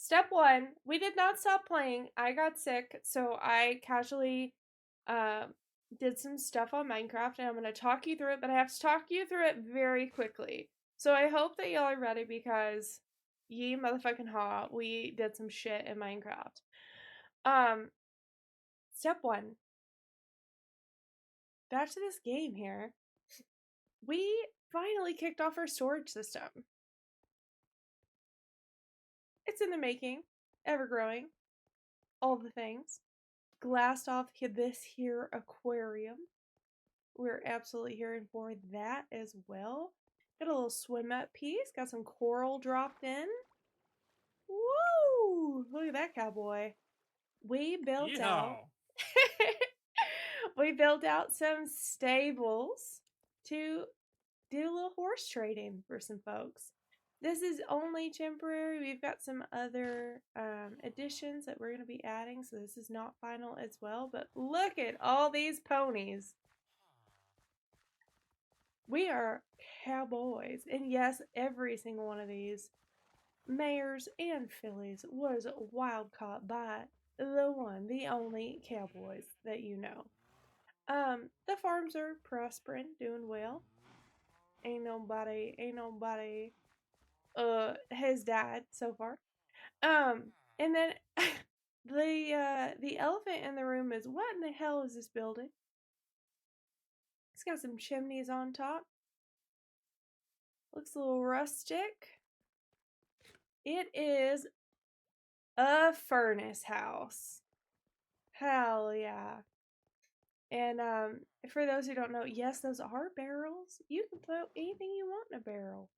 Step one, we did not stop playing. I got sick, so I casually uh, did some stuff on Minecraft, and I'm going to talk you through it, but I have to talk you through it very quickly. So I hope that y'all are ready because ye motherfucking hot, we did some shit in Minecraft. Um, Step one, back to this game here. We finally kicked off our storage system. It's in the making, ever growing, all the things. Glassed off this here aquarium. We're absolutely here for that as well. Got a little swim up piece. Got some coral dropped in. Woo! Look at that cowboy. We built out. Yeehaw. We built out some stables to do a little horse trading for some folks. This is only temporary. We've got some other additions that we're going to be adding, so this is not final as well. But look at all these ponies. We are cowboys. And yes, every single one of these mares and fillies was wild caught by the one, the only cowboys that you know. The farms are prospering, doing well. Ain't nobody has died so far. And then the elephant in the room is, what in the hell is this building? It's got some chimneys on top. Looks a little rustic. It is a furnace house. Hell yeah. And for those who don't know, yes, those are barrels. You can put anything you want in a barrel.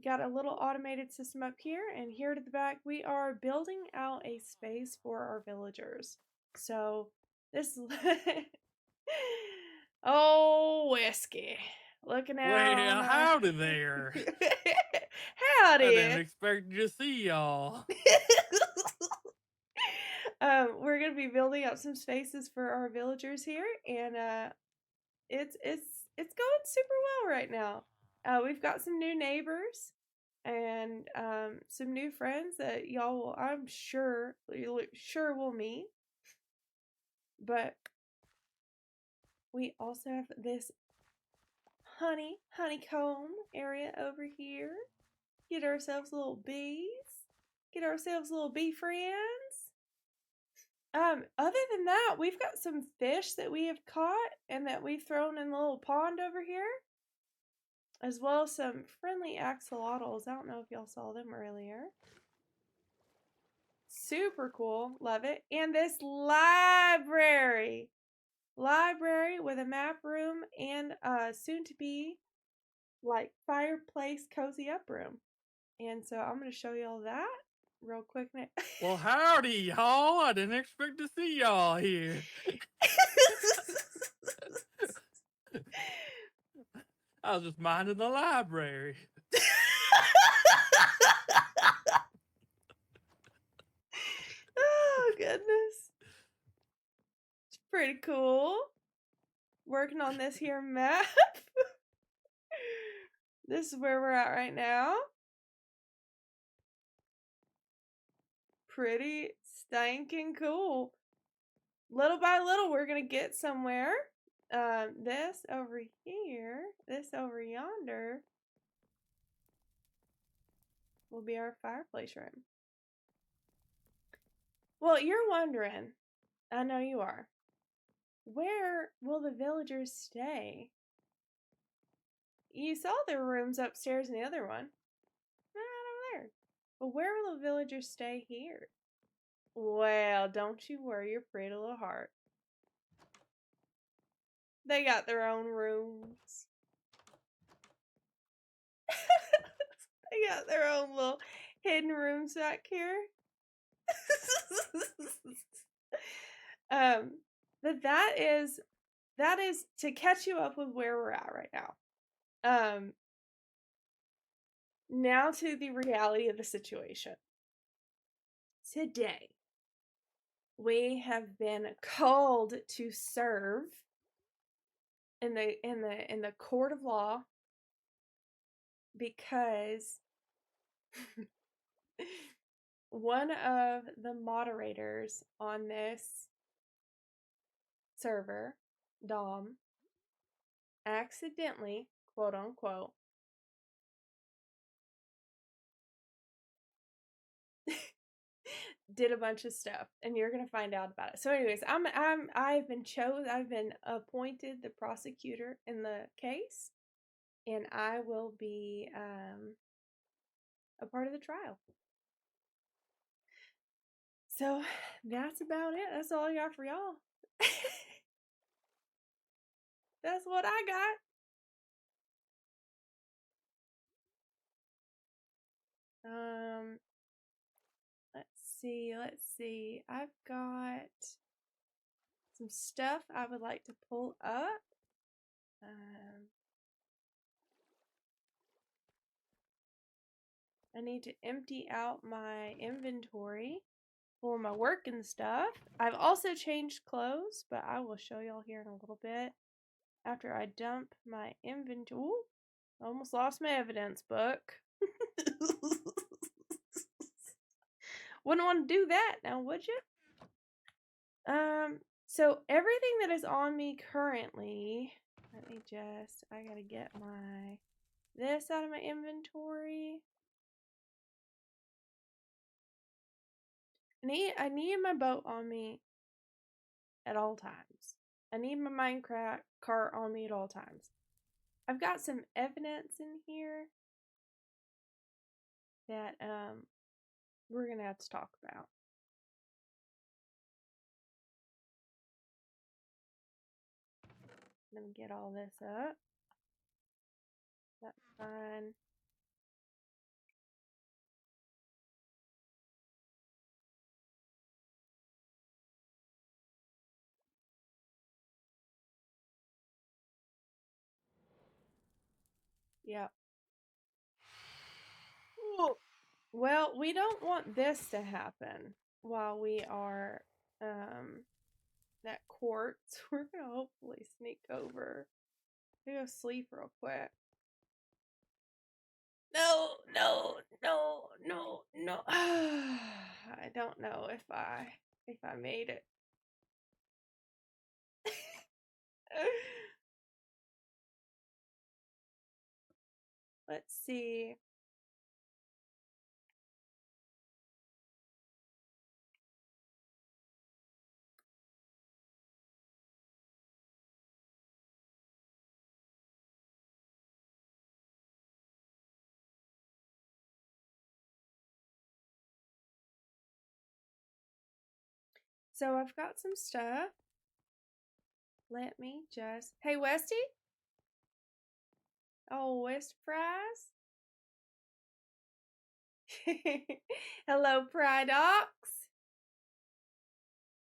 Got a little automated system up here, and here to the back, we are building out a space for our villagers. So this oh, whiskey. Looking out on Well, our howdy there. I didn't howdy. expect to see y'all. We're gonna be building up some spaces for our villagers here, and it's going super well right now. We've got some new neighbors and some new friends that y'all will, I'm sure, will meet. But we also have this honeycomb area over here. Get ourselves little bees. Get ourselves little bee friends. Other than that, we've got some fish that we have caught and that we've thrown in the little pond over here, as well as some friendly axolotls. I don't know if y'all saw them earlier. Super cool. Love it. And this library. Library with a map room and soon to be like fireplace cozy up room. And so I'm going to show y'all that real quick. Well, howdy, y'all. I didn't expect to see y'all here. I was just minding the library. Oh, goodness. It's pretty cool. Working on this here map. This is where we're at right now. Pretty stinking cool. Little by little, we're going to get somewhere. This over here, this over yonder, will be our fireplace room. Well, you're wondering, I know you are, where will the villagers stay? You saw their rooms upstairs in the other one. Not over there. But where will the villagers stay here? Well, don't you worry your pretty little heart. They got their own rooms. They got their own little hidden rooms back here. But that is to catch you up with where we're at right now. Now to the reality of the situation. Today, we have been called to serve in the court of law because one of the moderators on this server, Dom, accidentally, quote unquote, did a bunch of stuff, and you're gonna find out about it. So, anyways, I've been appointed the prosecutor in the case, and I will be a part of the trial. So that's about it. That's all I got for y'all. That's what I got. Let's see. I've got some stuff I would like to pull up. I need to empty out my inventory for my work and stuff. I've also changed clothes, but I will show y'all here in a little bit after I dump my inventory. Ooh, almost lost my evidence book. Wouldn't want to do that now, would you? So everything that is on me currently, I gotta get this out of my inventory. I need my boat on me at all times. I need my Minecraft cart on me at all times. I've got some evidence in here that we're gonna have to talk about. Let me get all this up. That's fine. Yep. Well, we don't want this to happen while we are at court. So we're gonna hopefully sneak over. I'm gonna go sleep real quick. No. I don't know if I made it. Let's see. So I've got some stuff. Let me just. Hey, Westy. Oh, West Fries. Hello, Prydox.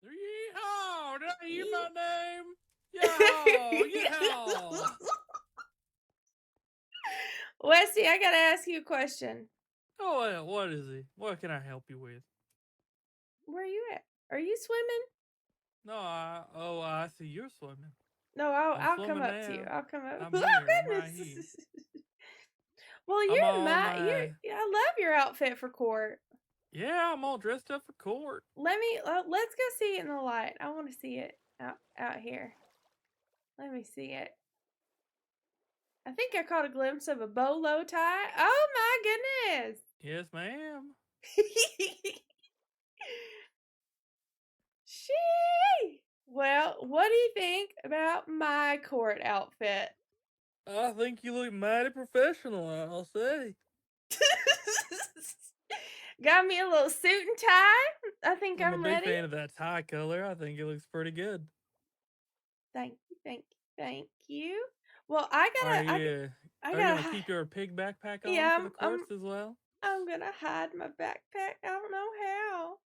Yeehaw! Did I hear my name? Yeehaw! Westy, I gotta ask you a question. Oh, well, what is it? What can I help you with? Where are you at? Are you swimming? No, I see you're swimming. No, I'm I'll come swimming up to you. now. I'll come up. I'm Oh here. I'm right here. goodness. Well, I'm on my. I love your outfit for court. Yeah, I'm all dressed up for court. Let's go see it in the light. I want to see it out here. Let me see it. I think I caught a glimpse of a bolo tie. Oh my goodness. Yes, ma'am. Shee. Well, what do you think about my court outfit? I think you look mighty professional, I'll say. Got me a little suit and tie. I think I'm a I'm big ready. fan of that tie color. I think it looks pretty good. Thank you. Well, I Are you gonna keep your pig backpack on yeah, for the courts as well? I'm gonna hide my backpack. I don't know how.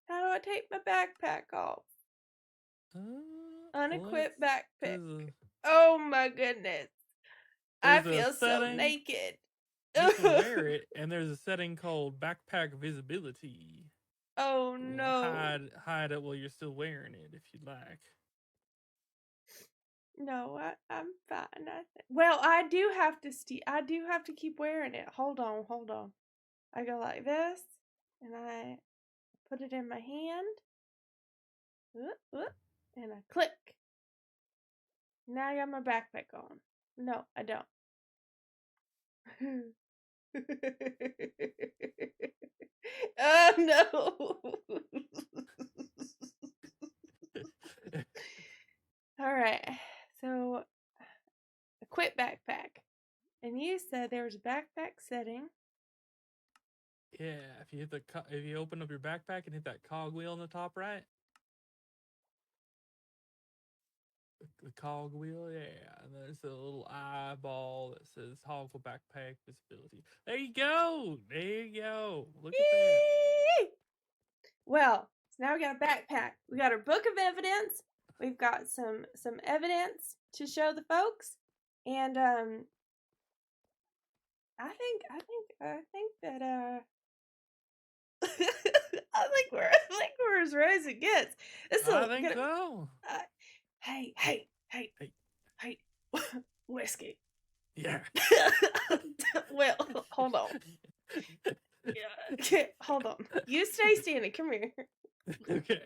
How do I take my backpack off? Unequipped backpack. Oh my goodness. I feel so naked. You can wear it, and there's a setting called backpack visibility. Oh no. Hide it while you're still wearing it if you'd like. No, I'm fine. Well, I do have to keep wearing it. Hold on. I go like this, and I put it in my hand, and I click. Now I got my backpack on. No, I don't. Oh no! All right, so a quit backpack, and you said there was a backpack setting. Yeah, if you open up your backpack and hit that cog wheel on the top right. The cog wheel, yeah, and there's a little eyeball that says toggle backpack visibility. There you go. There you go. Look at that. Yee! Well, so now we got a backpack. We got our book of evidence. We've got some evidence to show the folks, and I think that I think we're as ready as it gets. I think so. Hey, whiskey. Yeah. Well, hold on. Yeah, hold on. You stay standing. Come here. Okay.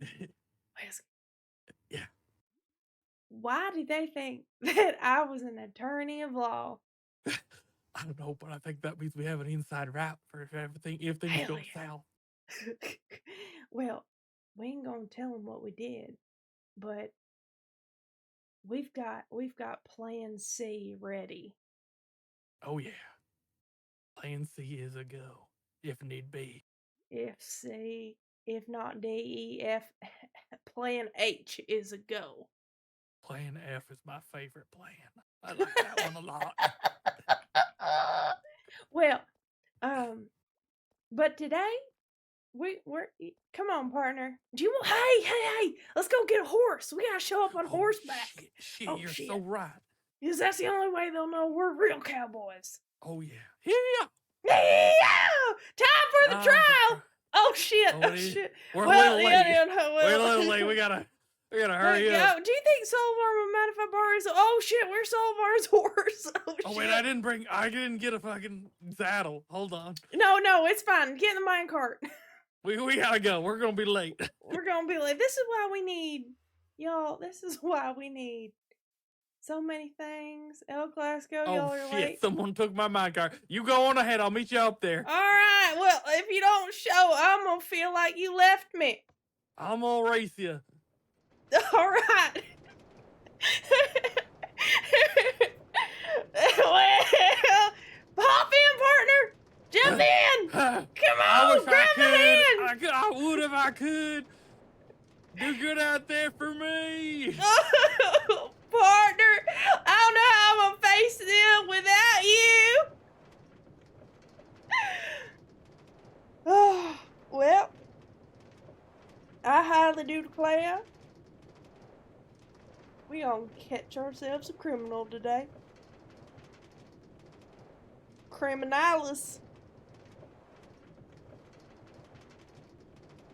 Whiskey. Yeah. Why do they think that I was an attorney of law? I don't know, but I think that means we have an inside route for if things Hell go yeah. south. Well, we ain't gonna tell them what we did, but we've got Plan C ready. Oh yeah. Plan C is a go, if need be. If C, if not D, E, F, Plan H is a go. Plan F is my favorite plan. I like that one a lot. Well, but today we're come on, partner. Do you want? Hey! Let's go get a horse. We gotta show up on horseback. Shit, you're so right. Because that's the only way they'll know we're real cowboys. Oh yeah. Yeah. Time for the trial. Oh shit! We're a little late. We're a little late. We gotta hurry up. Do you think Solvar would mind if I borrow his? Oh shit! Where's Solvar's horse? Oh wait, I didn't get a fucking saddle. Hold on. No, it's fine. Get in the minecart. We gotta go. We're gonna be late. We're gonna be late. This is why we need y'all. This is why we need so many things. El Clasico, y'all are late. Shit! Someone took my minecart. You go on ahead. I'll meet you up there. All right. Well, if you don't show, I'm gonna feel like you left me. I'm gonna race you. All right. Well, hop in, partner. Jump in. Come on, grab my hand. I would if I could. Do good out there for me. Oh, partner, I don't know how I'm gonna face them without you. Oh, well, I highly do declare we gonna catch ourselves a criminal today. Criminalis.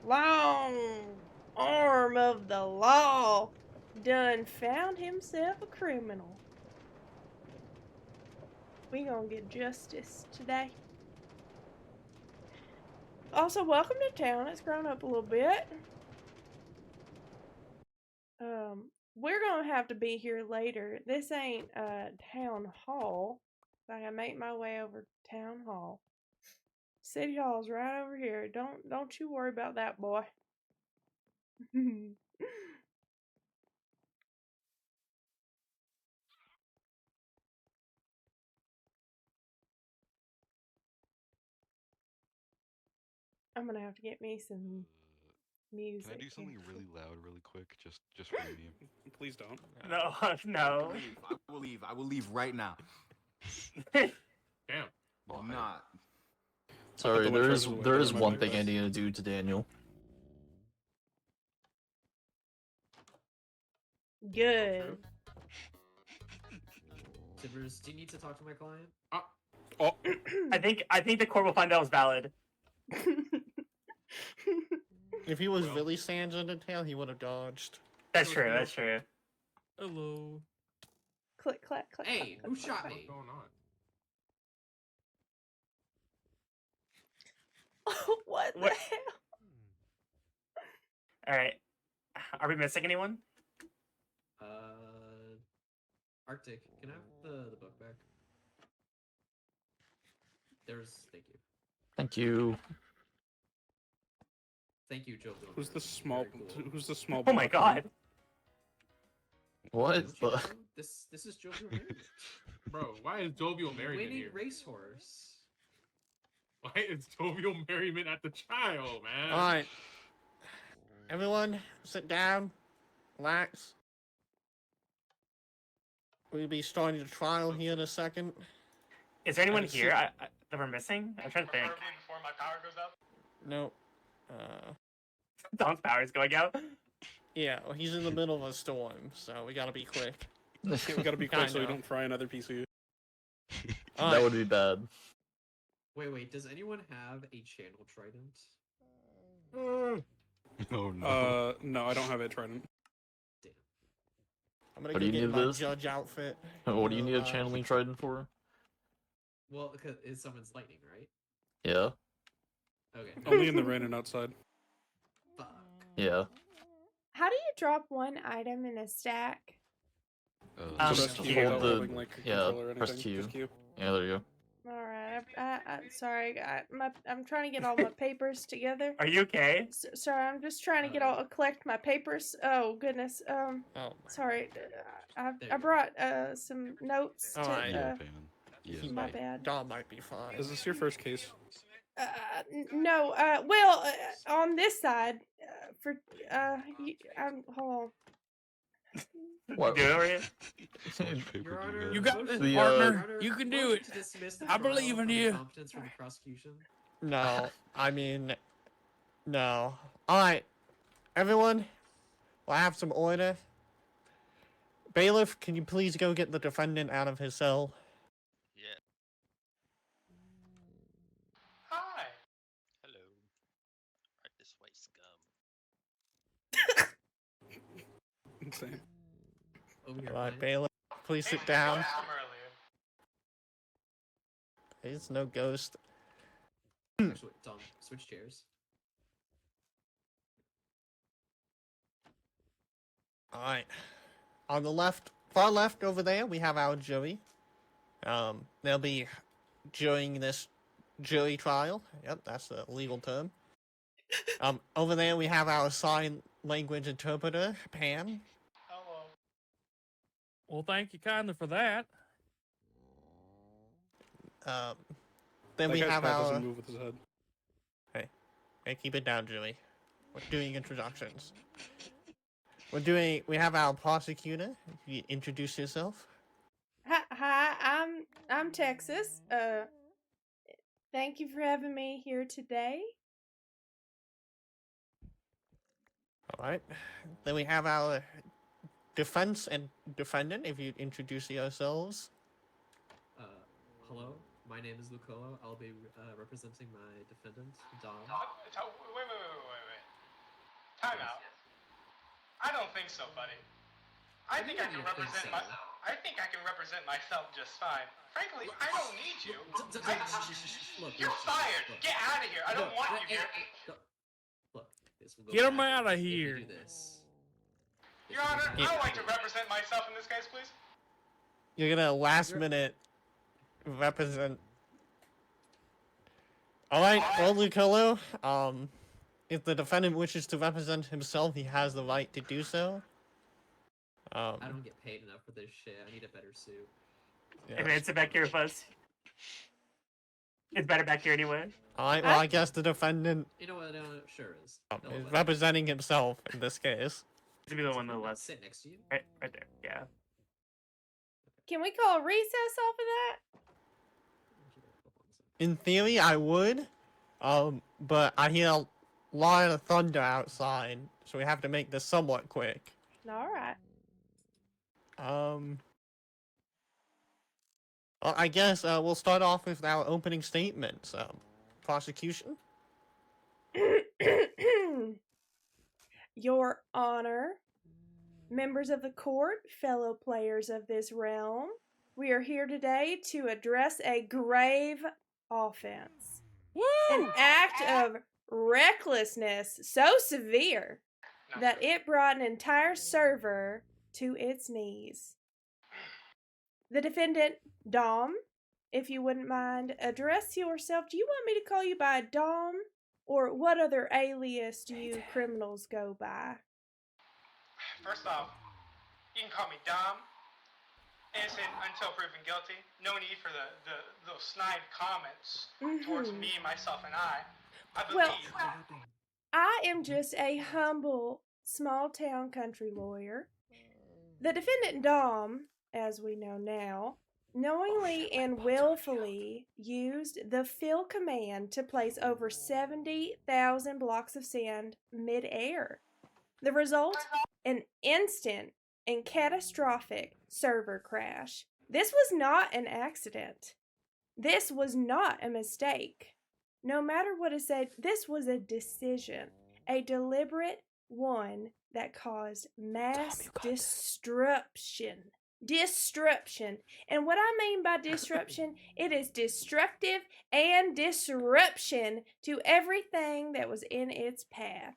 Long arm of the law done found himself a criminal. We gonna get justice today. Also, welcome to town. It's grown up a little bit. We're gonna have to be here later. This ain't town hall. So I gotta make my way over to town hall. City hall's right over here. Don't you worry about that, boy. I'm gonna have to get me some music. Can I do something really loud, really quick, just for me? Please don't. No. I will leave right now. Damn. I'm not. Sorry, there is one thing I need to do to Daniel. Good. Bruce, do you need to talk to my client? Oh, I think the court will find that was valid. If he was really stands in the tail, he would have dodged. That's true. That's true. Hello. Click, clack, click. Hey, clack, who clack, shot clack. me? what's going on? What the What- hell? All right. Are we missing anyone? Arctic, can I have the book back? Thank you. Thank you. Thank you, Joe. Who's the small? Very cool. Who's the small? Oh my block? god. What Don't you the? know? This is Jovial Merriment. Bro, why is Jovial Merriment Winning here? racehorse. Why is Jovial Merriment at the trial, man? All right. Everyone, sit down, relax. We'll be starting the trial here in a second. Is there anyone I see. here that we're missing? I'm trying to think. before my power goes out. No. Don's power is going out. Yeah, well, he's in the middle of a storm, so we gotta be quick. Okay, we gotta be quick so we Kinda. don't fry another PC. All That right. would be bad. Wait, does anyone have a channel trident? Oh no. No, I don't have it trident. Damn. I'm gonna What go do you get need my this? judge outfit. What do you need a Uh, channeling trident for? Well, because it summons lightning, right? Yeah. Okay. Only in the rain and outside. Fuck. Yeah. How do you drop one item in a stack? Press Q Q without without the- holding like a yeah, controller or press anything. Q. Just Q. Yeah, there you go. All right. Sorry. I'm trying to get all my papers together. Are you okay? Sorry, I'm just trying to collect my papers. Oh goodness. Oh, my. Sorry. I There you brought some notes. All to, right. Yeah, Pan. Yeah. He my might, bad. Dawn might be fine. Is this your first case? No. Well, on this side, hold on. What? Do it over here. So much paper Your do Honor, have? You got motion- this, The, partner. Your Honor, You can do motion it. to dismiss the I believe trial in on you. incompetence from the prosecution. No, I mean, no. Alright, everyone, we'll have some order. Bailiff, can you please go get the defendant out of his cell? Yeah. Hi. Hello. Right this way, scum. Insane. Over here. Alright, client. Bailiff, please sit down. Some earlier. There's no ghost. Actually, Dom, switch chairs. Alright. On the left, far left over there, we have our jury. They'll be jurying this jury trial. Yep, that's the legal term. Over there we have our sign language interpreter, Pan. Hello. Well, thank you kindly for that. Then That we guy's have hat our... doesn't move with his head. Hey, keep it down, Julie. We're doing introductions. We have our prosecutor. You introduce yourself. Hi, I'm Texas. Thank you for having me here today. Alright. Then we have our defense and defendant, if you'd introduce yourselves. Hello, my name is Lucolo. I'll be representing my defendant, Dom. Wait. Time out. I don't think so, buddy. I think I can represent myself just fine. Frankly, I don't need you. You're fired. Get out of here. I don't want you here. Look, this will go Get 'em backwards outta if you here. do this. Your Honor, I would like to represent myself in this case, please. You're gonna last minute represent. Alright, well, Lucolo, if the defendant wishes to represent himself, he has the right to do so. I don't get paid enough for this shit. I need a better suit. yeah. Hey man, sit back here with us. It's better back here anyway. Alright, well, I guess the defendant You know what? Sure is. is representing himself in this case. To be the one that left. Sit next to you. Right there. Yeah. Can we call a recess off of that? In theory, I would, but I hear a lot of thunder outside, so we have to make this somewhat quick. All right. Well, I guess we'll start off with our opening statements. Prosecution. Your Honor, members of the court, fellow players of this realm, we are here today to address a grave offense. An act of recklessness so severe that it brought an entire server to its knees. The defendant, Dom, if you wouldn't mind, address yourself. Do you want me to call you by Dom? Or what other alias do you criminals go by? First off, you can call me Dom. Innocent until proven guilty. No need for those snide comments towards me, myself, and I. I believe. Well, I am just a humble, small-town country lawyer. The defendant, Dom, as we know now, knowingly and willfully used the fill command to place over 70,000 blocks of sand mid-air. The result? An instant and catastrophic server crash. This was not an accident. This was not a mistake. No matter what is said, this was a decision, a deliberate one that caused mass disruption. Disruption. And what I mean by disruption, it is destructive and disruption to everything that was in its path.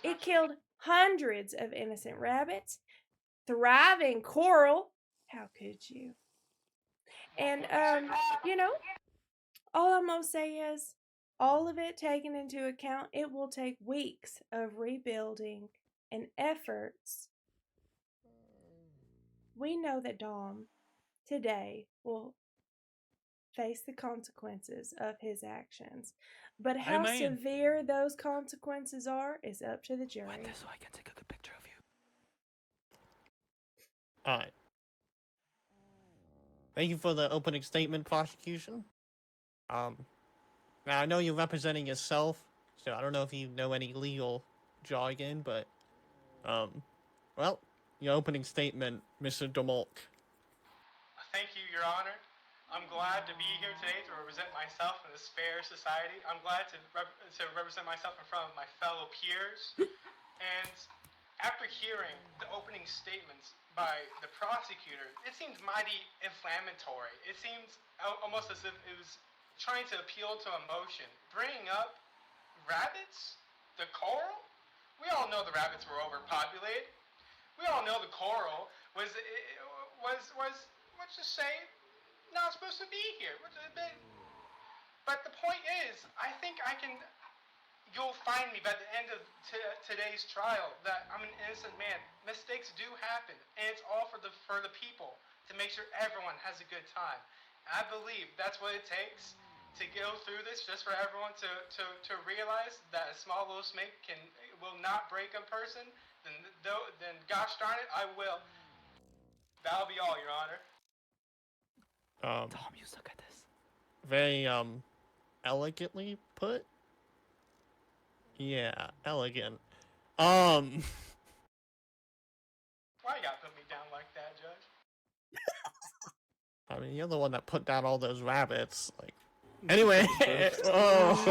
It killed hundreds of innocent rabbits, thriving coral. How could you? And, you know, all I'm going to say is, all of it taken into account, it will take weeks of rebuilding and efforts. We know that Dom today will face the consequences of his actions. But how severe those consequences are is up to the jury. So I can take a good picture of you. Alright. Thank you for the opening statement, prosecution. Now I know you're representing yourself, so I don't know if you know any legal jargon, but, well, your opening statement, Mr. DeMolk. Thank you, Your Honor. I'm glad to be here today to represent myself in this fair society. I'm glad to represent myself in front of my fellow peers. And after hearing the opening statements by the prosecutor, it seems mighty inflammatory. It seems almost as if it was trying to appeal to emotion. Bringing up rabbits? The coral? We all know the rabbits were overpopulated. We all know the coral was let's just say, not supposed to be here. But the point is, I think you'll find me by the end of today's trial that I'm an innocent man. Mistakes do happen, and it's all for the people, to make sure everyone has a good time. And I believe that's what it takes to go through this, just for everyone to realize that a small little snake will not break a person. Then gosh darn it, I will. That'll be all, Your Honor. Tom, you suck at this. Very, elegantly put? Yeah, elegant. Why you gotta put me down like that, Judge? I mean, you're the one that put down all those rabbits, like... Anyway, Whatever,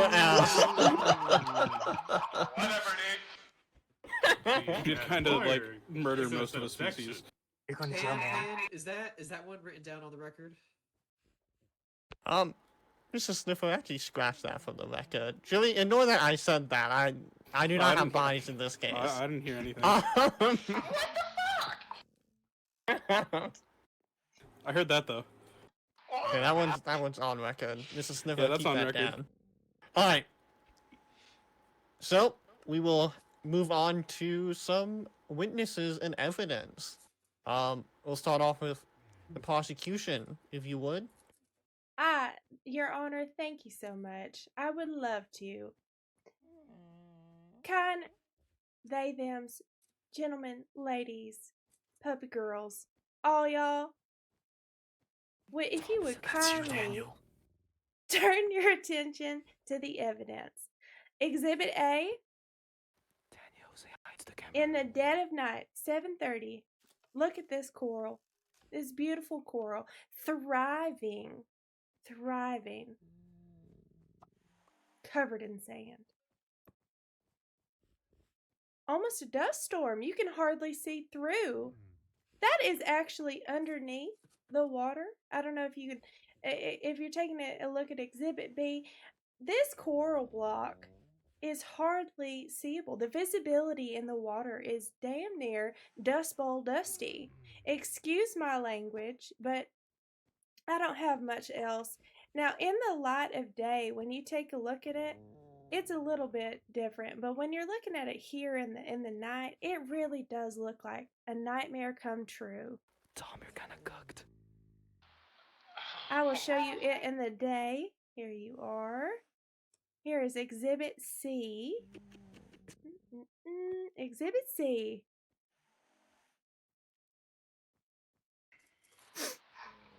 dude. You did kind of, like, murder most of the species. Is that one written down on the record? Mr. Sniffer actually scratched that from the record. Julie, ignore that I said that. I do not have bias in this case. I didn't hear anything. What the fuck? I heard that though. Okay, that one's on record. Mr. Sniffer, Yeah, that's keep on that record. down. Alright. So, we will move on to some witnesses and evidence. We'll start off with the prosecution, if you would. Your Honor, thank you so much. I would love to. Kind they, thems, gentlemen, ladies, puppy girls, all y'all, if you would kindly turn your attention to the evidence. Exhibit A, in the dead of night, 7:30, look at this coral, this beautiful coral, thriving, covered in sand. Almost a dust storm. You can hardly see through. That is actually underneath the water. I don't know if you could, if you're taking a look at Exhibit B, this coral block is hardly seeable. The visibility in the water is damn near dust bowl dusty. Excuse my language, but I don't have much else. Now, in the light of day, when you take a look at it, it's a little bit different, but when you're looking at it here in the night, it really does look like a nightmare come true. Tom, you're kind of cooked. I will show you it in the day. Here you are. Here is Exhibit C. Exhibit C.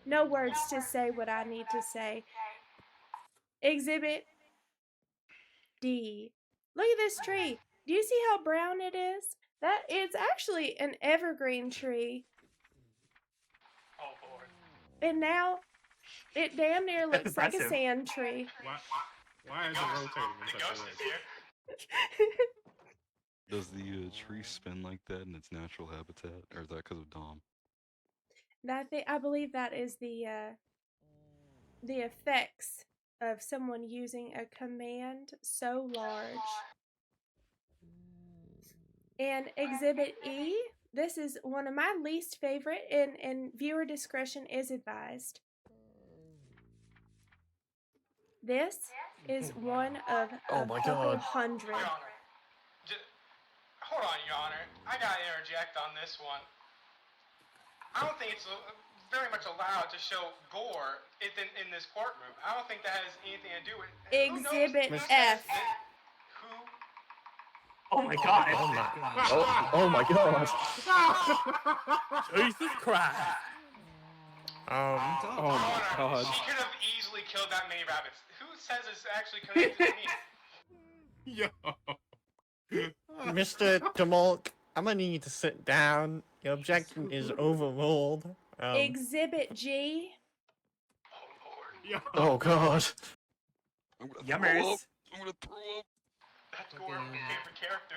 No words to say what I need to say. Exhibit D. Look at this tree. Do you see how brown it is? That it's actually an evergreen tree. Oh Lord. And now it damn near That's looks like a impressive. sand tree. Why is it rotating in The such ghost a way? is here. Does the tree spin like that in its natural habitat, or is that because of Dom? I believe that is the effects of someone using a command so large. And Exhibit E, this is one of my least favorite, and viewer discretion is advised. This is one of Oh a my couple God. hundred. Your Honor. Hold on, Your Honor. I gotta interject on this one. I don't think it's very much allowed to show gore in this courtroom. I don't think that has anything to do with... Exhibit Who knows? F. Who... Oh my god. Oh my god. Jesus Christ. Oh my god. She could have easily killed that many rabbits. Who says it's actually connected to me? Yo. Mr. DeMolk, I'm gonna need you to sit down. Your objection is overruled. Exhibit G. Oh Lord. Yo. Oh god. I'm gonna throw up. Yummers. I'm gonna throw up. That's Gordon's favorite character.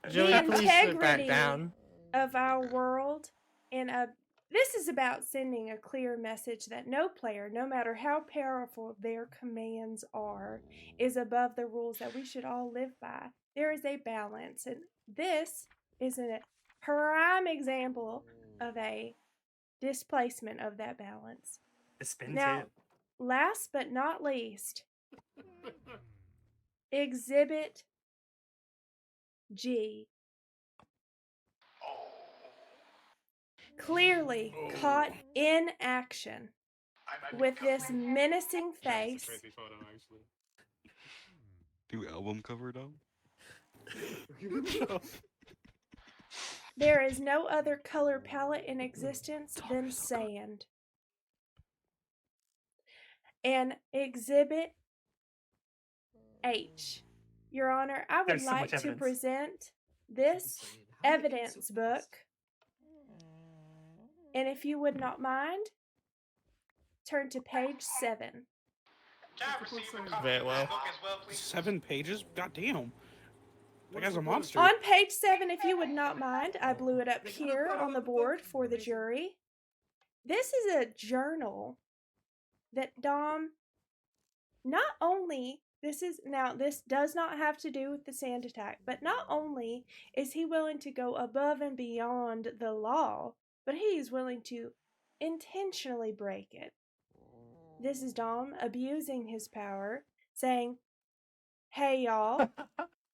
Joey, The please sit back integrity down. of our world, and this is about sending a clear message that no player, no matter how powerful their commands are, is above the rules that we should all live by. There is a balance, and this is a prime example of a displacement of that balance. The spin Now, too. last but not least, Exhibit G. Clearly caught in action with this menacing face. Crazy photo, actually. Do album cover though? There is no other color palette in existence than sand. And Exhibit H. Your Honor, I would There's so like much to evidence. present this evidence book. And if you would not mind, turn to page 7. Can I receive a copy Very of well. this book as well, please? 7 pages? God damn. That guy's a monster. On page 7, if you would not mind, I blew it up here on the board for the jury. This is a journal that Dom not only, this does not have to do with the sand attack, but not only is he willing to go above and beyond the law, but he's willing to intentionally break it. This is Dom abusing his power, saying, "Hey y'all,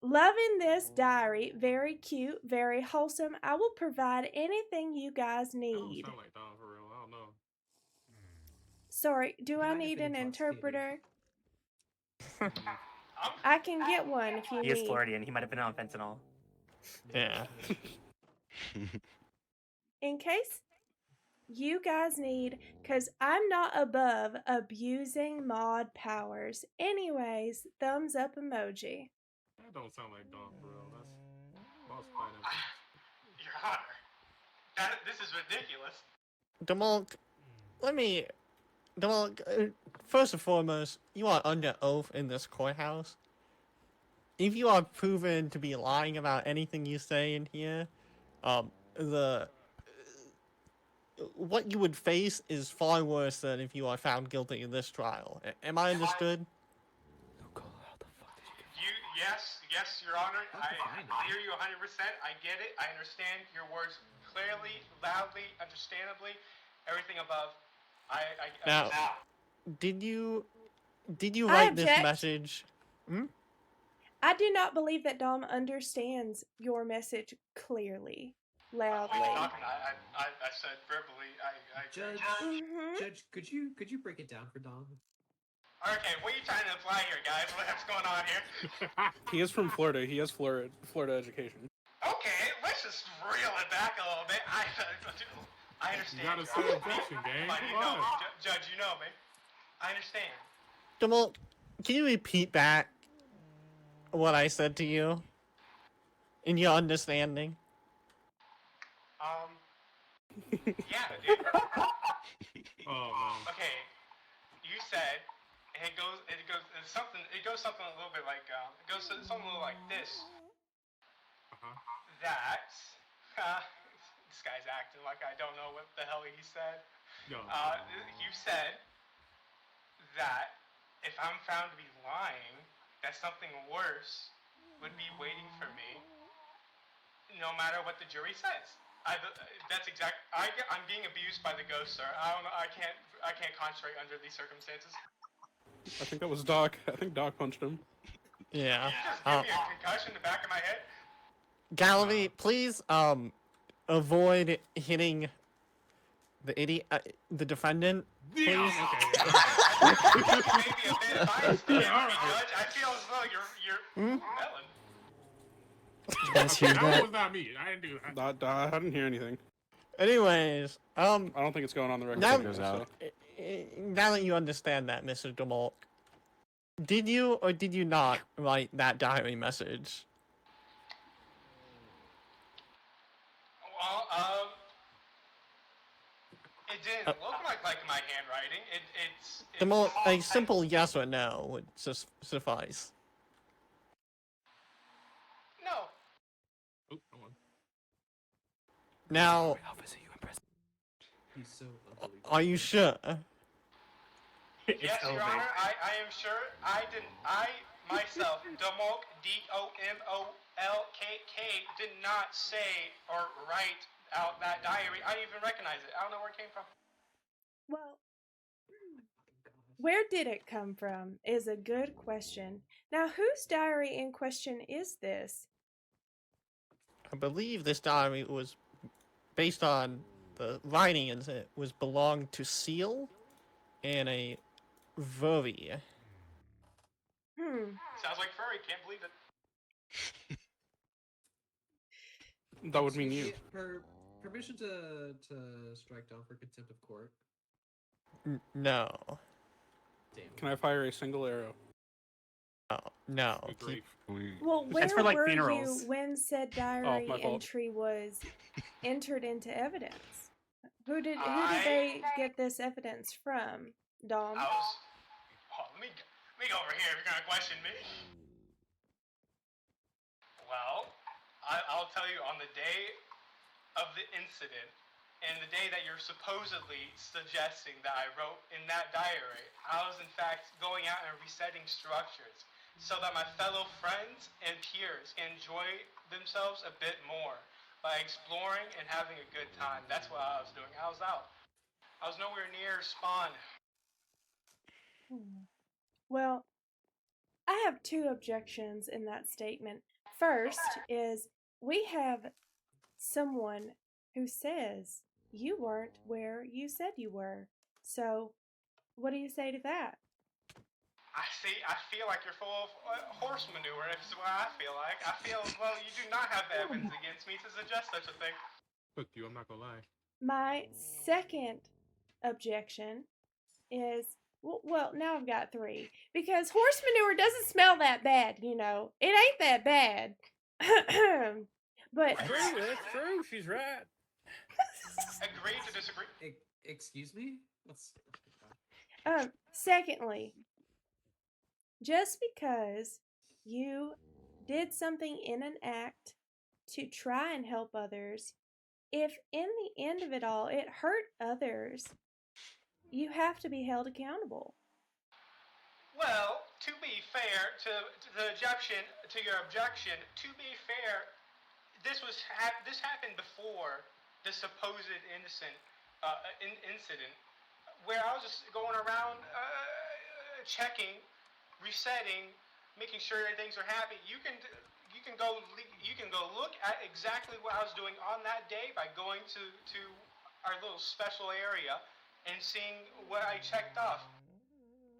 loving this diary, very cute, very wholesome. I will provide anything you guys That don't need." sound like Dom for real. I don't know. Sorry, do I need an interpreter? I can get one if you He is need. Floridian. He might have been on fentanyl. Yeah. In case you guys need, because I'm not above abusing mod powers. Anyways, thumbs up emoji. That don't sound like Dom for real. That's boss fight. Your Honor. This is ridiculous. DeMolk, first and foremost, you are under oath in this courthouse. If you are proven to be lying about anything you say in here, what you would face is far worse than if you are found guilty in this trial. Am I understood? Oh god. Yes, Your Honor. I fine. hear you 100%. I get it. I understand your words clearly, loudly, understandably, everything above. I Now, understand. did you I write this object. message? I do not believe that Dom understands your message clearly, What are loudly. you talking about? I said verbally. I Judge, Mhm. Judge, could you break it down for Dom? Okay, what are you trying to imply here, guys? What's going on here? He is from Florida. He has Florida education. Okay, let's just reel it back a little bit. I understand. You gotta say objection, gang. But you Come know on. me, Judge. You know me. I understand. Jamal, can you repeat back what I said to you? In your understanding? Yeah, dude. Oh man. Okay, you said, and it goes something a little bit like, it goes something a little like this. That, this guy's acting like I don't know what the hell he said. No. You said that if I'm found to be lying, that something worse would be waiting for me, no matter what the jury says. That's exact. I'm being abused by the ghost, sir. I don't know. I can't concentrate under these circumstances. I think that was Doc. I think Doc punched him. Yeah. Just give me a concussion in the back of my head. Gallery, please, avoid hitting the idiot, the defendant. Please. Okay. Maybe a bit biased, Judge. I feel as though you're melon. Okay, that was not me. I didn't do that. I didn't hear anything. Anyways, I don't think it's going on the record. now, goes out. now that you understand that, Mr. DeMolk, did you or did you not write that diary message? Well, it didn't look like my handwriting. It's DeMolk, a simple yes or no would suffice. No. Oh, come on. Now, He's so unbelievable. are you sure? Yes, Your Honor. I am sure. I myself, Domolk, DOMOLKK, did not say or write out that diary. I didn't even recognize it. I don't know where it came from. Well, where did it come from is a good question. Now, whose diary in question is this? I believe this diary was based on the writing, it was belonged to Seal and a Vuri. Sounds like furry. Can't believe it. That would mean you. Permission to strike down for contempt of court. No. Damn. Can I fire a single arrow? Oh, no. Grief. Well, where That's for, like, were funerals. you when said my diary fault. entry was entered into evidence? Who did they get this evidence from, Dom? Let me go over here if you're gonna question me. Well, I'll tell you, on the day of the incident, and the day that you're supposedly suggesting that I wrote in that diary, I was in fact going out and resetting structures so that my fellow friends and peers can enjoy themselves a bit more by exploring and having a good time. That's what I was doing. I was out. I was nowhere near spawn. Well, I have two objections in that statement. First is we have someone who says you weren't where you said you were. So, what do you say to that? I feel like you're full of horse manure. Is what I feel like. I feel as though you do not have evidence against me to suggest such a thing. Fuck you, I'm not gonna lie. My second objection is well, now I've got three. Because horse manure doesn't smell that bad, you know. It ain't that bad. But That's true. She's right. Agree to disagree. Excuse me? What's... secondly, just because you did something in an act to try and help others, if in the end of it all it hurt others, you have to be held accountable. Well, to be fair to the objection, to your objection, to be fair, this happened before the supposed incident, where I was just going around checking, resetting, making sure that things are happy. You can go look at exactly what I was doing on that day by going to our little special area and seeing what I checked off.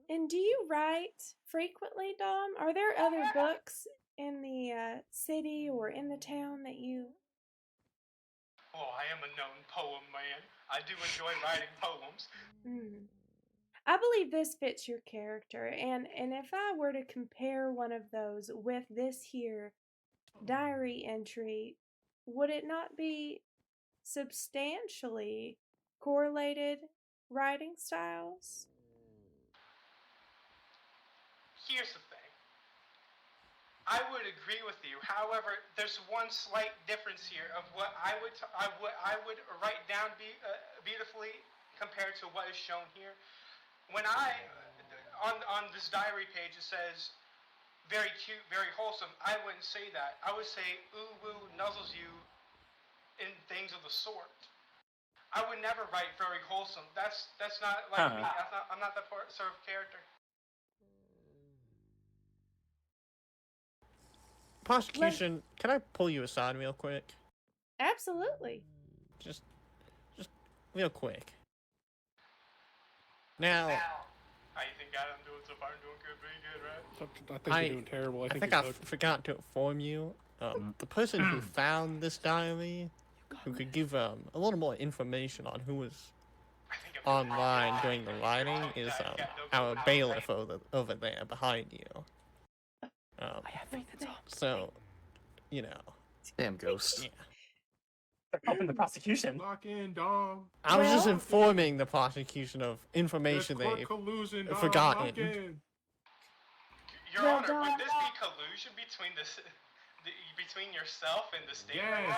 And do you write frequently, Dom? Are there other books in the city or in the town that you... Oh, I am a known poem man. I do enjoy writing poems. I believe this fits your character, and if I were to compare one of those with this here diary entry, would it not be substantially correlated writing styles? Here's the thing. I would agree with you. However, there's one slight difference here of what I would write down beautifully compared to what is shown here. When on this diary page it says very cute, very wholesome, I wouldn't say that. I would say ooh woo nuzzles you and things of the sort. I would never write very wholesome. That's not like me. I'm not that sort of character. Prosecution, can I pull you aside real quick? Absolutely. Just real quick. Now, How you think I'm doing so far? I'm doing good, pretty good, right? I think you're doing terrible. I think I you're cooked. forgot to inform you. The person who found this diary, who could give a little more information on who was online doing the writing, is our bailiff over there behind you. So, you know. Damn ghost. Yeah. They're helping the prosecution. Lock in, dog. I was just informing the prosecution of information There's they've court collusion, dog. forgotten. Lock in. Your Honor, would this be collusion between yourself and the state? Yes.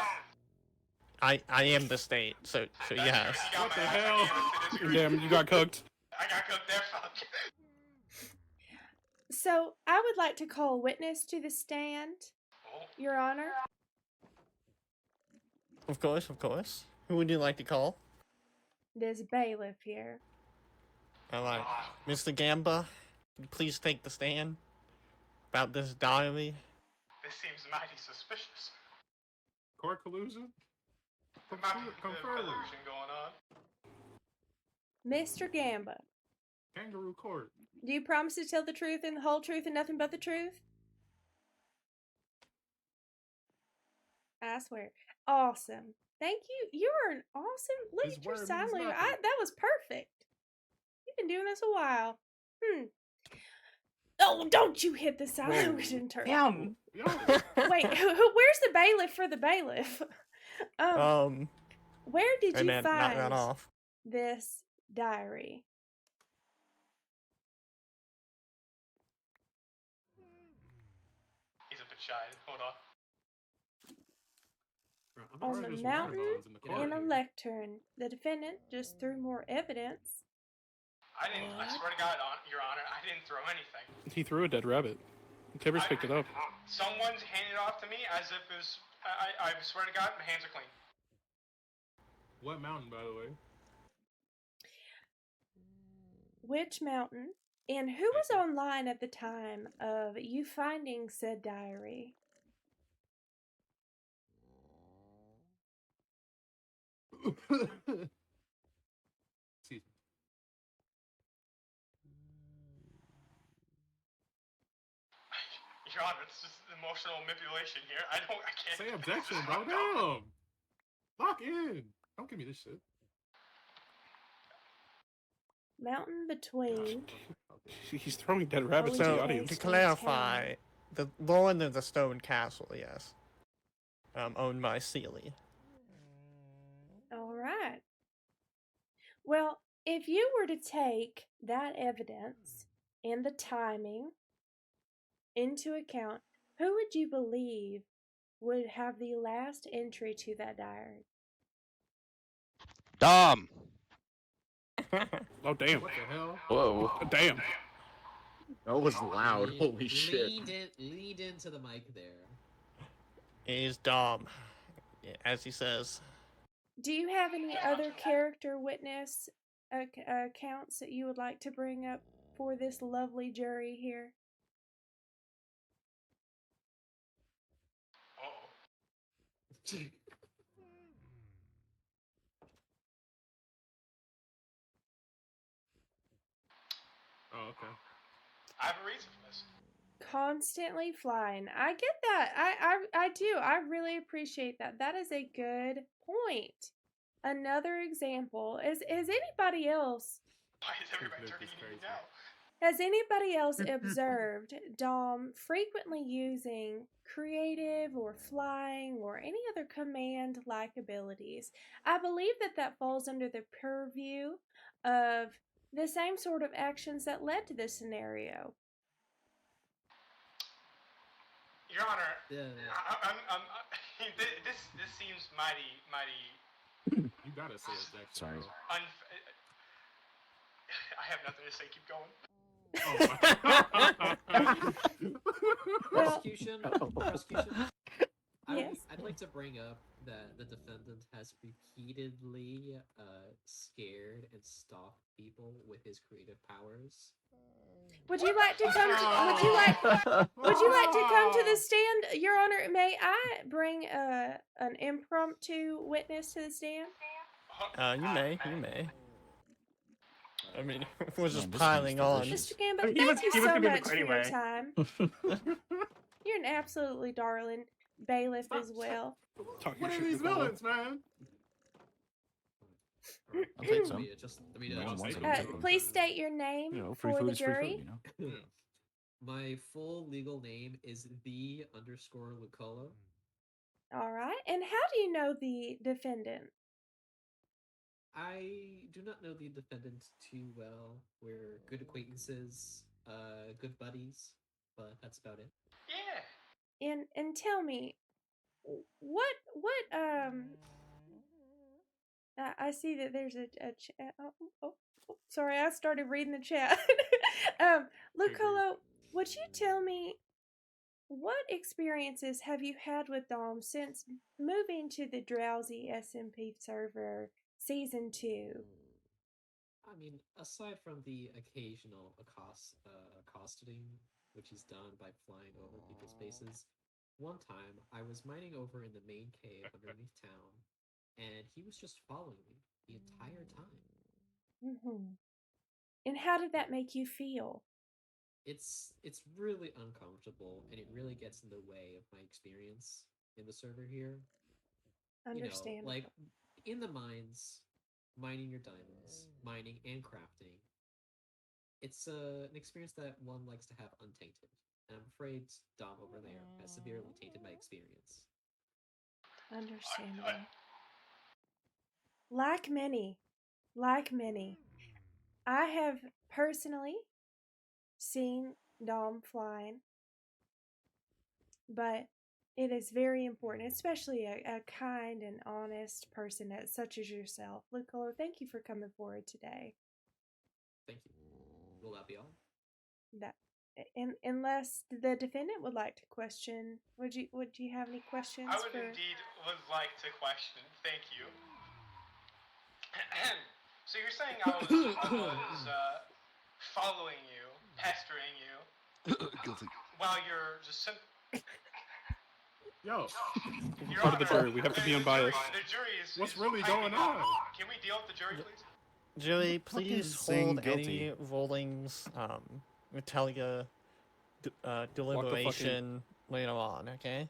I am the state, so yes. What the hell? Damn, you got cooked. I got cooked there, fuck. So, I would like to call a witness to the stand, Your Honor. Of course, of course. Who would you like to call? There's a bailiff here. Alright. Mr. Gamba, please take the stand about this diary. This seems mighty suspicious. Court collusion? There might be a bit of collusion going on. Mr. Gamba, Kangaroo court. do you promise to tell the truth and the whole truth and nothing but the truth? I swear. Awesome. Thank you. You are an awesome... Look His at your word sign means language. nothing. That was perfect. You've been doing this a while. Oh, don't you hit the sign language interpreter. Damn. Wait, where's the bailiff for the bailiff? Where did you knock that find off. this diary? He's a bit shy. Hold on. On the mountain in a lectern. The defendant just threw more evidence. I swear to God, Your Honor, I didn't throw anything. He threw a dead rabbit. Tibbers picked it up. Someone's handed it off to me as if it was... I swear to God, my hands are clean. What mountain, by the way? Which mountain? And who was online at the time of you finding said diary? Excuse me. Your Honor, it's just emotional manipulation here. I can't... Say objection, bro. Damn. Lock in. Don't give me this shit. Mountain between... He's throwing dead rabbits in So, the audience. to clarify, the Lauren of the Stone Castle, yes. Owned by Sealy. All right. Well, if you were to take that evidence and the timing into account, who would you believe would have the last entry to that diary? Dom. Oh, damn. What the hell? Whoa. Damn. That was loud. Holy shit. Leaned into the mic there. Is Dom, as he says. Do you have any other character witness accounts that you would like to bring up for this lovely jury here? Oh, okay. I have a reason for this. Constantly flying. I get that. I do. I really appreciate that. That is a good point. Another example is anybody else Why is everybody turning to me now? has anybody else observed Dom frequently using creative or flying or any other command-like abilities? I believe that falls under the purview of the same sort of actions that led to this scenario. Your Honor, Yeah. this seems mighty. You gotta say objection. Sorry. I have nothing to say. Keep going. Prosecution. Yes. I'd like to bring up that the defendant has repeatedly scared and stalked people with his creative powers. Would you like to come to the stand, Your Honor? May I bring an impromptu witness to the stand? You may. I mean, we're just Man, this piling one's on. delicious. Mr. Gambit, I mean, thank you he was so gonna be much for your anyway. time. You're an absolutely darling bailiff as well. Talk your What are shit, these Nicole. villains, man? I'll take some. Let me No one wants it, Uh, I'll take them. Please state your name You know, free for food the is free jury. food, you know? My full legal name is _Lucolo. All right. And how do you know the defendant? I do not know the defendant too well. We're good acquaintances, good buddies, but that's about it. Yeah. And tell me, what I see that there's a chat. Oh, sorry, I started reading the chat. Lucolo, would you tell me what experiences have you had with Dom since moving to the DrowsySMP server season 2? I mean, aside from the occasional accosting, which is done by flying over people's bases, one time I was mining over in the main cave underneath town, and he was just following me the entire time. Mm-hmm. And how did that make you feel? It's really uncomfortable, and it really gets in the way of my experience in the server here. Understandable. Like in the mines, mining your diamonds, mining and crafting. It's an experience that one likes to have untainted, and I'm afraid Dom over there has severely tainted my experience. Understandable. Like many, I have personally seen Dom flying, but it is very important, especially a kind and honest person such as yourself. Lucolo, thank you for coming forward today. Thank you. Will that be all? Unless the defendant would like to question, would you have any questions? I would indeed like to question. Thank you. So you're saying I was following you, pestering you, Guilty. while you're just Yo, Your Part of the Honor, jury, we have to be the unbiased. jury is. What's is really piping going up. on? Can we deal with the jury, please? Jury, please saying hold guilty. any rulings, Metallica deliberation later on, okay?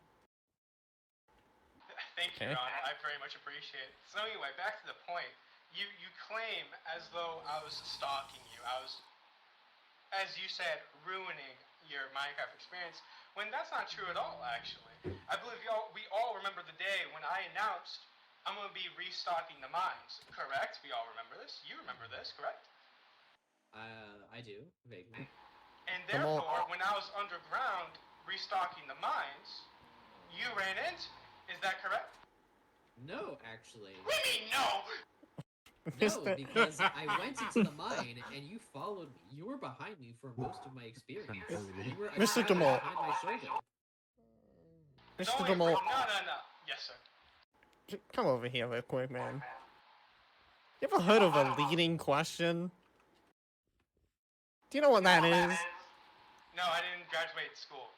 Thank you, Your Honor. I very much appreciate it. So anyway, back to the point. You claim as though I was stalking you. I was, as you said, ruining your Minecraft experience, when that's not true at all, actually. I believe we all remember the day when I announced I'm going to be restocking the mines, correct? We all remember this. You remember this, correct? I do, vaguely. And therefore, when I was underground restocking the mines, you ran into me. Is that correct? No, actually. What do you mean, no? No, because I went into the mine and you followed me. You were behind me for most of my experience. You were Mr. shadow DeMol. behind my shoulder. Mr. Don't DeMol, No. Yes, sir. come over here real quick, man. You ever heard of a leading question? Do you know what that is? No, I didn't graduate school.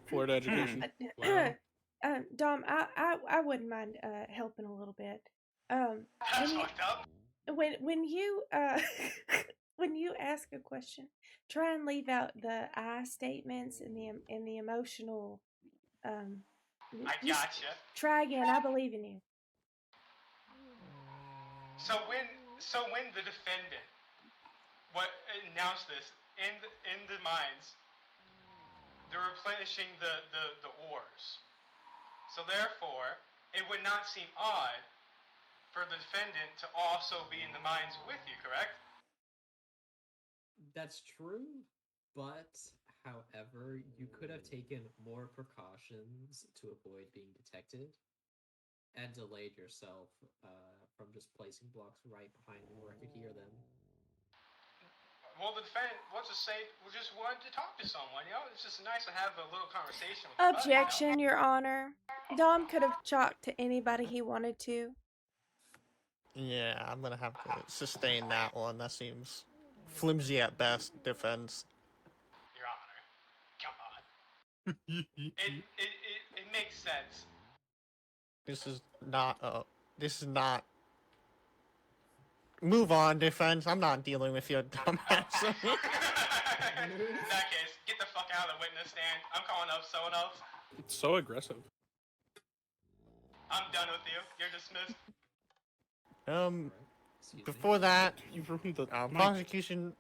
Florida education. Wow. Dom, I wouldn't mind helping a little bit. That's fucked up. When you when you ask a question, try and leave out the I statements and the emotional. I just gotcha. Try again. I believe in you. So when the defendant announced this in the mines, they're replenishing the ores. So therefore, it would not seem odd for the defendant to also be in the mines with you, correct? That's true, but however, you could have taken more precautions to avoid being detected and delayed yourself from just placing blocks right behind me where I could hear them. Well, the defendant, we just wanted to talk to someone, you know? It's just nice to have a little conversation with the buddy, you know? Objection, Your Honor. Dom could have talked to anybody he wanted to. Yeah, I'm gonna have to sustain that one. That seems flimsy at best, defense. Your Honor, come on. It makes sense. This is not. Move on, defense. I'm not dealing with your dumbass. In that case, get the fuck out of the witness stand. I'm calling up someone else. It's so aggressive. I'm done with you. You're dismissed. Excuse me. Before that, You ruined the mic. prosecution.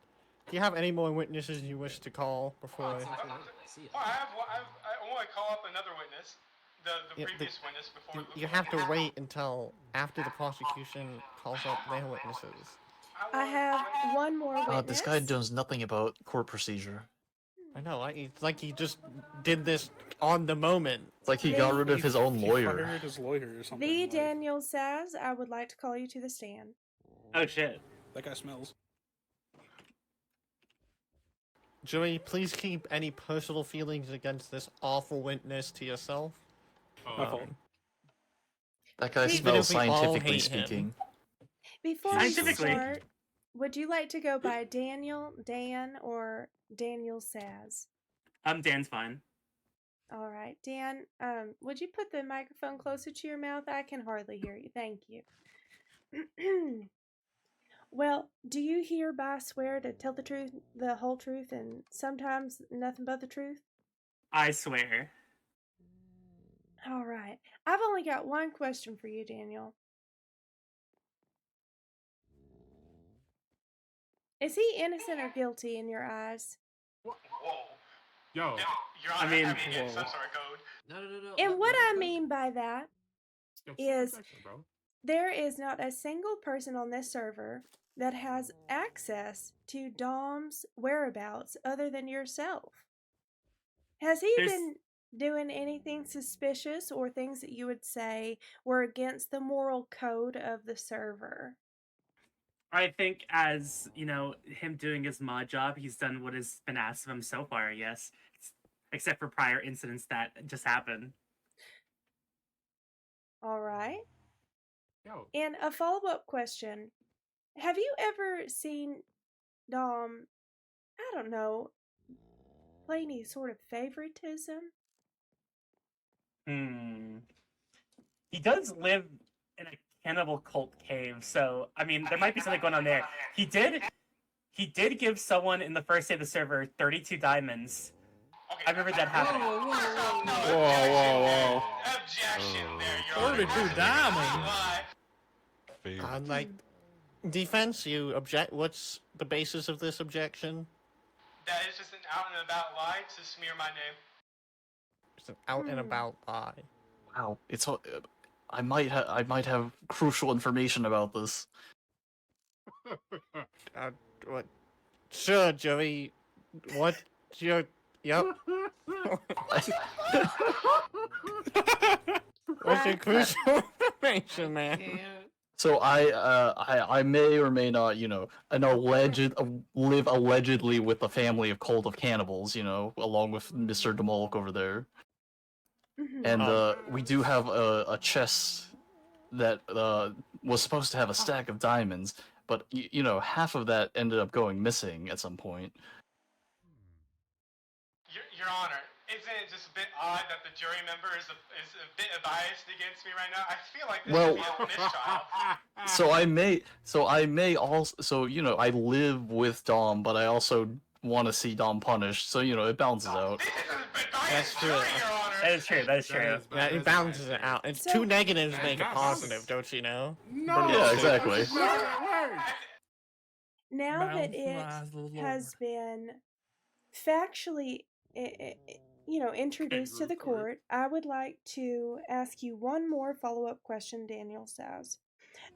Do you have any more witnesses you wish to call before? Oh, it's not too late. See ya. Well, I want to call up another witness. The Yeah, previous witness before. You have to wait until after the prosecution calls up their witnesses. I have one more witness. This guy knows nothing about court procedure. I know. It's like he just did this on the moment. It's like he got rid of his own He lawyer. fired his lawyer or something. The like- Daniel says, I would like to call you to the stand. Oh shit. That guy smells. Joey, please keep any personal feelings against this awful witness to yourself. My fault. That guy Even smells if we all scientifically hate him. speaking. Before we Scientifically. start, would you like to go by Daniel, Dan, or Daniel Saz? Dan's fine. All right, Dan, would you put the microphone closer to your mouth? I can hardly hear you. Thank you. Well, do you hereby swear to tell the truth, the whole truth, and sometimes nothing but the truth? I swear. All right. I've only got one question for you, Daniel. Is he innocent or guilty in your eyes? Whoa. Yo. No, Your Honor, mean, I mean, in whoa. some sort of code. No. And what let I me mean by that, Yo, is- objection, bro. there is not a single person on this server that has access to Dom's whereabouts other than yourself. Has he There's- been doing anything suspicious or things that you would say were against the moral code of the server? I think as, him doing his mod job, he's done what has been asked of him so far, I guess. Except for prior incidents that just happened. All right. Yo. And a follow-up question. Have you ever seen Dom, I don't know, play any sort of favoritism? He does live in a cannibal cult cave, so there might be something going on there. He did give someone in the first day of the server 32 diamonds. Okay, I remember that happening. Whoa. Objection there, Your Oh. Honor. 32 diamonds. Lie. Favorite. Like, defense, you object. What's the basis of this objection? That is just an out and about lie to smear my name. It's an out and about lie. Wow, it's all. I might have crucial information about this. What? Sure, Joey. What? Your. Yep. What's your crucial information, man? So I may or may not, live allegedly with the family of Cult of Cannibals, along with Mr. DeMolk over there. Mhm. And we do have a chest that was supposed to have a stack of diamonds, but half of that ended up going missing at some point. Your Honor, isn't it just a bit odd that the jury member is a bit biased against me right now? I feel like this Well- could be a mistrial. So I may also, I live with Dom, but I also want to see Dom punished, so it balances out. This is a bit biased That's true. jury, Your Honor. That is true. That is true. Yeah, it balances it out. It's So- two negatives That's make it not positive, don't you know? No. Yeah, exactly. That's not how it works. Now that Balance the it eyes of the Lord. has been factually, introduced to the court, I would like to ask you one more follow-up question, Daniel Saz.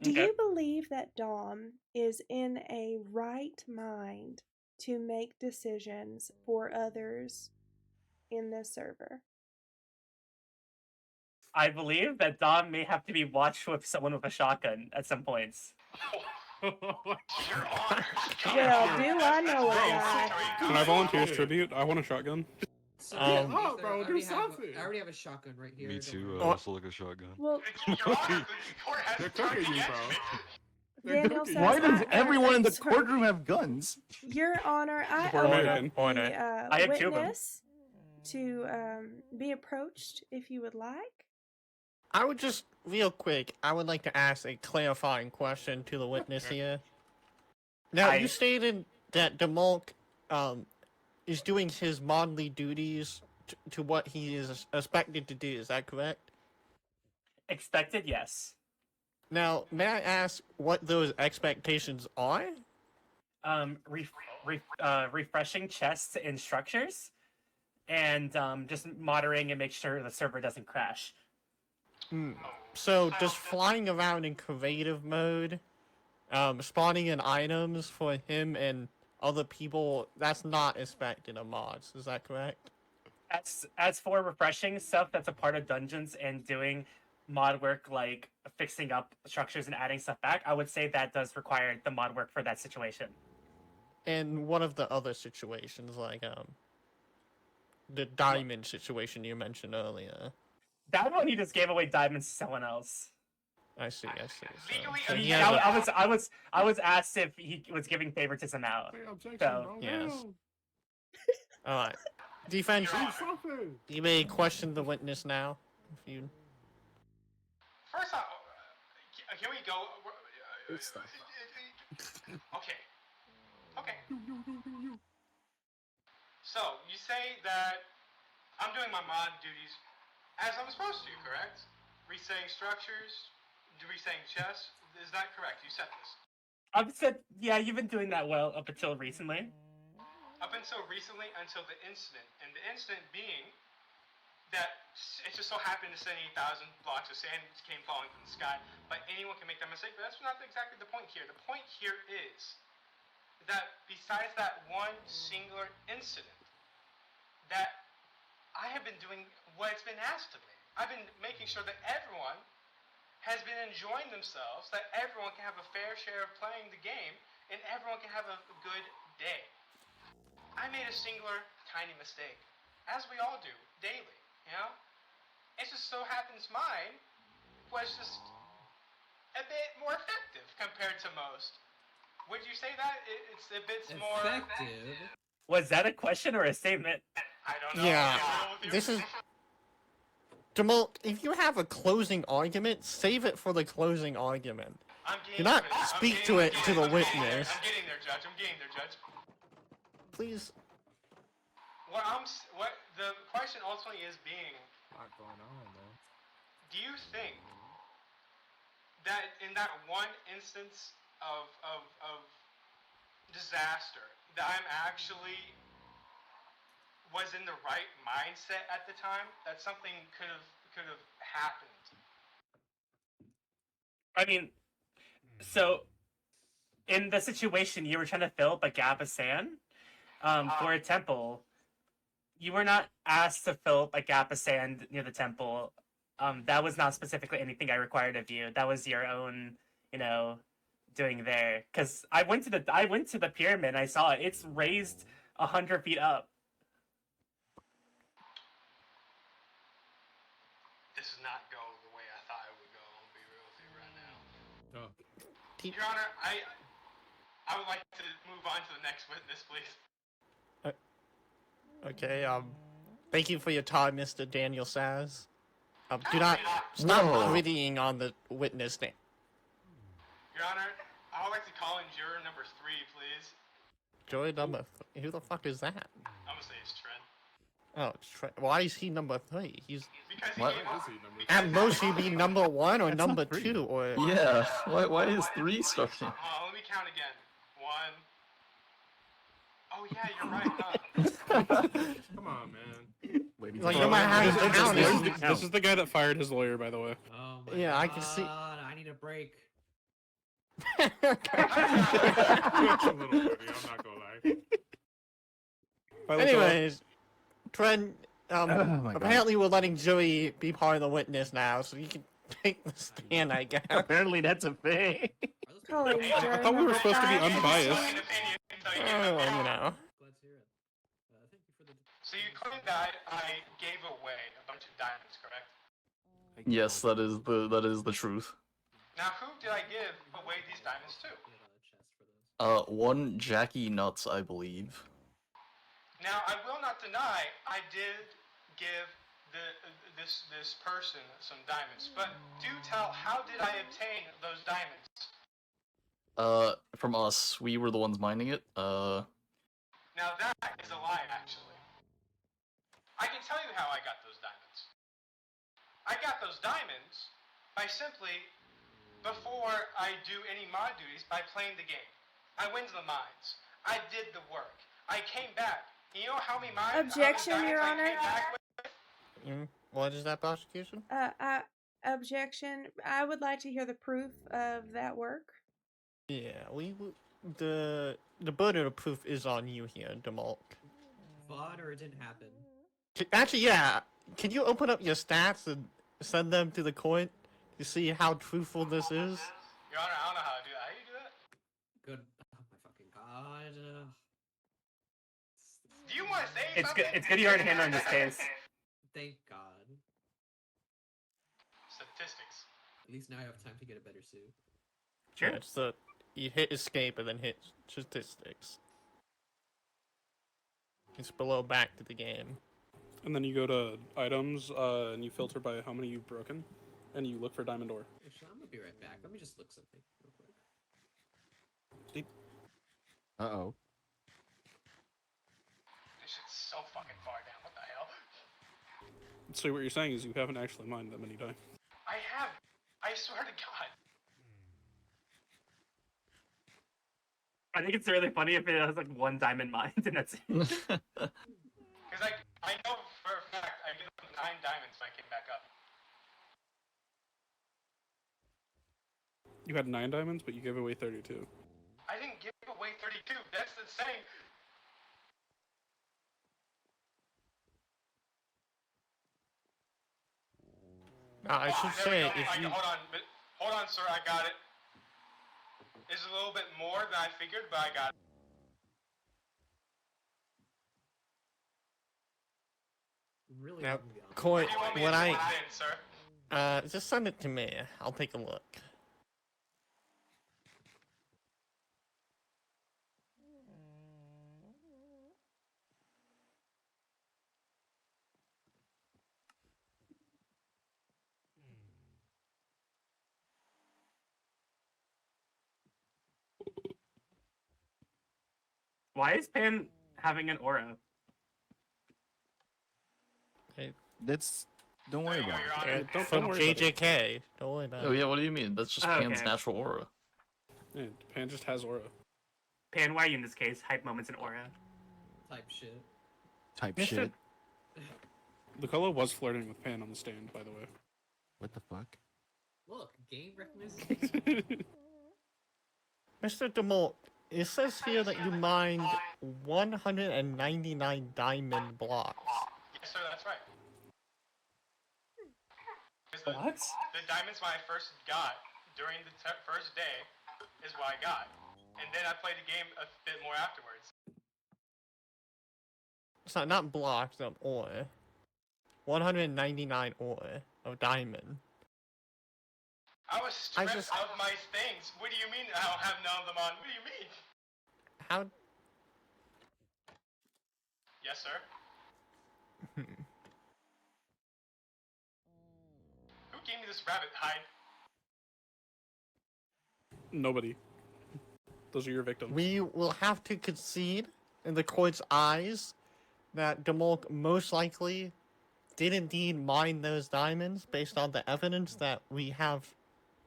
Do Okay. you believe that Dom is in a right mind to make decisions for others in this server? I believe that Dom may have to be watched with someone with a shotgun at some points. Your Honor. Well, do I know a guy? Can I volunteer as tribute? I want a shotgun. So, Oh, bro, I do already have something. I already have a shotgun right here. Me don't too. worry. I also like a shotgun. Well, Your Honor, the court has They're turned cooking you, against bro. me. They're Daniel cooking says, you. Why does everyone in the sorry. courturnroom have guns? Your Honor, I We're American. urge Point the it. I have two of them. witness to be approached if you would like. I would just, real quick, I would like to ask a clarifying question to the witness here. Now, I- you stated that DeMolk is doing his modly duties to what he is expected to do, is that correct? Expected, yes. Now, may I ask what those expectations are? Refreshing chests and structures, and just monitoring and make sure the server doesn't crash. So, just flying around in creative mode, spawning in items for him and other people, that's not expected of mods, is that correct? As for refreshing stuff that's a part of dungeons and doing mod work like fixing up structures and adding stuff back, I would say that does require the mod work for that situation. And one of the other situations, like, the diamond situation you mentioned earlier. That one, he just gave away diamonds to someone else. I see. Legally So he Yeah, has a- I was asked if he was giving favoritism out. Hey, objection, So, bro. yes. Damn. Alright. Defense, Do something. you may question the witness now. If you... First off, here we go. Good stuff. Okay. Okay. You. So, you say that I'm doing my mod duties as I'm supposed to, correct? Resetting structures, resetting chests. Is that correct? You said this. I've said, yeah, you've been doing that well up until recently. Up until recently, until the incident. And the incident being that it just so happened to 78,000 blocks of sand came falling from the sky. But anyone can make that mistake, but that's not exactly the point here. The point here is that besides that one singular incident, that I have been doing what's been asked of me. I've been making sure that everyone has been enjoying themselves, that everyone can have a fair share of playing the game, and everyone can have a good day. I made a singular tiny mistake, as we all do, daily, you know? It just so happens mine was just a bit more effective compared to most. Would you say that? It's a bit more... Effective. Was that a question or a statement? I don't know. Yeah, I'll roll with this you. is... Jamal, if you have a closing argument, save it for the closing argument. I'm getting Do not to it. I'm speak getting- to I'm it to getting- the I'm getting there. witness. I'm getting there, Judge. I'm getting there, Judge. Please. What the question ultimately is being, A lot going on, man. do you think that in that one instance of disaster that I'm actually was in the right mindset at the time, that something could have happened? I mean, so in the situation you were trying to fill up a gap of sand for a temple, you were not asked to fill up a gap of sand near the temple That was not specifically anything I required of you. That was your own, doing there. Because I went to the pyramid. And I saw it. It's raised 100 feet up. This is not going the way I thought it would go. I'll be real with you right now. Oh. Your Honor, I would like to move on to the next witness, please. Okay, thank you for your time, Mr. Daniel Saz. Do not stop Whoa. reading on the witness stand. Your Honor, I would like to call in juror number 3, please. Joy number who the fuck is that? I'm gonna say it's Trent. Oh, why is he number 3? He's Because he What? gave Why up. is he number Because at most he'd be number 1 or That's not number 3. 2 or Yeah. Why is 3 starting? Let me count again. 1. Oh yeah, you're right, huh? Come on, man. Ladies Like, and no matter how you gentlemen, count it. this is the guy that fired his lawyer, by the way. Oh my Yeah, god, I can see- I need a break. It's a little funny, I'm not gonna lie. Anyways, Trent, Oh my God. apparently we're letting Joey be part of the witness now, so you can take the stand, I guess. Apparently that's a thing. Are those Calling people- juror thought we were number supposed to be 5. unbiased. Second opinion, so you Oh, gave up. you know. Glad to hear it. Thank you for the. So you claim that I gave away a bunch of diamonds, correct? Yes, that is the truth. Now, who did I give away these diamonds to? Get a chest for those. One Jackie Nuts, I believe. Now, I will not deny I did give this person some diamonds, but do tell, how did I obtain those diamonds? From us, we were the ones mining it. Now that is a lie, actually. I can tell you how I got those diamonds. I got those diamonds by simply, before I do any mod duties, by playing the game. I went to the mines. I did the work. I came back. You know how many mines? Objection, Your I Honor. came back with? What is that prosecution? Objection. I would like to hear the proof of that work. Yeah, the burden of proof is on you here, Demolk. Fought or it didn't happen. Actually, yeah. Can you open up your stats and send them to the court to see how truthful this is? Your Honor, I don't know how to do that. How do you do that? Good. Oh my fucking god. Do you want to say It's something? good. It's good you already handled in this case. Thank God. Statistics. At least now I have time to get a better suit. Sure. Yeah, so you hit escape and then hit statistics. It's below back to the game. And then you go to items, and you filter by how many you've broken, and you look for diamond ore. Actually, I'm gonna be right back. Let me just look something real quick. Uh-oh. This shit's so fucking far down. What the hell? So what you're saying is you haven't actually mined that many diamonds. I have. I swear to God. I think it's really funny if it has like 1 diamond mined and that's it. Because I know for a fact I gave them 9 diamonds when I came back up. You had 9 diamonds, but you gave away 32. I didn't give away 32. That's insane. I should There we say, go. if you... Hold on, sir. I got it. It's a little bit more than I figured, but I got it. Really Now, moving on. court, What do you want me when to I... put in, sir? Just send it to me. I'll take a look. Why is Pan having an aura? That's... Don't worry There you about go, it. Your Honor. Don't From worry about it. JJK. Don't worry about Oh it. yeah, what do you mean? That's just Oh, Pan's okay. natural aura. Yeah, Pan just has aura. Pan, why are you in this case? Hype moments and aura. Type shit. Type Mr. shit. Lucola was flirting with Pan on the stand, by the way. What the fuck? Look, game recognition. Mr. DeMolt, it says here that you mined 199 diamond blocks. Yes, sir. That's right. What? The diamonds when I first got during the first day is what I got, and then I played the game a bit more afterwards. So not blocks of ore. 199 ore of diamond. I was stripped of my things. What do you mean I don't have none of them on? What do you mean? How? Yes, sir. Who gave me this rabbit hide? Nobody. Those are your victims. We will have to concede in the court's eyes that Demolk most likely did indeed mine those diamonds based on the evidence that we have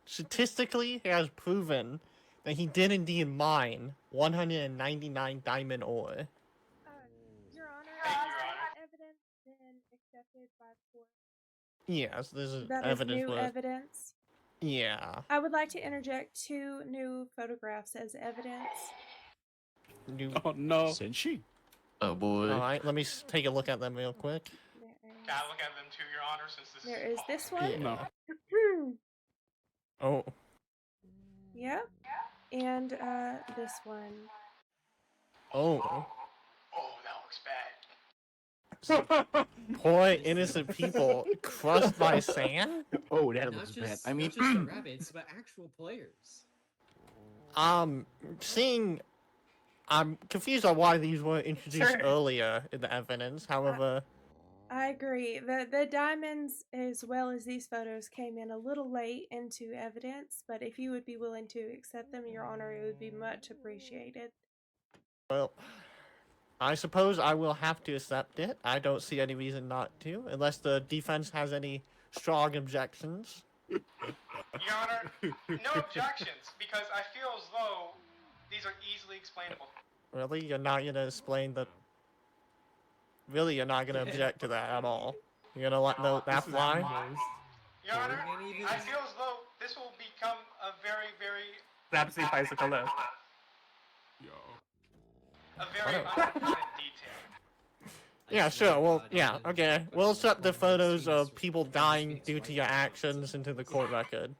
statistically has proven that he did indeed mine 199 diamond ore. Your Honor, Thank you, has Your Honor. that evidence been accepted by court? Yes, this is That is evidence. new evidence. Yeah. I would like to interject 2 new photographs as evidence. New. Oh no. Senshi? Oh boy. Alright, let me take a look at them real quick. Can I look at them too, Your Honor, since this There is is this one. No. Oh. Yep. And this one. Oh. Oh, that looks bad. Poor innocent people crushed by sand? Oh, that Not looks just, bad. I mean, not just the rabbits, but actual players. Seeing... I'm confused on why these were introduced Sure. earlier in the evidence, however... I agree. The diamonds as well as these photos came in a little late into evidence, but if you would be willing to accept them, Your Honor, it would be much appreciated. Well, I suppose I will have to accept it. I don't see any reason not to, unless the defense has any strong objections. Your Honor, no objections, because I feel as though these are easily explainable. Really? You're not gonna explain the... Really, you're not gonna object to that at all? You're gonna let that fly? Your Honor, Can't even- I feel as though this will become a very, very, Rapsy bicycle left. Yo. a very unfortunate detail. Yeah, sure. Well, yeah, okay. We'll accept the photos of people dying due to your actions into the court record.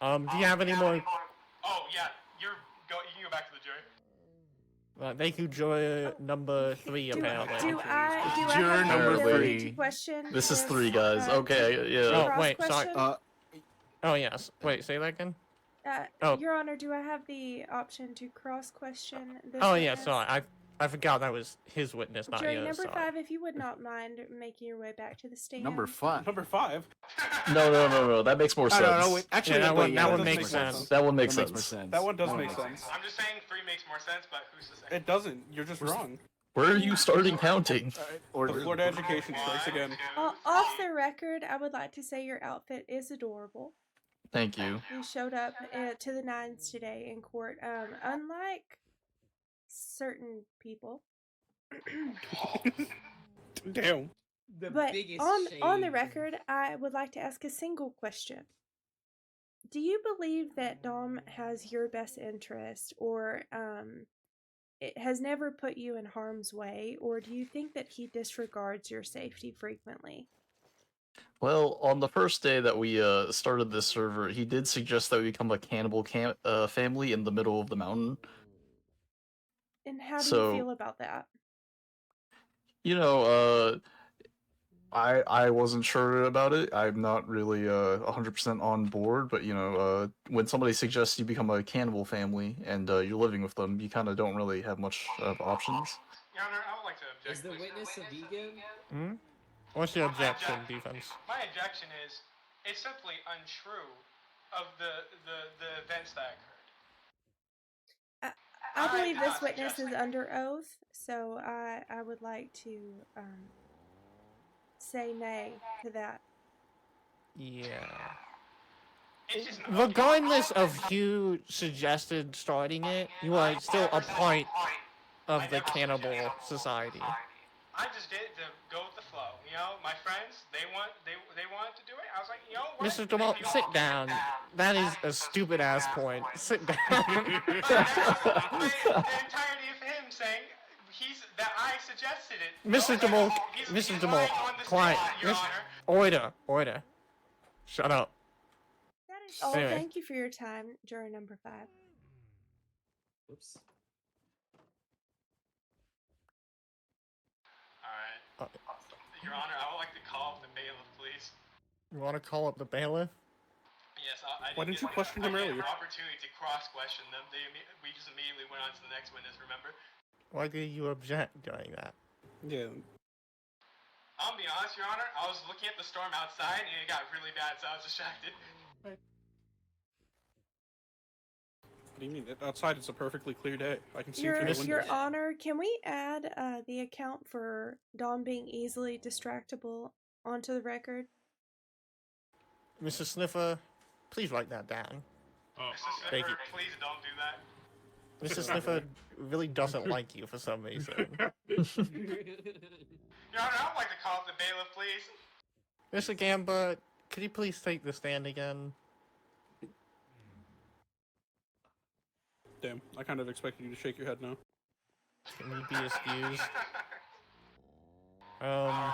Alright. Do you have any more? Oh, yeah, you can go back to the jury. Thank you, Joy number 3, Do apparently. I Juror have the number ability 3. to question This is if, 3 guys. Okay, yeah. Oh, wait, sorry. cross-question? Oh, yes. Wait, say that again? oh. Your Honor, do I have the option to cross-question this Oh, yeah, witness? sorry. I forgot that was his witness, not Jury yours. number Sorry. 5, if you would not mind making your way back to the stand. Number 5. Number 5? No. That makes more sense. no, wait, actually, that one makes sense. That one makes That sense. makes more sense. That one does make sense. I'm just saying 3 makes more sense, but who's to say? It doesn't. You're just wrong. Where are you starting counting? The Florida Education strikes again. Off the record, I would like to say your outfit is adorable. Thank you. You showed up to the nines today in court. Unlike certain people. Damn. But on the record, I would like to ask a single question. Do you believe that Dom has your best interest, or it has never put you in harm's way, or do you think that he disregards your safety frequently? Well, on the first day that we started this server, he did suggest that we become a cannibal family in the middle of the mountain. And how do So- you feel about that? You know, I wasn't sure about it. I'm not really 100% on board, but you know, when somebody suggests you become a cannibal family and you're living with them, you kind of don't really have much of options. Your Honor, I would like to object. Is the witness a vegan? Hmm? What's your objection, defense? My objection is, it's simply untrue of the events that occurred. I believe I'm this not witness is suggesting- under oath, so I would like to say nay to that. Yeah. It's just Regardless of who suggested starting it, you are still a part of the cannibal society. I just did it to go with the flow. You know, my friends, they wanted to do it. I was like, you know what? Mr. DeMalt, sit down. That is a stupid ass point. Sit down. But the entirety of him saying that I suggested it. Mr. DeMalt, He's Mr. lying DeMalt, on the quiet. stand, Your Honor. Order. Shut up. That is all. Anyway. Thank you for your time, juror number 5. Whoops. All right. Your Honor, I would like to call up the bailiff, please. You want to call up the bailiff? Yes, I Why didn't you question him I earlier? had an opportunity to cross-question them. We just immediately went on to the next witness, remember? Why did you object during that? Yeah. I'll be honest, Your Honor, I was looking at the storm outside and it got really bad, so I was distracted. What do you mean? Outside it's a perfectly clear day. I can see through the windows. Your Honor, can we add the account for Dom being easily distractible onto the record? Mr. Sniffer, please write that down. Oh, Mr. Thank Sniffer, you. please don't do that. Mr. Sniffer really doesn't like you for some reason. Your Honor, I would like to call up the bailiff, please. Mr. Gamba, could you please take the stand again? Damn, I kind of expected you to shake your head no. Can you be excused? William,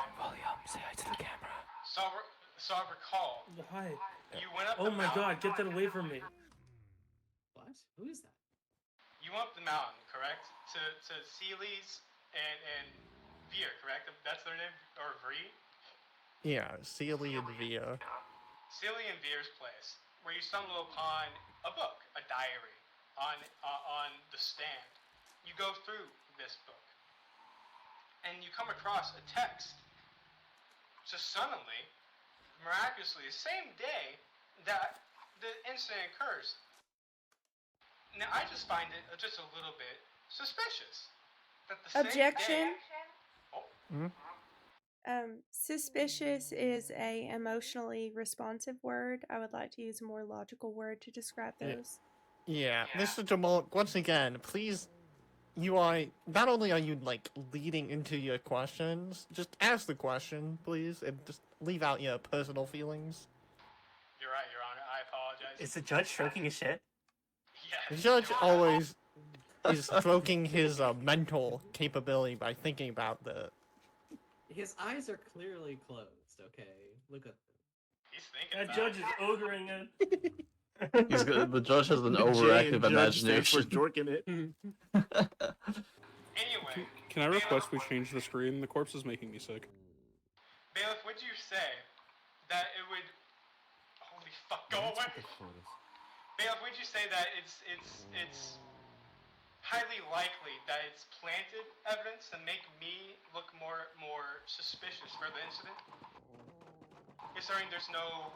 say hi to the camera. So I recall, Hi. you went up Oh the my mountain. god, get that away from me. What? Who is that? You went up the mountain, correct? To Seeley's and Veer, correct? That's their name? Or Vree? Yeah, Sealy and Via. Seeley and Veer's place, where you stumble upon a book, a diary, on the stand. You go through this book, and you come across a text. Just suddenly, miraculously, the same day that the incident occurs. Now, I just find it just a little bit suspicious. That the Objection. Same day, Suspicious is a emotionally responsive word. I would like to use a more logical word to describe those. Yeah, Mr. Jamal, once again, please, not only are you, like, leading into your questions, just ask the question, please, and just leave out your personal feelings. You're right, Your Honor. I apologize. Is the judge stroking his shit? The Yes. judge always is stroking his mental capability by thinking about the... His eyes are clearly closed, okay? Look at them. He's thinking That about judge it. is ogering it. The judge has an Jay and overactive Judge stand for imagination. jorking it. Anyway, Can I request we change the screen? The corpse is making me sick. Bailiff, would you say that it would... Holy fuck, go away! Bailiff, would you say that it's highly likely that it's planted evidence to make me look more suspicious for the incident? Considering there's no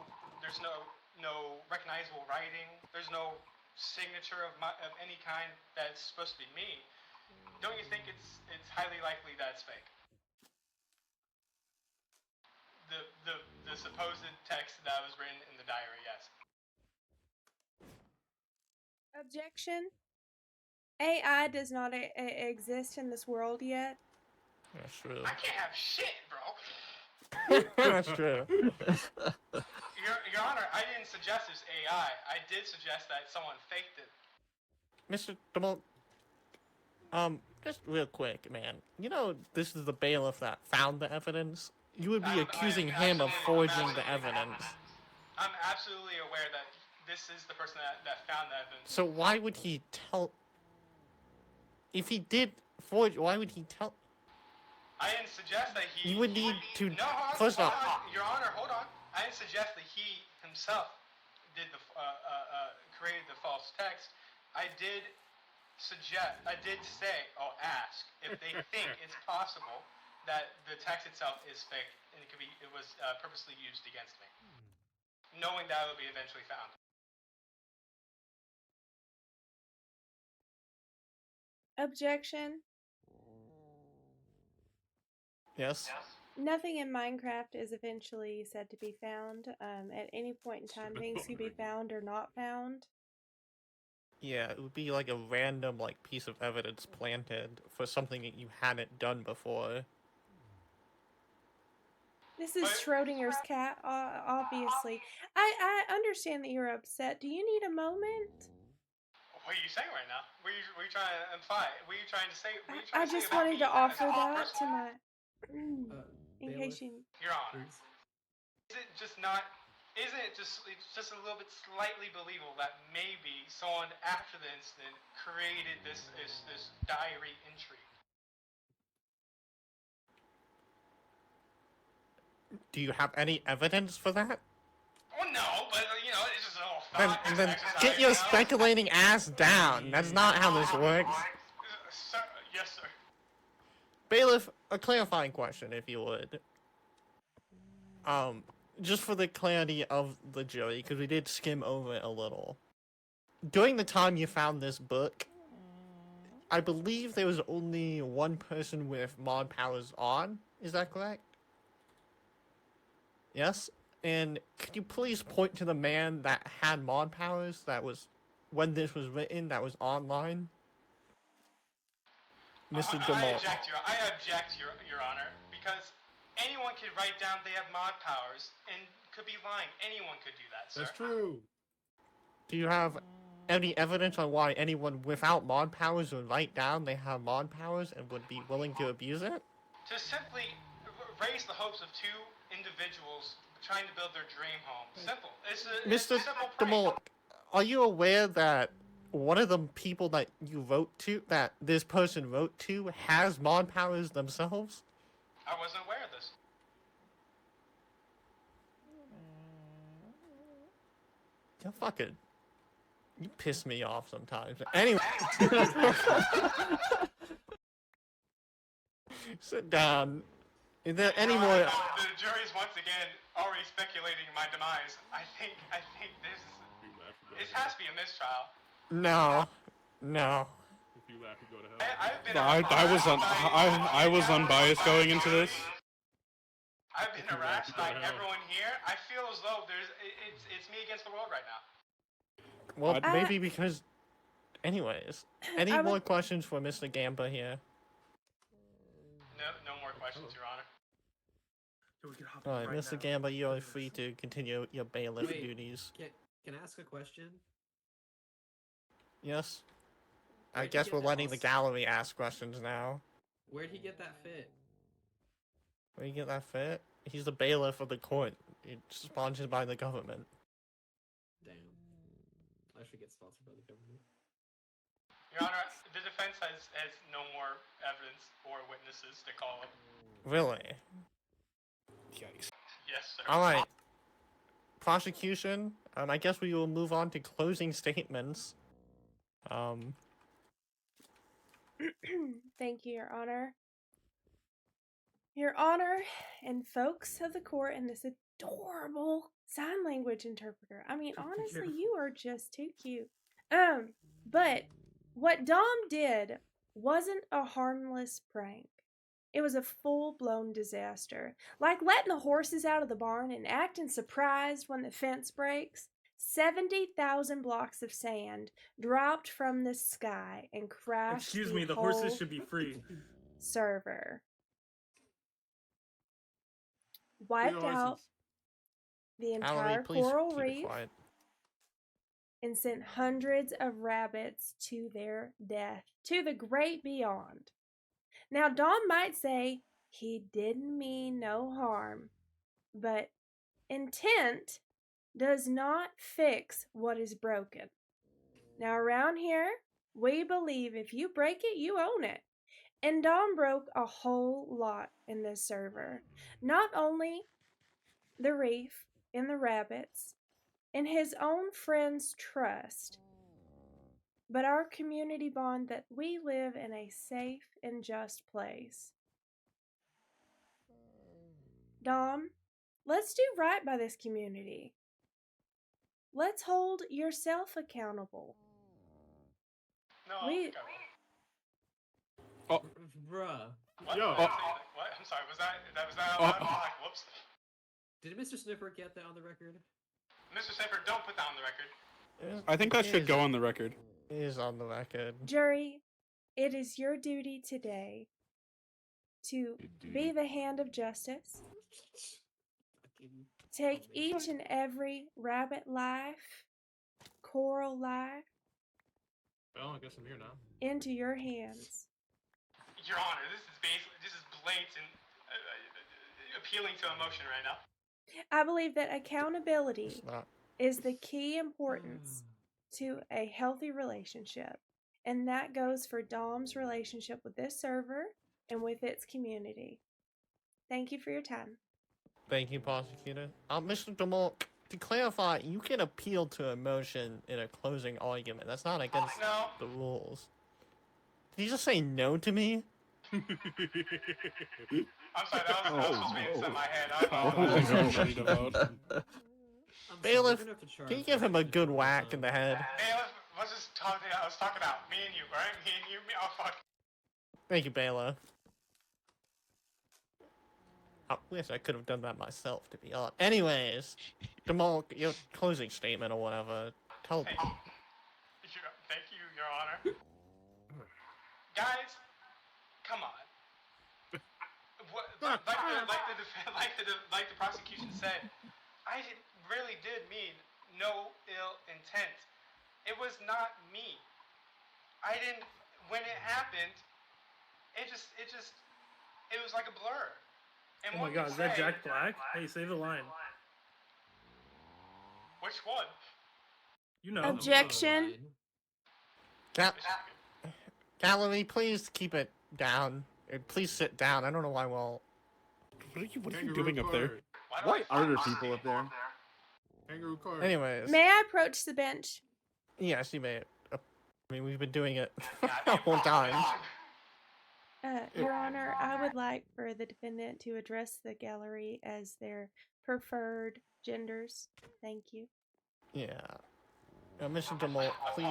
recognizable writing, there's no signature of any kind that's supposed to be me. Don't you think it's highly likely that it's fake? The supposed text that was written in the diary, yes. Objection. AI does not exist in this world yet. That's true. I can't have shit, bro. That's true. Your Honor, I didn't suggest it's AI. I did suggest that someone faked it. Mr. Jamal, just real quick, man. You know this is the bailiff that found the evidence? You would be accusing him of forging the evidence. I'm absolutely aware that this is the person that found the evidence. So why would he tell... If he did forge, why would he tell... I didn't suggest that he... You would need to... No, hold on, First hold off... on. Your Honor, hold on. I didn't suggest that he himself did created the false text. I did ask if they think it's possible that the text itself is fake and it was purposely used against me, knowing that it will be eventually found. Objection. Yes? Nothing in Minecraft is eventually said to be found. At any point in time, things can be found or not found. Yeah, it would be like a random, like, piece of evidence planted for something that you hadn't done before. This is But- Schrodinger's cat, obviously. I understand that you're upset. Do you need a moment? What are you saying right now? What are you trying to imply? What are you trying to say? What are you I trying to say just about wanted me to as a offer whole that person? to my. In Bailiff, case you. Your Honor, please. is it just not? Isn't it just? It's just a little bit slightly believable that maybe someone after the incident created this diary entry. Do you have any evidence for that? Well, no, but it's just a little Then, thought then exercise. get your speculating ass down. That's not how this works. Sir, yes, sir. Bailiff, a clarifying question, if you would. Just for the clarity of the jury, because we did skim over it a little. During the time you found this book, I believe there was only one person with mod powers on. Is that correct? Yes? And could you please point to the man that had mod powers that was, when this was written, that was online? Mr. I DeMol. object, Your Honor, because anyone could write down they have mod powers and could be lying. Anyone could do that, sir. That's true. Do you have any evidence on why anyone without mod powers would write down they have mod powers and would be willing to abuse it? To simply raise the hopes of two individuals trying to build their dream home. Simple. It's a Mr. simple prank. DeMol, are you aware that one of the people that you wrote to, that this person wrote to, has mod powers themselves? I wasn't aware of this. You're fucking... You piss me off sometimes. Anyway. Sit down. Is there any Your more... Honor, the jury's once again already speculating my demise. I think this has to be a mistrial. No. No. If you laugh, you go to hell. I've been I was unbiased going into this. I've been harassed by everyone here. I feel as though it's me against the world right now. Well, maybe because... Anyways. Any I more would- questions for Mr. Gamba here? No more questions, Your Honor. Alright, Mr. Gamba, you are free to continue your bailiff Wait. duties. Can I ask a question? Yes? I Where'd you guess get we're that letting the os- gallery ask questions now. Where'd he get that fit? Where you get that fit? He's the bailiff of the court. It's sponsored by the government. Damn. I should get sponsored by the government. Your Honor, the defense has no more evidence or witnesses to call up. Really? Yikes. Yes, sir. Alright. Prosecution, I guess we will move on to closing statements. Thank you, Your Honor. Your Honor, and folks of the court, and this adorable sign language interpreter. I mean, honestly, you are just too cute. But what Dom did wasn't a harmless prank. It was a full-blown disaster. Like letting the horses out of the barn and acting surprised when the fence breaks. 70,000 blocks of sand dropped from the sky and crashed Excuse me, the horses should be free. server. Wiped out the Valerie, entire please coral keep it reef quiet. and sent hundreds of rabbits to their death, to the great beyond. Now, Dom might say he didn't mean no harm, but intent does not fix what is broken. Now, around here, we believe if you break it, you own it. And Dom broke a whole lot in this server. Not only the reef and the rabbits and his own friends' trust, but our community bond that we live in a safe and just place. Dom, let's do right by this community. Let's hold yourself accountable. No, We- okay. Bruh. What? Yo. What? I'm sorry. Was that out loud? I'm like, whoops. Did Mr. Sniffer get that on the record? Mr. Safer, don't put that on the record. I think that should go on the record. It is on the record. Jury, it is your duty today to be the hand of justice take each and every rabbit life, coral life, Well, I guess I'm here now. into your hands. Your Honor, this is blatant appealing to emotion right now. I believe that accountability It's not. is the key importance to a healthy relationship. And that goes for Dom's relationship with this server and with its community. Thank you for your time. Thank you, prosecutor. Mr. DeMark, to clarify, you can appeal to emotion in a closing argument. That's not against No. the rules. Did you just say no to me? I'm sorry, that was supposed to be inside my head. I Oh, apologize. I'm ready to vote. Bailiff, can you give him a good whack in the head? Bailiff, let's just talk. I was talking about me and you, right? Me and you. Oh fuck. Thank you, bailiff. I wish I could have done that myself, to be honest. Anyways, DeMark, your closing statement or whatever. Tell. Thank you, Your Honor. Guys, come on. What, like the prosecution said, I really did mean no ill intent. It was not me. I didn't. When it happened, it was like a blur. And Oh my god, is that Jack Black? Hey, say the line. Which one? You know. Objection. Gallery, please keep it down. Please sit down. I don't know why we're all... What are you doing up there? Why are there people up there? Kangaroo court. Anyways. May I approach the bench? Yes, you may. I mean, we've been doing it the whole time. Your Honor, I would like for the defendant to address the gallery as their preferred genders. Thank you. Yeah. Mr. DeMark, please,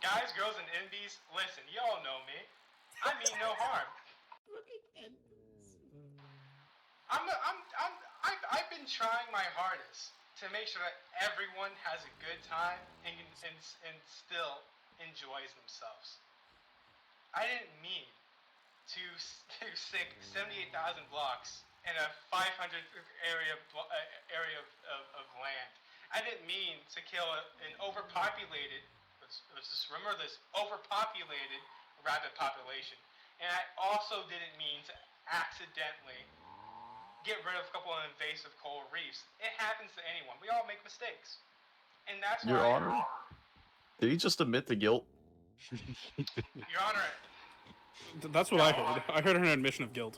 Guys, girls, and envies, listen, y'all know me. I mean no harm. I've been trying my hardest to make sure that everyone has a good time and still enjoys themselves. I didn't mean to sink 78,000 blocks in a 500 area of land. I didn't mean to kill an overpopulated, let's just remember this, overpopulated rabbit population. And I also didn't mean to accidentally get rid of a couple of invasive coral reefs. It happens to anyone. We all make mistakes. And that's Your why... Honor? Did he just admit to guilt? Your Honor... That's what I heard. I heard an admission of guilt.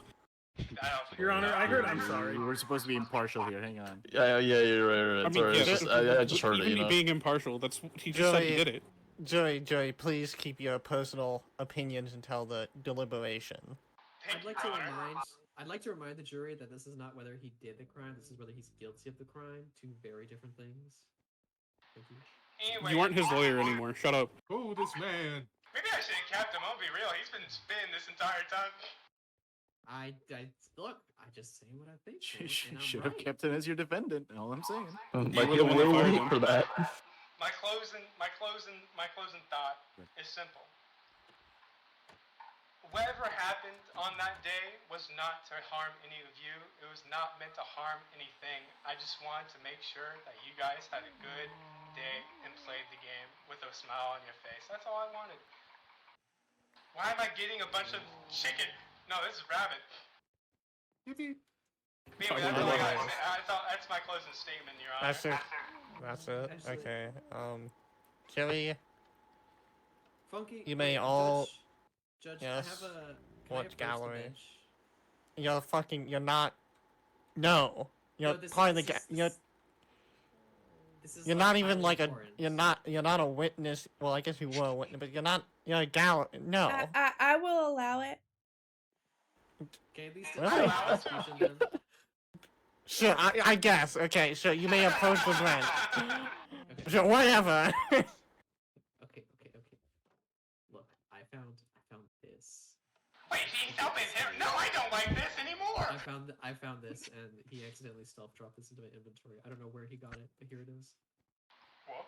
Your Honor, I heard I'm sorry. We're supposed to be impartial here. Hang on. Yeah, you're right. I mean, Sorry, yeah, it's just, I just heard it, even you me know. being impartial, that's he just said he did it. Joey, please keep your personal opinions until the deliberation. I'd like to remind the jury that this is not whether he did the crime, this is whether he's guilty of the crime. Two very different things. Thank you. Anyway, You aren't his lawyer anymore. Shut up. Oh, this man. Maybe I should have kept him. I'll be real. He's been spinning this entire time. Look, I just say what I think. You should have kept him as your defendant. All I'm saying. Might be a little late for that. My closing thought is simple. Whatever happened on that day was not to harm any of you. It was not meant to harm anything. I just wanted to make sure that you guys had a good day and played the game with a smile on your face. That's all I wanted. Why am I getting a bunch of chicken? No, this is rabbit. Anyway, that's all I gotta say. That's my closing statement, Your Honor. That's it. Actually- Okay. Kelly, Funky. you may wait, all. Judge, Yes. I have a. Can I What approach the gallery? bench? You're not. No. You're No, this part of is- the. this is- You're. This is You're like not even highly like a. important. You're not a witness. Well, I guess you were a witness, but you're not. You're a gallery. No. I will allow it. Okay, at least Really? prosecution then. Sure, I guess. Okay, sure. You may approach the bench. Okay. Sure, whatever. Okay. Look, I found this. Wait, he's helping him. No, I don't like this anymore. I found this, and he accidentally stealth-dropped this into my inventory. I don't know where he got it, but here it is. Whoa.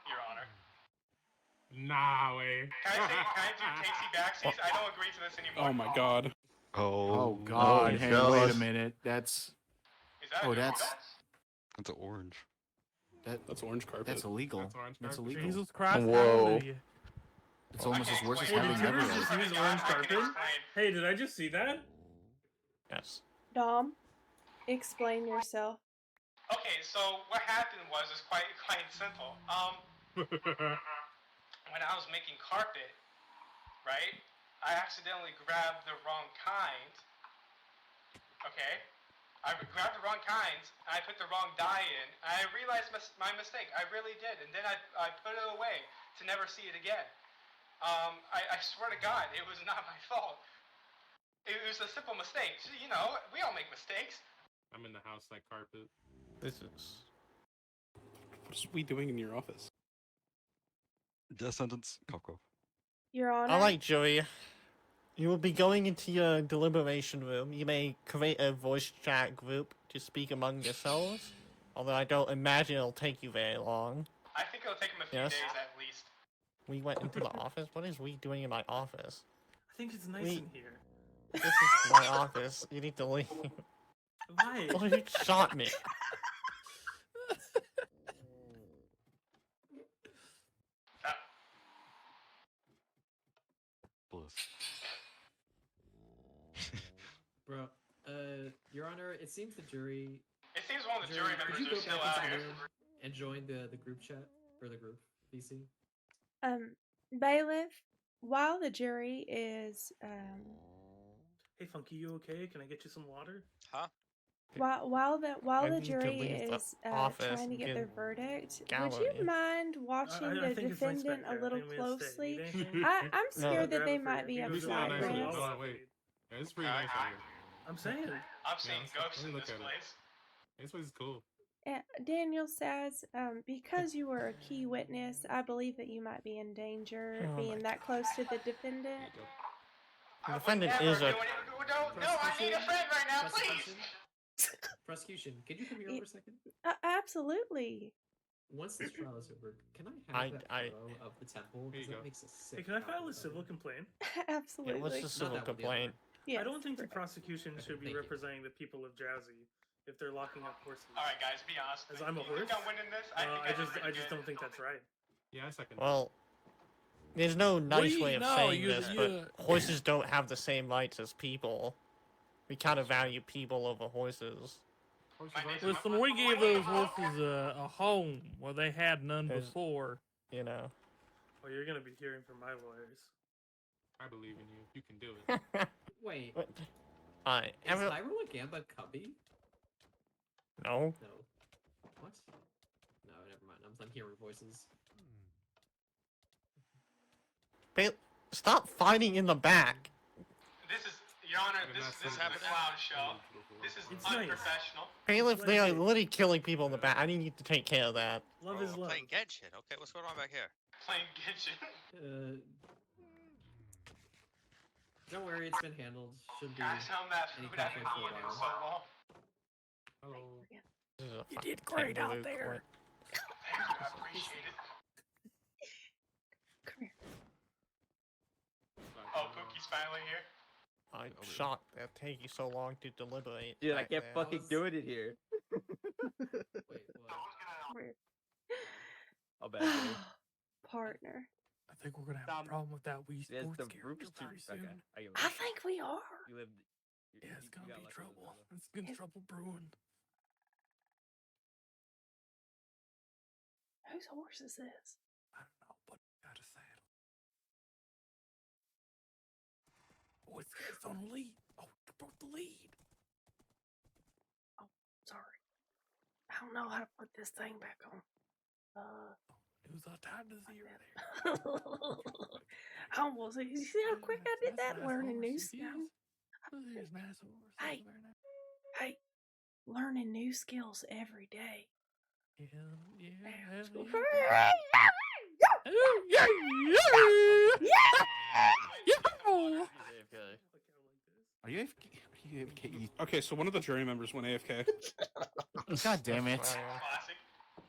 Your Honor. Nah, way. Can I do Casey backsies? I don't agree to this anymore. Oh my god. Oh God! Oh, Hey, God. wait a minute. That's Is that Oh, a new that's rule? It's orange. That's orange carpet. that's illegal. That's orange That's carpet. illegal. Jesus Christ, Whoa. hallelujah. It's almost as worse as Hey, did having Tibbers never just light. use Dom, orange I can carpet? explain. Hey, did I just see that? Yes. Dom, explain yourself. Okay, so what happened was quite simple. When I was making carpet, right, I accidentally grabbed the wrong kind. Okay, I grabbed the wrong kinds. I put the wrong dye in. And I realized my mistake. I really did, and then I put it away to never see it again. I swear to God, it was not my fault. It was a simple mistake. You know, we all make mistakes. I'm in the house like carpet. This is. What is we doing in your office? Death sentence. Cough cough. Your Honor. All right, Joey. You will be going into your deliberation room. You may create a voice chat group to speak among yourselves, although I don't imagine it'll take you very long. I think it'll take him a few Yes. days at least. We went into the office? What is we doing in my office? I think it's nice We- in here. This is my office. You need to leave. Why? Oh, you shot me. Bliss. Bro, Your Honor, it seems the jury. It seems one of the jury could members you are go still back out into here. the room and join the group chat or the group VC? Bailiff, while the jury is Hey, Funky, you okay? Can I get you some water? Huh? while the I need to jury leave the is office trying to and get get their verdict, would gallery. you mind watching I the think it's nice defendant back a there. little I think we have to stay. closely? Need anything? I'm No. scared that Grab they it for might you. be You Can we see upside how nice it is? down. Hold on, wait. Yeah, it's pretty nice out here. I'm saying. I'm seeing Yeah, ghosts let me in look this at it. place. This place is cool. Daniel says, because you were a key witness, I believe that you might be in danger Oh being my that close to the There defendant. you go. The I would defendant never is a. do it. No, I need a friend right now, please. Prosecution, can you come here for a second? Absolutely. Once this trial is over, can I have that I- photo of the temple? Here you Because that go. makes a sick. Hey, can I file copy a of civil it. complaint? Absolutely. It was a civil that one, the other complaint. Yes, I don't think the correct. prosecution Okay, should be thank you. representing the people of Drowsy if they're locking up horses. All right, guys, be honest. As with I'm me. a You think horse? I'm winning this? I just don't think that's right. Yeah, I second. Well, there's no nice way of no, saying you- this, you- but horses don't have the same rights as people. We kind of value people over horses. Listen, we gave those horses a home where they had none There's- before. You know. Well, you're gonna be hearing from my lawyers. I believe in you. You can do it. Wait, What? Alright, is every... Hyrule Gamba cubby? No. No. What? No, never mind. I'm hearing voices. Stop fighting in the back. This is, Your Honor, You're this not is saying a that. clown show. This is It's nice. unprofessional. Bailiff, they are literally killing people in the back. I need to take care of that. Love is love. Playing Genshin. Okay, what's going on back here? Playing Genshin. Don't worry, it's been handled. Should be. Gosh, I'm that any food. I haven't conflict for a eaten in so while. long. Hello. This is a You fucking did great out kangaroo there. court. Thank you, I appreciate it. Come here. Oh, Pookie's finally here. I'm shocked that take you so long to deliberate. Dude, I back kept there. fucking doing it here. Wait, what? Come here. I'll bet. Dude. Partner. I think we're gonna have a problem with that Wii There's Sports the character roots very too. Okay, soon. I give it. I think we are. You live. Yeah, it's you gonna got be lucky trouble. with it. It's gonna trouble brewing. Whose horse is this? I don't know, but got a saddle. Oh, it's on the lead. Oh, it broke the lead. Sorry. I don't know how to put this thing back on. It was tied to zero there. I almost. You see how quick I did That's that? a nice Learning horse, new yes, skills. yes. There's nice horse. Hey. Very nice. Hey, learning new skills every day. Yeah, yeah. Yeah. Yeah, Are you AFK? Are you AFK? Okay, so one of the jury members went AFK. God damn it. Classic.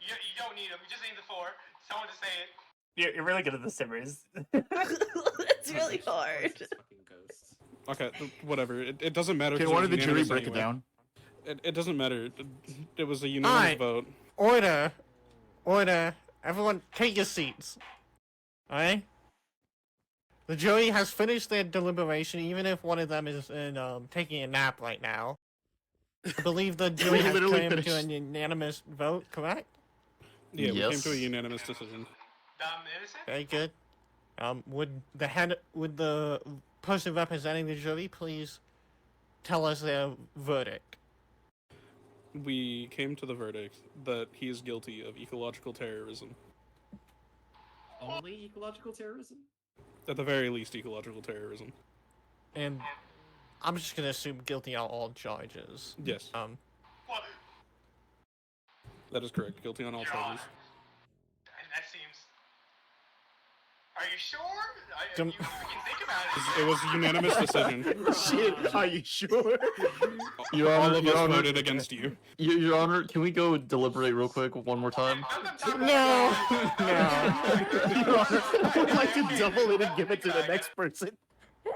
You don't need them. You just need the four. Someone to say it. You're really good at the simmers. It's really hard. Fucking ghosts. Okay, whatever. It doesn't matter. Can 'cause one it of was the jury unanimous break it anyway. down? It doesn't matter. It was a unanimous Alright. vote. Order. Order. Everyone, take your seats. Alright? The jury has finished their deliberation, even if one of them is taking a nap right now. I believe the jury has literally come to finished. a unanimous vote, correct? Yeah, we came to a Yes. unanimous decision. Innocent? Very good. Would the person representing the jury please tell us their verdict? We came to the verdict that he is guilty of ecological terrorism. Only ecological terrorism? At the very least, ecological terrorism. And I'm just gonna assume guilty on all charges. Yes, What? that is correct. Guilty on all Your charges. Honor, that seems... Are you sure? Dem- We can think about it. It was a unanimous decision. Shit, are you sure? Your All Honor, of Your us Honor, voted against you. Your Honor, can we go deliberate real quick one more time? No, no. Your Honor, I would like to double it and give it to the next person.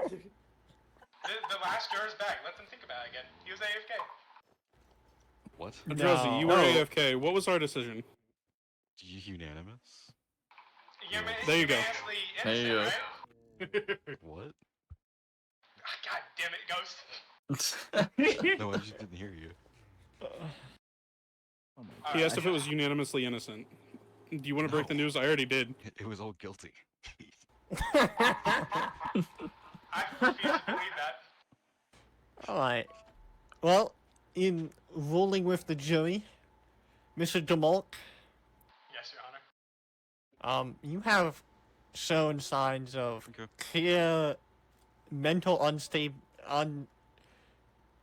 The last juror's back. Let them think about it again. He was AFK. What? Drowsy, you were No. AFK. What was our decision? Unanimous? There you go. There you go. What? God damn it, Ghost. No, I just didn't hear you. He asked if it was unanimously innocent. Do you want to break the news? I already did. It was all guilty. I refuse to believe that. Alright. Well, in ruling with the jury, Mr. DeMolk, Yes, Your Honor. you have shown signs of Okay. clear mental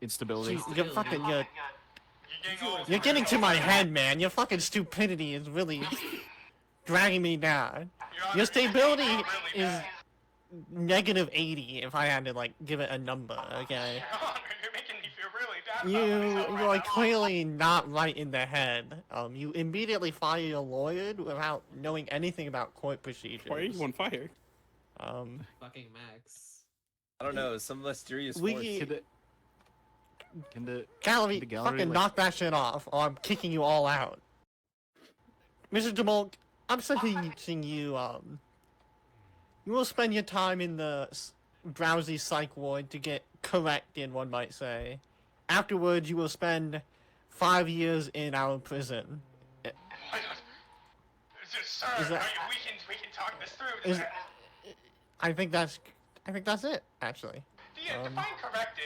Instability. You're fucking, You're getting old. you're getting to my head, man. Your fucking stupidity is really dragging me down. Honor, Your stability you're really is bad. negative 80 if I had to, like, give it a number, okay? Your Honor, you're making me feel really bad You about myself are right now. clearly not right in the head. You immediately fire your lawyer without knowing anything about court procedures. Why are you on fire? Fucking Max. I don't know, some mysterious We- force. Can the Gallery, the gallery, fucking like- knock that shit off, or I'm kicking you all out. Mr. DeMolk, I'm sentencing you, you will spend your time in the drowsy psych ward to get corrected, one might say. Afterwards, you will spend 5 years in our prison. Sir, Is that- we can talk this through. Is, I think that's it, actually. Define corrected.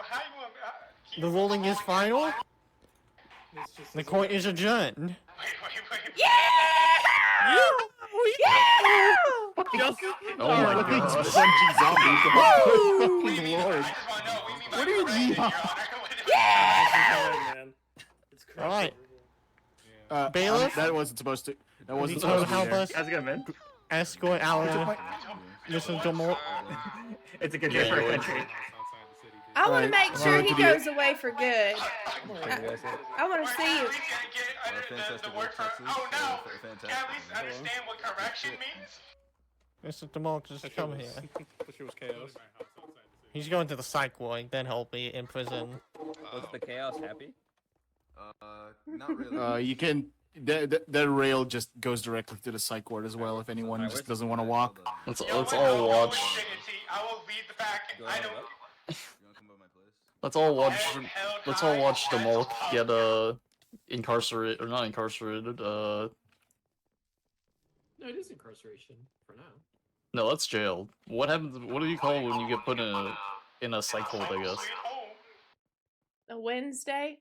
How you The ruling is final. The court is adjourned. Wait. Oh my Look at god. these spongy zombies. Fucking lord. I just want to know what you mean by What do you corrected, mean? Your Honor. All right. Uh, Bailiff? that wasn't supposed to. That wasn't So supposed to be help there. us How's it going, man? escort our Mr. DeMolk. It's a good day for a Yeah, country. I want to Alright, make sure he to do- goes away for good. I want to see you. Please get the word for... Oh no! Can I at least understand what correction means? Mr. DeMolk, just That shit come was, here. that shit was chaos. He's going to the psych ward, then he'll be in prison. Was the chaos happy? Not really. You can. The rail just goes directly to the psych ward as well if anyone just doesn't want to walk. Let's You know all what? I will watch. with dignity. I will lead the pack. I don't... You wanna come by my place? Let's all watch. Held Let's all high watch as DeMolk a get incarcerated or not incarcerated. No, it is incarceration for now. No, that's jail. What happens? What do you call when you get put in a psych hold? I guess. Sweet home. A Wednesday?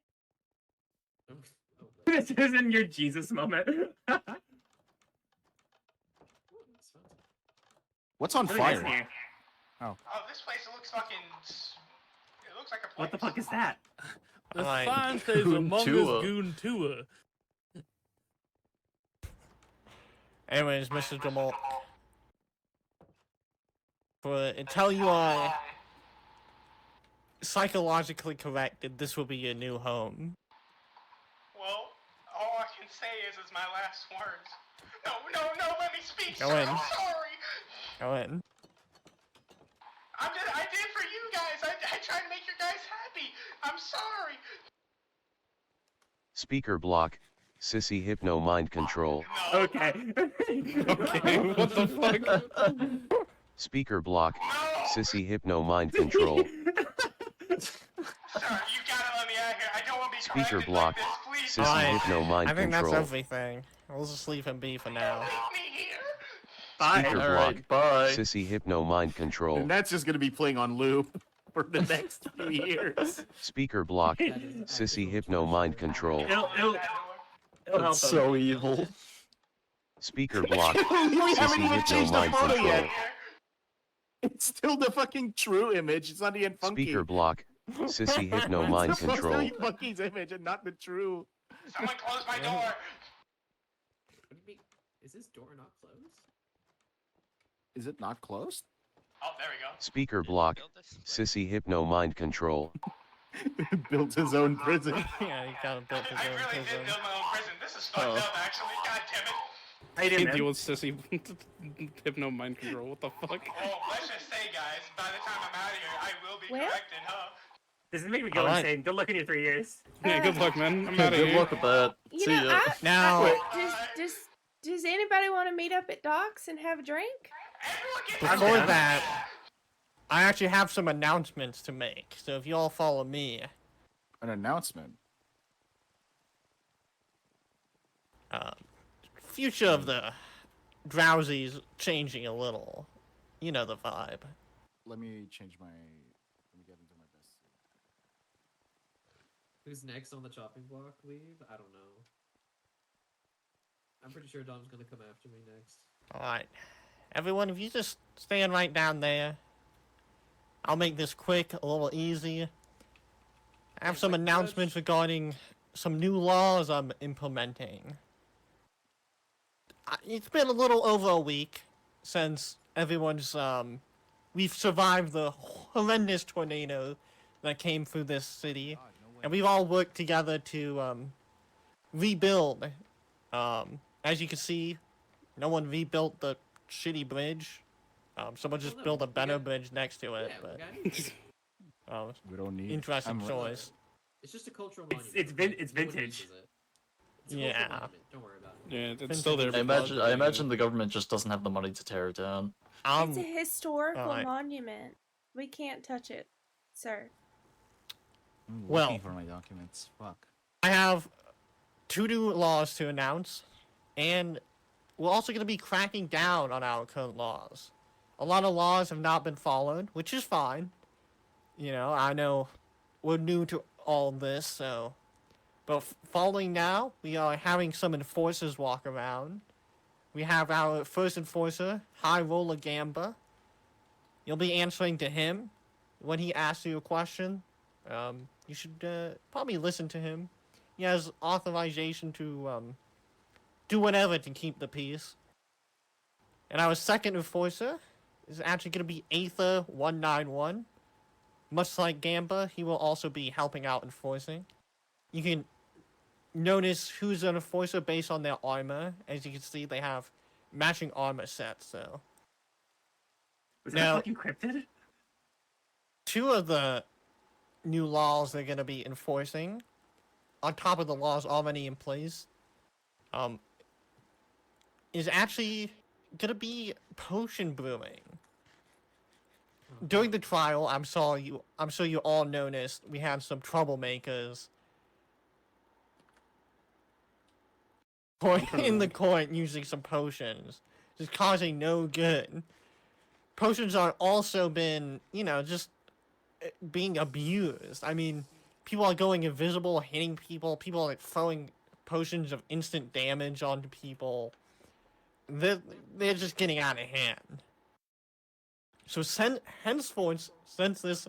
This isn't your Jesus moment. What's on What is fire? here? Oh, this place looks fucking... It looks like a place. What the fuck is that? The Alright. sign says Goon Among Us Tua. Goon Tua. Anyways, Mr. DeMolk, until you are psychologically corrected, this will be your new home. Well, all I can say is my last words. No, let me speak, Go sir. in. I'm sorry. Go in. I did for you guys. I tried to make you guys happy. I'm sorry. Speaker block, sissy hypno mind control. Okay. Okay, what the fuck? Speaker block, sissy hypno mind control. Sir, you gotta let me out of here. I don't want to be Speaker corrected block, like this. Please sissy Alright, hypno mind I think that's control. everything. We'll just leave him be for now. leave me here. Bye. Speaker block, Alright, bye. sissy hypno mind control. And that's just gonna be playing on loop for the next few years. Speaker block, sissy hypno mind control. It'll help That's him. so evil. Speaker block, We haven't sissy even hypno changed the mind photo control. yet. It's still the fucking true image. It's not even funky. Speaker block, sissy hypno mind It's supposed control. to be Funky's image and not the true. Someone close my door. What do you mean? Is this door not closed? Is it not closed? Oh, there we go. Speaker block, sissy hypno mind control. Built his own prison. Yeah, he kind of built his I own really prison. did build my own prison. This is fucked up, actually. God damn it. How you doing, Can't man? deal with sissy hypno mind control. What the fuck? Well, let's just say, guys, by the time I'm out of here, I will be Well? corrected, huh? This is making me go Alright. insane. Good luck in your 3 years. Yeah, good luck, man. I'm Yeah, out of good here. luck with that. You See know, ya. Now, does anybody want to meet up at Doc's and have a drink? Everyone get before down. that, I actually have some announcements to make. So if you all follow me, An announcement. future of the Drowsy's changing a little. You know the vibe. Let me change my. Let me get into my best. Who's next on the chopping block? Leave? I don't know. I'm pretty sure Dom's gonna come after me next. Alright. Everyone, if you just stand right down there, I'll make this quick, a little easy. I have some announcements regarding some new laws I'm implementing. It's been a little over a week since everyone's, we've survived the horrendous tornado that came through this city. And we've all worked together to, rebuild. As you can see, no one rebuilt the shitty bridge. Someone just no, built a we better got- bridge next to it, Yeah, but we got it. We don't need. interesting I'm- choice. It's just a cultural It's- monument. it's vin- right? it's No one vintage. uses it. It's a cultural Yeah. monument, don't worry about it. Yeah, it's still there. I imagine the government just doesn't have the money to tear it down. It's a historical alright. monument. We can't touch it, sir. I'm Well- looking for my documents. Fuck. I have 2 new laws to announce, and we're also going to be cracking down on our current laws. A lot of laws have not been followed, which is fine. You know, I know we're new to all this, so... But following now, we are having some enforcers walk around. We have our first enforcer, High Roller Gamba. You'll be answering to him when he asks you a question. You should probably listen to him. He has authorization to do whatever to keep the peace. And our second enforcer is actually going to be Aether 191. Much like Gamba, he will also be helping out enforcing. You can notice who's an enforcer based on their armor. As you can see, they have matching armor sets, so. Was Now- that fucking cryptid? 2 of the new laws they're going to be enforcing, on top of the laws already in place, is actually going to be potion brewing. During the trial, I'm sure you all noticed we had some troublemakers in the court using some potions, just causing no good. Potions are also been, you know, just being abused. I mean, people are going invisible, hitting people. People are throwing potions of instant damage onto people. They're just getting out of hand. So henceforth, since this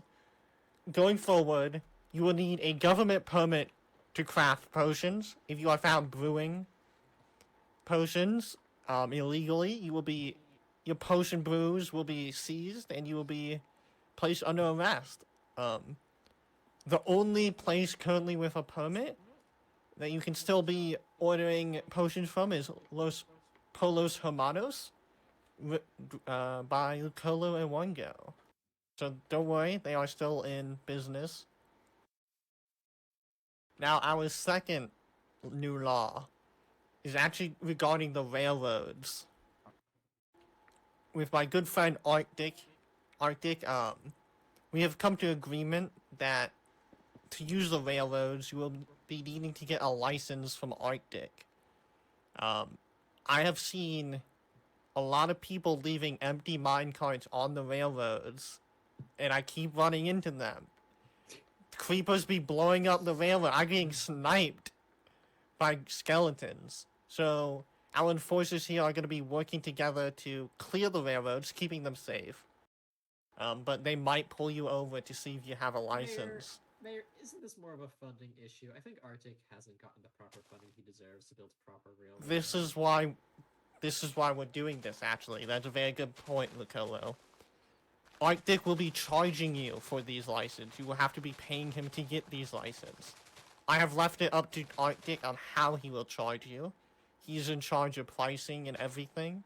going forward, you will need a government permit to craft potions. If you are found brewing potions illegally, your potion brews will be seized and you will be placed under arrest. The only place currently with a permit that you can still be ordering potions from is Los Polos Hermanos by Lucolo and Wango. So don't worry, they are still in business. Now, our second new law is actually regarding the railroads. With my good friend Arctic, we have come to agreement that to use the railroads, you will be needing to get a license from Arctic. I have seen a lot of people leaving empty minecarts on the railroads, and I keep running into them. Creepers be blowing up the railroad. I'm getting sniped by skeletons. So our enforcers here are going to be working together to clear the railroads, keeping them safe. But they might pull you over to see if you have a license. Mayor, isn't this more of a funding issue? I think Arctic hasn't gotten the proper funding he deserves to build proper railroads. This is why we're doing this, actually. That's a very good point, Lucolo. Arctic will be charging you for these licenses. You will have to be paying him to get these licenses. I have left it up to Arctic on how he will charge you. He's in charge of pricing and everything.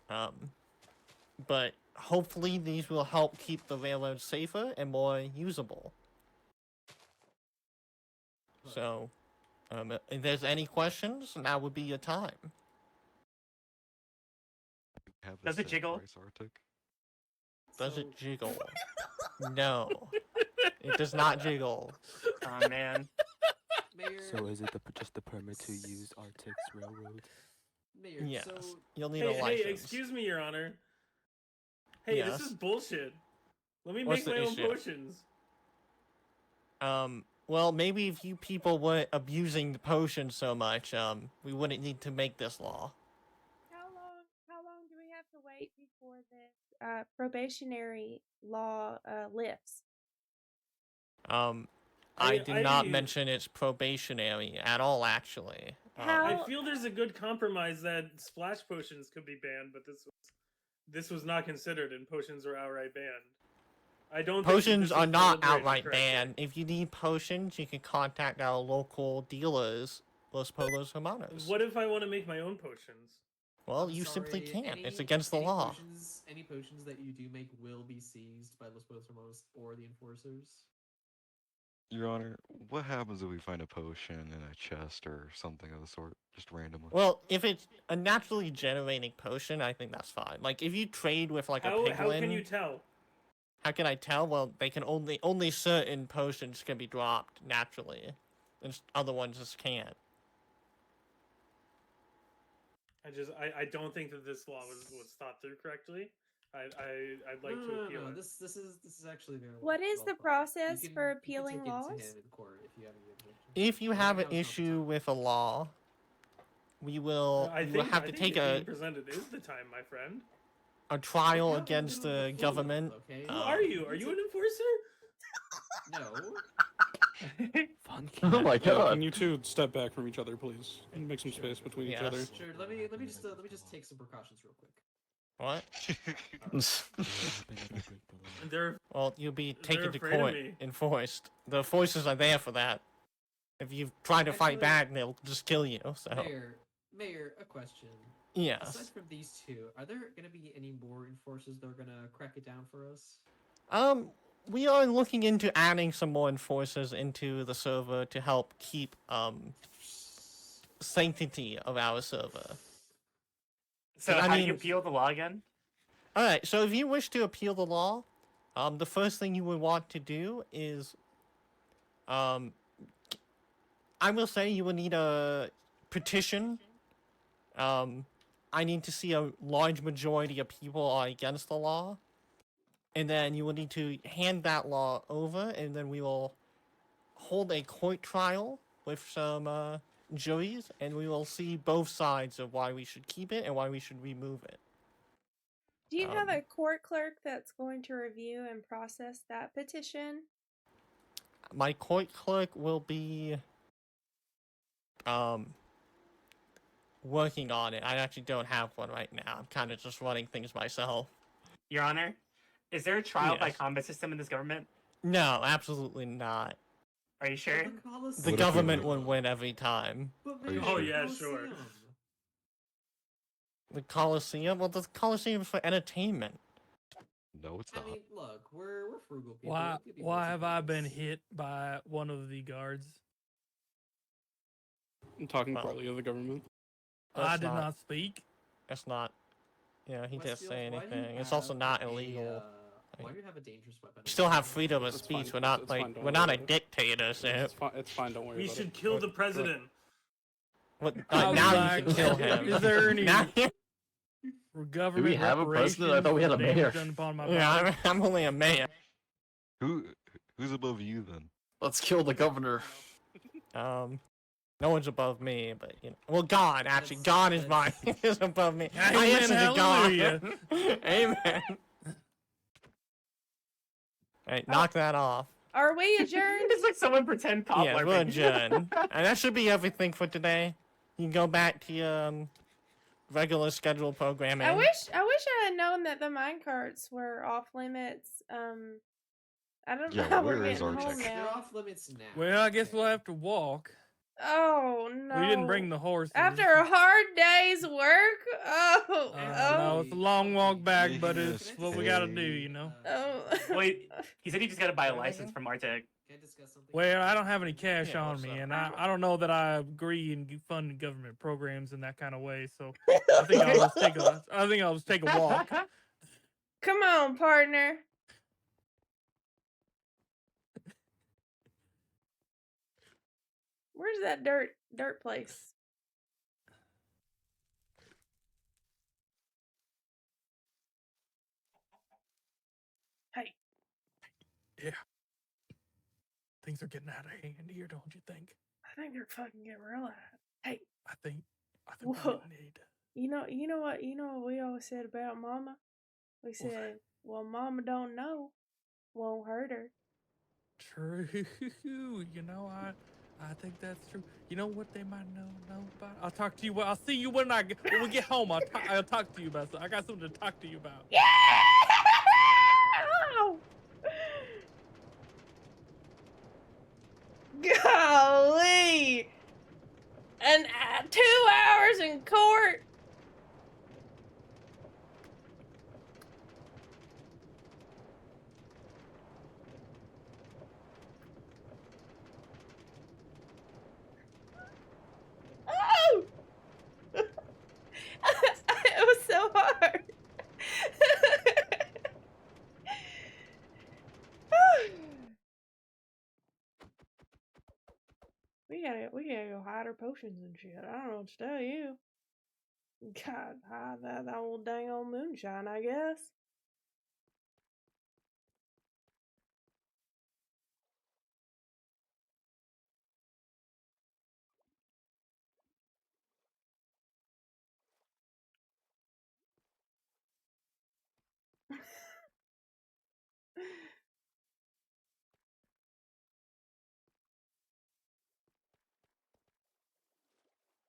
But hopefully these will help keep the railroad safer and more usable. So, if there's any questions, now would be your time. Does it jiggle? Does it jiggle? No. It does not jiggle. Oh man. Mayor, So is it just the permit to use Arctic's railroad? Mayor, Yes. so You'll need a license. Hey, excuse me, Your Honor. Hey, Yes? this is bullshit. Let me What's make the my own issue? potions. Well, maybe if you people weren't abusing the potion so much, we wouldn't need to make this law. How long do we have to wait before this probationary law lifts? I did not mention it's probationary at all, actually. I feel there's a good compromise that splash potions could be banned, but this was not considered, and potions were outright banned. I don't. Potions think are this was not deliberated outright correctly. banned. If you need potions, you can contact our local dealers, Los Polos Hermanos. What if I want to make my own potions? Well, I'm you simply sorry, can't. It's against the any law. Any potions that you do make will be seized by Los Polos Hermanos or the enforcers. Your Honor, what happens if we find a potion in a chest or something of the sort, just randomly? Well, if it's a naturally generating potion, I think that's fine. Like, if you trade with, like, a piglin... How can you tell? How can I tell? Well, they can only certain potions can be dropped naturally, and other ones just can't. I don't think that this law was thought through correctly. I'd like to appeal No, it. this is actually very. What is the process for appealing take it laws? to him in court if you have any objections. If you have an Right now it's not the issue with a law, you will have to I think take it a being presented is the time, my friend. trial against the government. Okay. Who are you? Are you an enforcer? No. Oh my god. Can you two step back from each other, please? And make some space between each other. Sure. Let me just take some precautions real quick. What? They're Well, you'll be taken to afraid of court, me. enforced. The forces are there for that. If you try to fight back, they'll just kill you. So Mayor, a question. Yes. Aside from these two, are there gonna be any more enforcers that are gonna crack it down for us? We are looking into adding some more enforcers into the server to help keep sanctity of our server. So I how do mean- you appeal the law again? Alright, so if you wish to appeal the law, the first thing you would want to do is, I will say you will need a petition. I need to see a large majority of people are against the law. And then you will need to hand that law over, and then we will hold a court trial with some juries, and we will see both sides of why we should keep it and why we should remove it. Do you have a court clerk that's going to review and process that petition? My court clerk will be working on it. I actually don't have one right now. I'm kind of just running things myself. Your Honor, is there a trial by Yes. combat system in this government? No, absolutely not. Are you sure? The government would win every time. Oh yeah, sure. The Coliseum? Well, the Coliseum is for entertainment. No, it's I not. mean, look, we're frugal people. Why Give me why basic have I things. been hit by one of the guards? I'm talking Well, poorly of the government. I did not speak. It's not. You know, he didn't Westfield, say why do you anything. It's also have not a, illegal. Why do you have a dangerous weapon? We still have freedom of It's speech. fine. We're not It's like fine, don't we're worry not a about it. dictator, so It's fine. Don't worry We about should it. kill the president. what, I was now like, you can kill him. is there any Now- government we have a president? I reparations thought we had for a damage mayor. done upon my yeah, body? I'm only a mayor. Who's above you then? Let's kill the governor. No one's above me, but you know. Well, God, actually, God is mine. is above me. I Amen, answer to hallelujah. God. Amen. Hey, knock that off. Are we adjourned? It's like someone pretend cop Yeah, we're adjourned. And that should be everything for today. You can go back to your regular scheduled programming. I wish I had known that the minecarts were off limits. I don't know Yeah, how we're where is getting home Arctic? They're now. off limits now. Well, I guess we'll have to walk. Oh no! We didn't bring the horses. After a hard day's work. Oh, No, it's a long walk back, Making but us it's what we gotta do, you know. Oh. Wait, he said he just got to buy a license from Arctic. Can I discuss something? Well, I don't have any cash Yeah, on what's me, up? and I don't know that I agree in funding government programs in that kind of way. So I think I'll just take a walk. Come on, partner. Where's that dirt place? Hey. Yeah. Things are getting out of hand here, don't you think? I think they're fucking getting real at. Hey. I think Whoa. we need. You know what we always said about Mama? We said, well, Mama don't know. Won't hurt her. True. You know, I think that's true. You know what they might know about? I'll talk to you. I'll see you when we get home. I'll talk to you about something. I got something to talk to you about. Yeah! Golly! And 2 hours in court. Oh! It was so hard. We gotta go hide our potions and shit. I don't know what to tell you. God, hide that old dang old moonshine, I guess.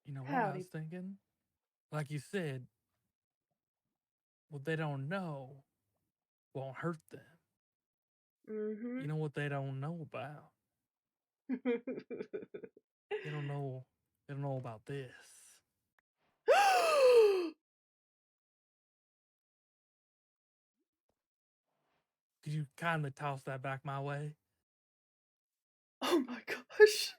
You know what I Howdy. was thinking? Like you said, what they don't know won't hurt them. Mm-hmm. You know what they don't know about? They don't know about this. Could you kindly toss that back my way? Oh my gosh.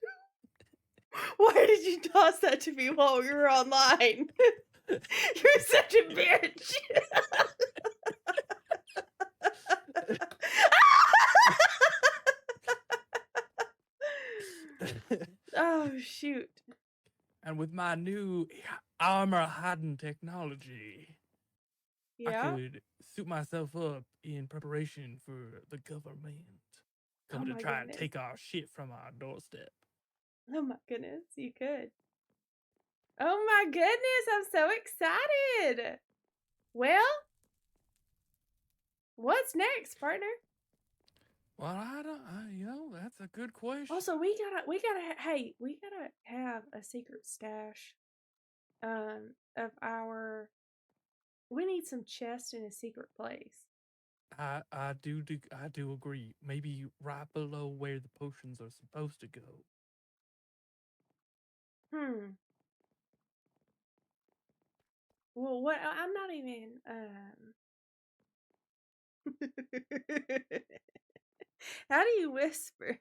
Why did you toss that to me while we were online? You're such a bitch. Oh, shoot. And with my new armor hiding technology, Yeah? I could suit myself up in preparation for the government coming Oh to my try goodness. and take our shit from our doorstep. Oh my goodness, you could. Oh my goodness, I'm so excited. Well, what's next, partner? Well, that's a good question. Also, we gotta have a secret stash of our. We need some chests in a secret place. I do agree. Maybe right below where the potions are supposed to go. Well, what? I'm not even. How do you whisper?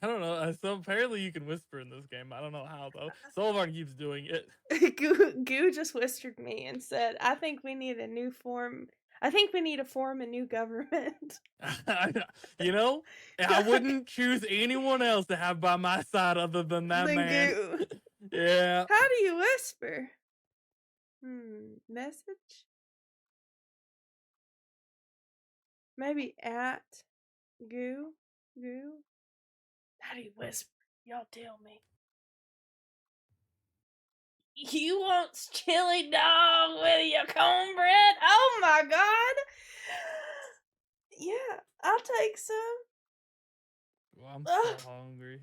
I don't know. So apparently you can whisper in this game. I don't know how though. Sullivan keeps doing it. Goo just whispered me and said, "I think we need a new form. I think we need to form a new government." You know, I wouldn't choose anyone else to have by my side other than that Then man. Goo. Yeah. How do you whisper? Message? Maybe at Goo? Goo? How do you whisper? Y'all tell me. You want chili dog with your cornbread? Oh my god! Yeah, I'll take some. Well, I'm so hungry.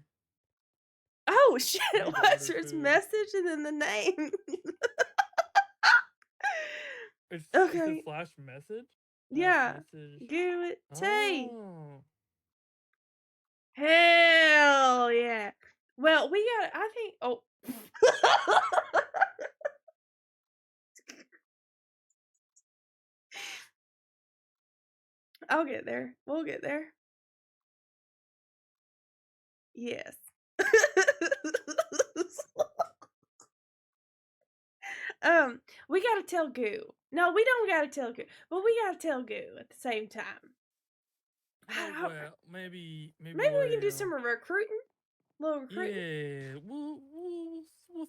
Oh shit, I it need to was order his food. message and then the name. It's Okay. flash message? Yeah. Message. Give it tea. Oh. Hell yeah. Well, we got, I think, oh. I'll get there. We'll get there. Yes. We gotta tell Goo. No, we don't gotta tell Goo, but we gotta tell Goo at the same time. Well, maybe Maybe we can do some recruiting. Little recruiting. Yeah, we'll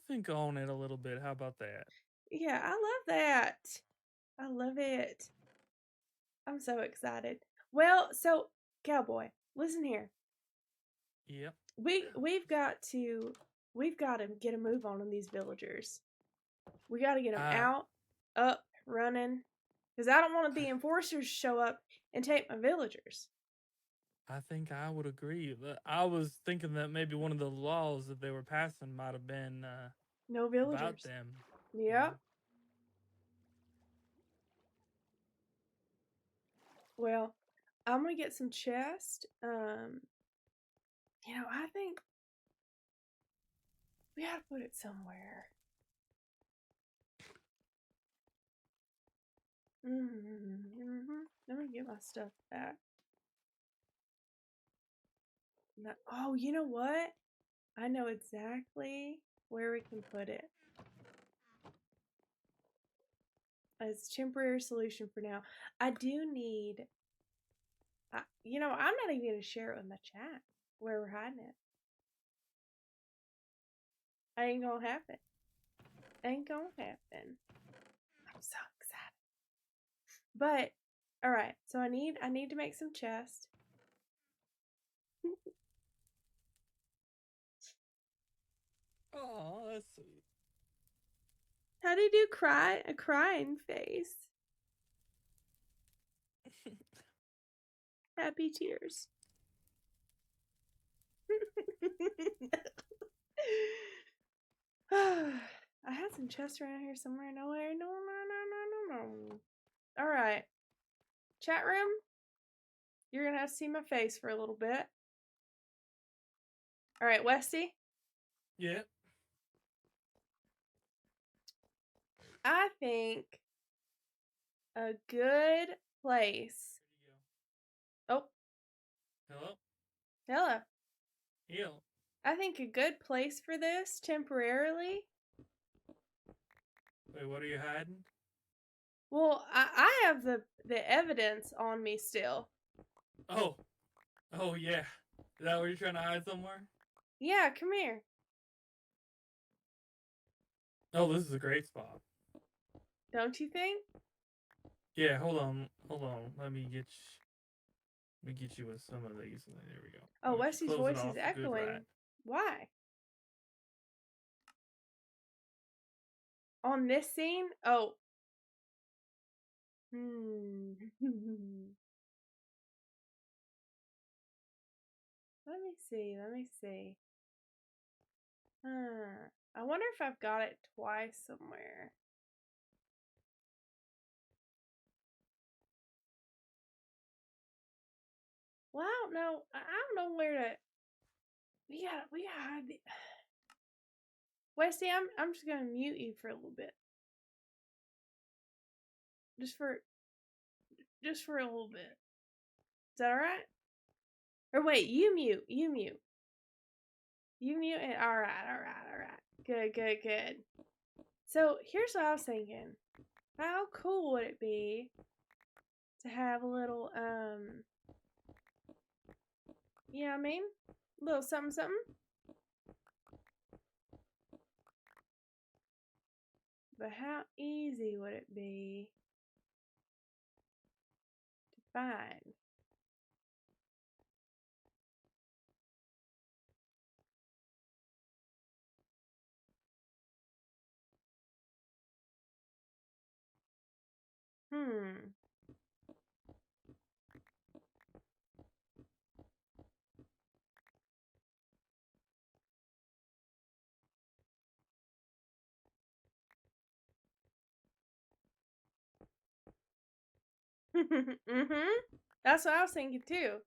think on it a little bit. How about that? Yeah, I love that. I love it. I'm so excited. Well, so Cowboy, listen here. Yep. We've got to get a move on these villagers. We got to get them out, up, running, because I don't want the enforcers to show up and take my villagers. I think I would agree. I was thinking that maybe one of the laws that they were passing might have been no villagers about them. Yeah. Well, I'm gonna get some chest. You know, I think we gotta put it somewhere. Let me get my stuff back. No, oh, you know what? I know exactly where we can put it. It's a temporary solution for now. I do need, you know, I'm not even going to share it with my chat where we're hiding it. Ain't gonna happen. Ain't gonna happen. I'm so excited. But, alright, so I need to make some chest. Oh, that's sweet. How do you do a crying face? Happy tears. I had some chests around here somewhere. Nowhere. No. Alright. Chat room? You're gonna have to see my face for a little bit. Alright, Westy? Yeah. I think a good place. Oh. Hello? Hello. Heal. I think a good place for this temporarily. Wait, what are you hiding? Well, I have the evidence on me still. Oh. Oh, yeah. Is that where you're trying to hide somewhere? Yeah, come here. Oh, this is a great spot. Don't you think? Yeah, hold on. Let me get you with some of these. There we go. Oh, Westy's Close it voice off, is good echoing. rat. Why? On this scene? Oh. Let me see. I wonder if I've got it twice somewhere. Well, I don't know. I don't know where to. We gotta hide the. Westy, I'm just gonna mute you for a little bit. Just for a little bit. Is that alright? Or wait, you mute. You mutant. All right. Good. So here's what I was thinking. How cool would it be to have a little, you know what I mean? A little something. But how easy would it be to find? That's what I was thinking too.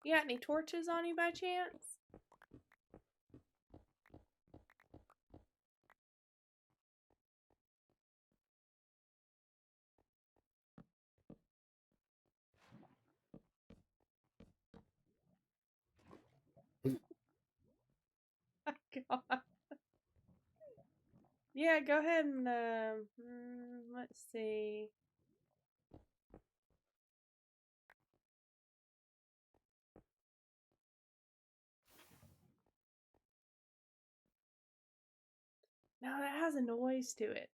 You got any torches on you by chance? God. Yeah, go ahead and let's see. No, that has a noise to it.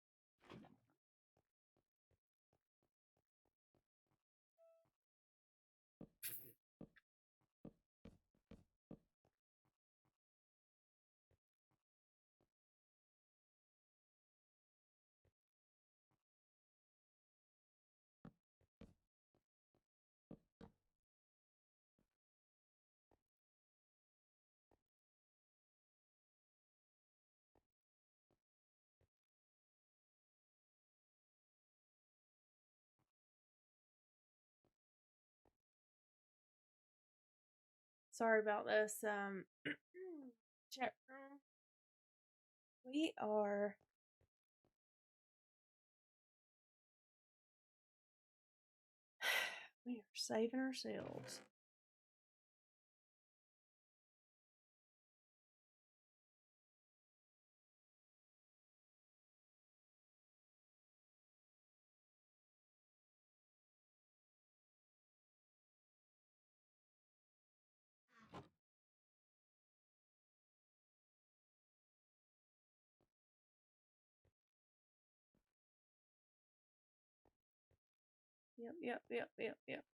Sorry about this. Chat room. We are saving ourselves. Yep.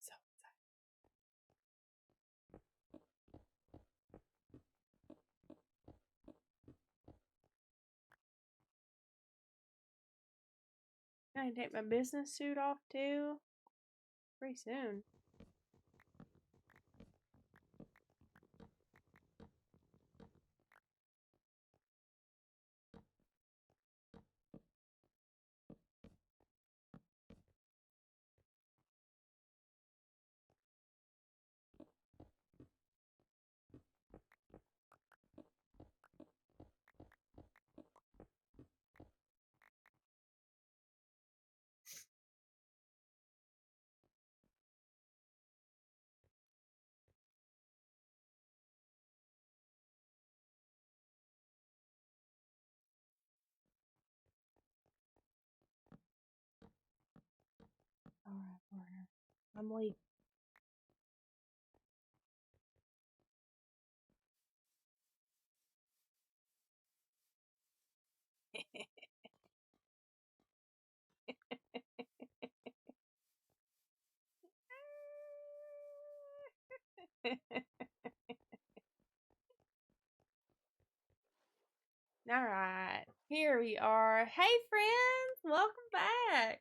So I can take my business suit off too. Pretty soon. Alright, partner. I'm leaving. All right, here we are. Hey, friends, welcome back.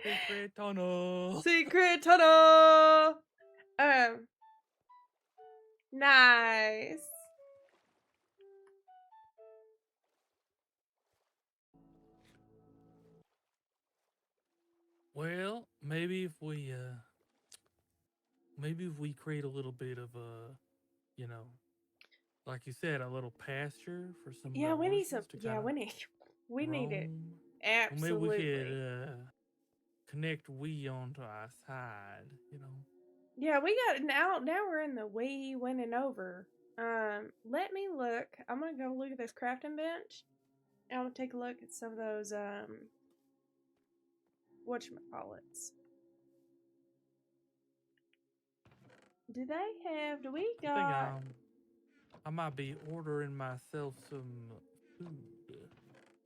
Secret tunnel. Secret tunnel. Nice. Well, maybe if we create a little bit of you know, like you said, a little pasture for some Yeah, of the we need horses some. to Yeah, kind of we need it. roam. Or maybe we Absolutely. could connect we onto our side, you know. Yeah, we got now. Now we're in the we winning over. Let me look. I'm gonna go look at this crafting bench. And I'm gonna take a look at some of those whatchamacallits. Do we I think got I might be ordering myself some food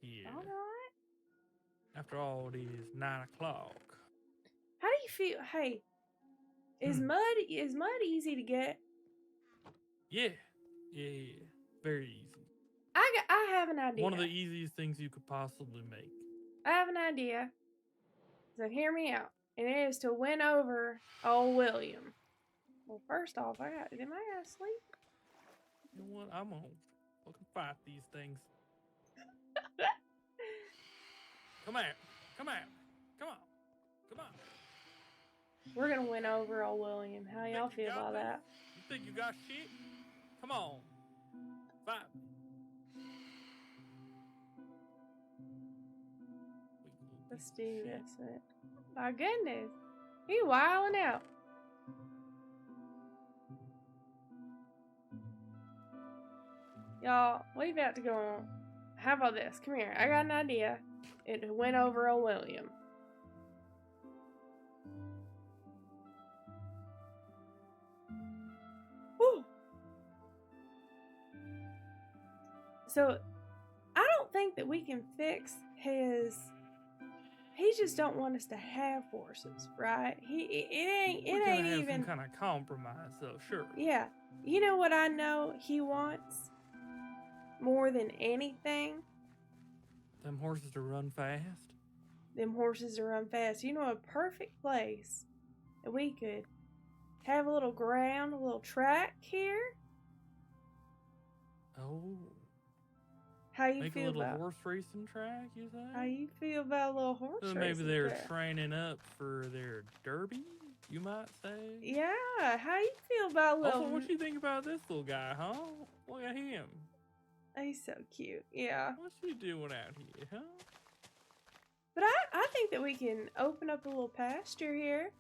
here. alright. After all, it is 9 o'clock. How do you feel? Hey, is mud easy to get? Yeah. Very easy. I have an idea. One of the easiest things you could possibly make. I have an idea. So hear me out. And it is to win over old William. Well, first off, am I gonna sleep? You know what? I'm gonna fucking fight these things. Come on. Come on. Come on. Come on. We're gonna win over old William. How y'all feel about that? You think you got shit? Come on. Fight. Let's do this. My goodness. He wilding out. Y'all, we about to go on. How about this? Come here. I got an idea. It went over old William. Woo. So, I don't think that we can fix his... He just don't want us to have horses, right? It ain't have even some kind of compromise, though. Sure. Yeah. You know what I know he wants more than anything? Them horses to run fast. Them horses to run fast. You know a perfect place that we could have a little ground, a little track here? Oh. How you Make feel a little about horse racing track, you say? How you feel about a little horse So racing maybe they're track? training up for their derby, you might say? Yeah, how you feel about a little... Also, what you think about this little guy, huh? Look at him. He's so cute, yeah. What's he doing out here, huh? But I think that we can open up a little pasture here.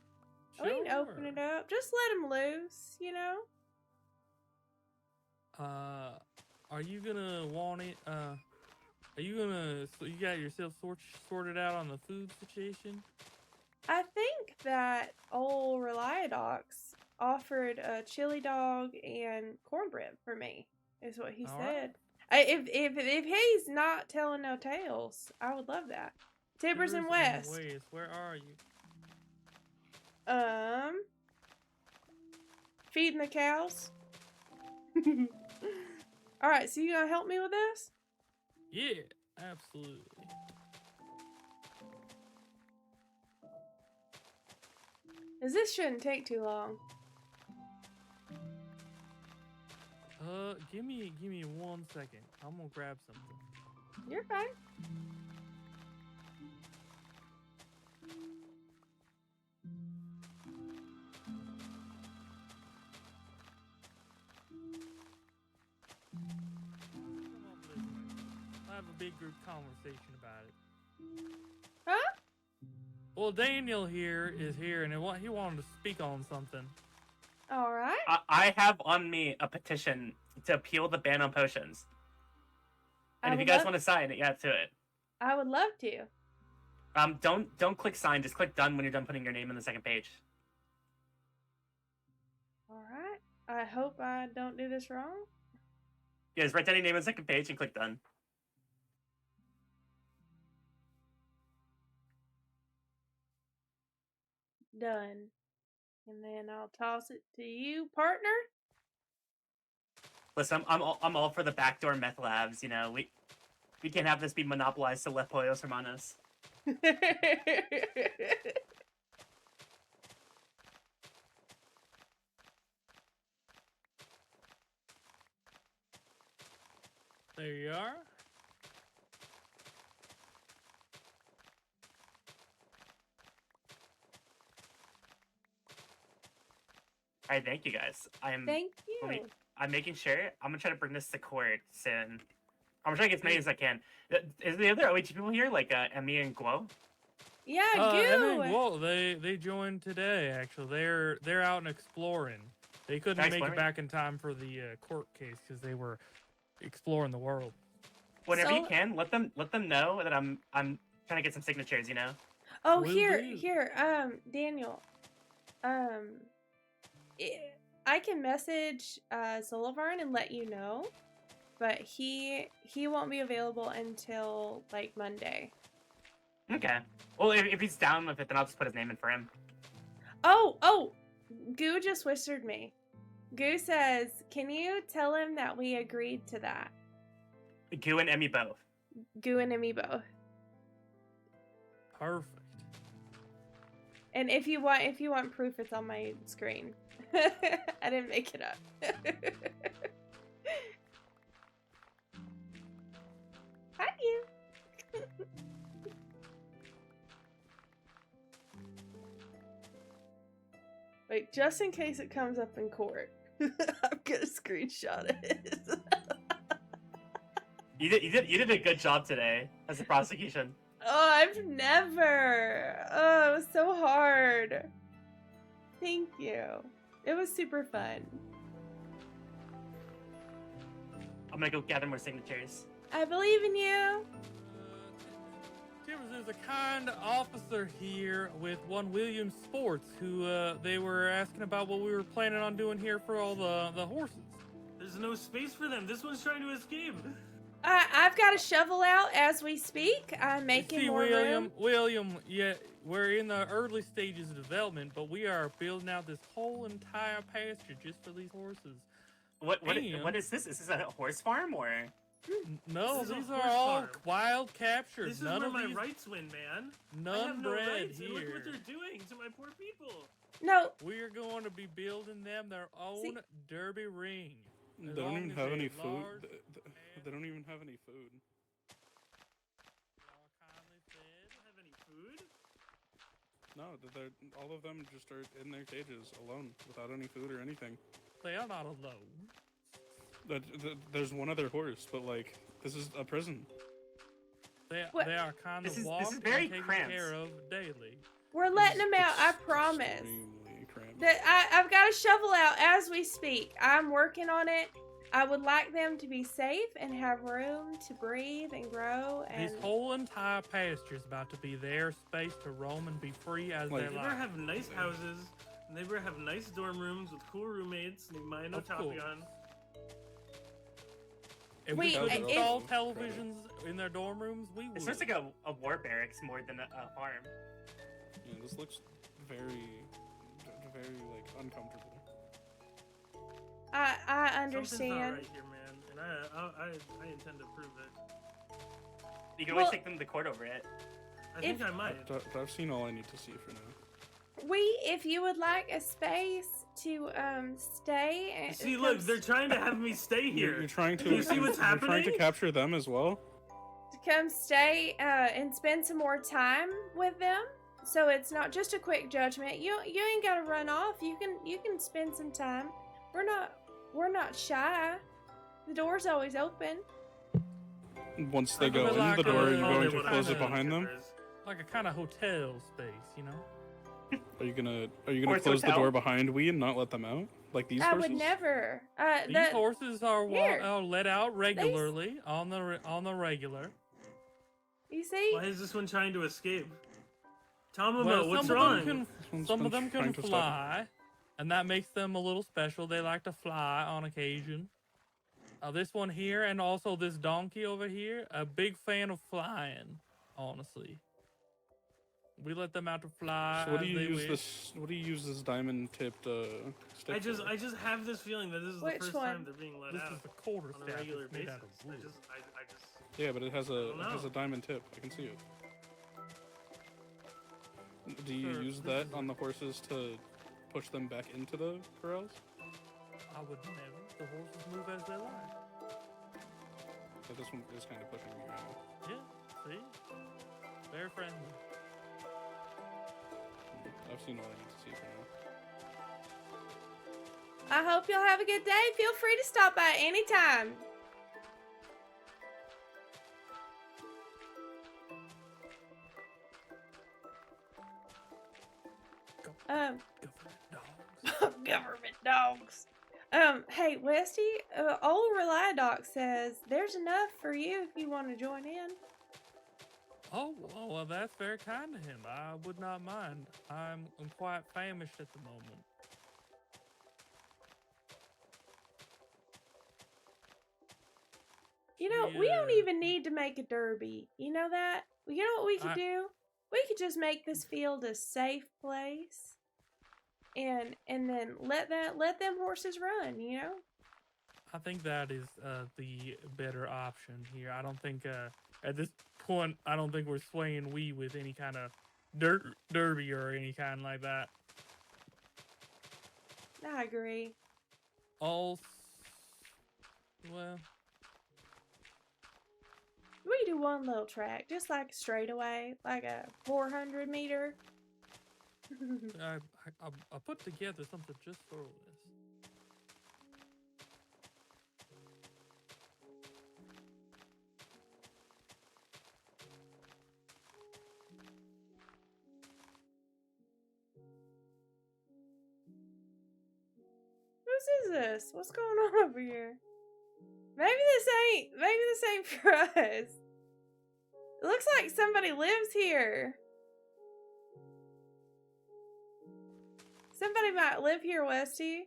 We can open it up. Just let him loose, you know? Are you gonna want it, are you gonna, so you got yourself sorted out on the food situation? I think that old Reliadox offered a chili dog and cornbread for me, is what he said. If he's not telling no tales, I would love that. Tibbers and West. Where are you? Feeding the cows. Alright, so you gonna help me with this? Yeah, absolutely. Cause this shouldn't take too long. Give me 1 second. I'm gonna grab something. You're fine. I'll have a big group conversation about it. Huh? Well, Daniel here is here, and he wanted to speak on something. All right. I have on me a petition to appeal the ban on potions. And if you guys want to sign it, yeah, to it. I would love to. Don't click sign. Just click done when you're done putting your name on the second page. All right. I hope I don't do this wrong. Yeah, just write down your name on the second page and click done. Done. And then I'll toss it to you, partner. Listen, I'm all for the backdoor meth labs. You know, we can't have this be monopolized to Los Pollos Hermanos. There you are. All right, thank you guys. Thank you. I'm making sure. I'm gonna try to bring this to court soon. I'm gonna try to get as many as I can. Is the other OH people here, like Emmy and Guo? Yeah, Emma Goo. and Walt, they joined today. Actually, they're out and exploring. They couldn't make it back in time for the court case because they were exploring the world. Whenever you can, let them know that I'm trying to get some signatures. You know. Oh, Will here, do. Daniel. I can message Sullivan and let you know, but he won't be available until like Monday. Okay. Well, if he's down with it, then I'll just put his name in for him. Oh, Goo just whispered me. Goo says, "Can you tell him that we agreed to that?" Goo and Emmy both. Goo and Emmy both. Perfect. And if you want proof, it's on my screen. I didn't make it up. Hi, you. Wait, just in case it comes up in court, I'm gonna screenshot it. You did a good job today as a prosecution. Oh, I've never. Oh, it was so hard. Thank you. It was super fun. I'm gonna go gather more signatures. I believe in you. There's a kind officer here with one William Sports who they were asking about what we were planning on doing here for all the horses. There's no space for them. This one's trying to escape. I've got a shovel out as we speak. I'm making more room. William, yeah, we're in the early stages of development, but we are building out this whole entire pasture just for these horses. What is this? Is this a horse farm or? No, This is a these are horse all farm. wild captured. This is None where of my these, rights win, man. I none have no bred rights. here. And look what they're doing to my poor people. No. We are going to be building them their own derby ring. They don't even have any food. They don't even have any food. Have any food? No, all of them just are in their cages alone without any food or anything. They are not alone. There's one other horse, but like this is a prison. They are kind of This walked is very and taken cramped. care of daily. We're letting them out, I promise. I've got a shovel out as we speak. I'm working on it. I would like them to be safe and have room to breathe and grow. And This whole entire pasture is about to be their space to roam and be free as they They better like. have nice houses. And they better have nice dorm rooms with cool roommates. Mine no Of course. Tapion. If we could install televisions in their dorm rooms, we would. This looks like a war barracks more than a farm. Yeah, this looks very like uncomfortable. I Something's understand. not right here, man. And I intend to prove it. You can always take them to court over it. I think I might. I've seen all I need to see for now. If you would like a space to stay. And See, look, they're trying to have me stay here. You're trying to. Do you see what's you're trying happening? to capture them as well. to come stay and spend some more time with them. So it's not just a quick judgment. You ain't gotta run off. You can spend some time. We're not shy. The door's always open. Once they go in the door, are you going to close it behind them? Like a kind of hotel space, you know? Are you gonna Horse close the hotel? door behind we and not let them out? Like these I horses? would never. These horses are Here. let out regularly on the regular. You see? Why is this one trying to escape? Tom, Well, what's some wrong? of them can fly, and that makes them a little special. They like to fly on occasion. This one here, and also this donkey over here, a big fan of flying. Honestly, We let them out to fly. So what do as you they use wish. this? What do you use this diamond tipped stick? I just for? have this feeling that this is Which the first one? time they're being let This out is the quarter on a staff. regular It's made basis. out of wood. I just Yeah, but it has don't a diamond tip. I can see it. Do you Sir, use this that is on the horses to push them back into the corrals? I would never. The horses move as they like. So this one is kind of pushing me right now. Yeah, see? Very friendly. I've seen all I need to see for now. I hope y'all have a good day. Feel free to stop by anytime. Government dogs. Hey, Westy, old Rely Doc says there's enough for you if you want to join in. Oh, well, that's very kind of him. I would not mind. I'm quite famished at the moment. You know, we don't even need to make a derby. You know that? You know what we could do? We could just make this field a safe place. And then let them horses run, you know? I think that is the better option here. I don't think at this point I don't think we're swaying with any kind of derby or any kind like that. I agree. Well, We could do one little track, just like a straightaway, like a 400 meter. I put together something just for this. Whose is this? What's going on over here? Maybe this ain't for us. It looks like somebody lives here. Somebody might live here, Westy.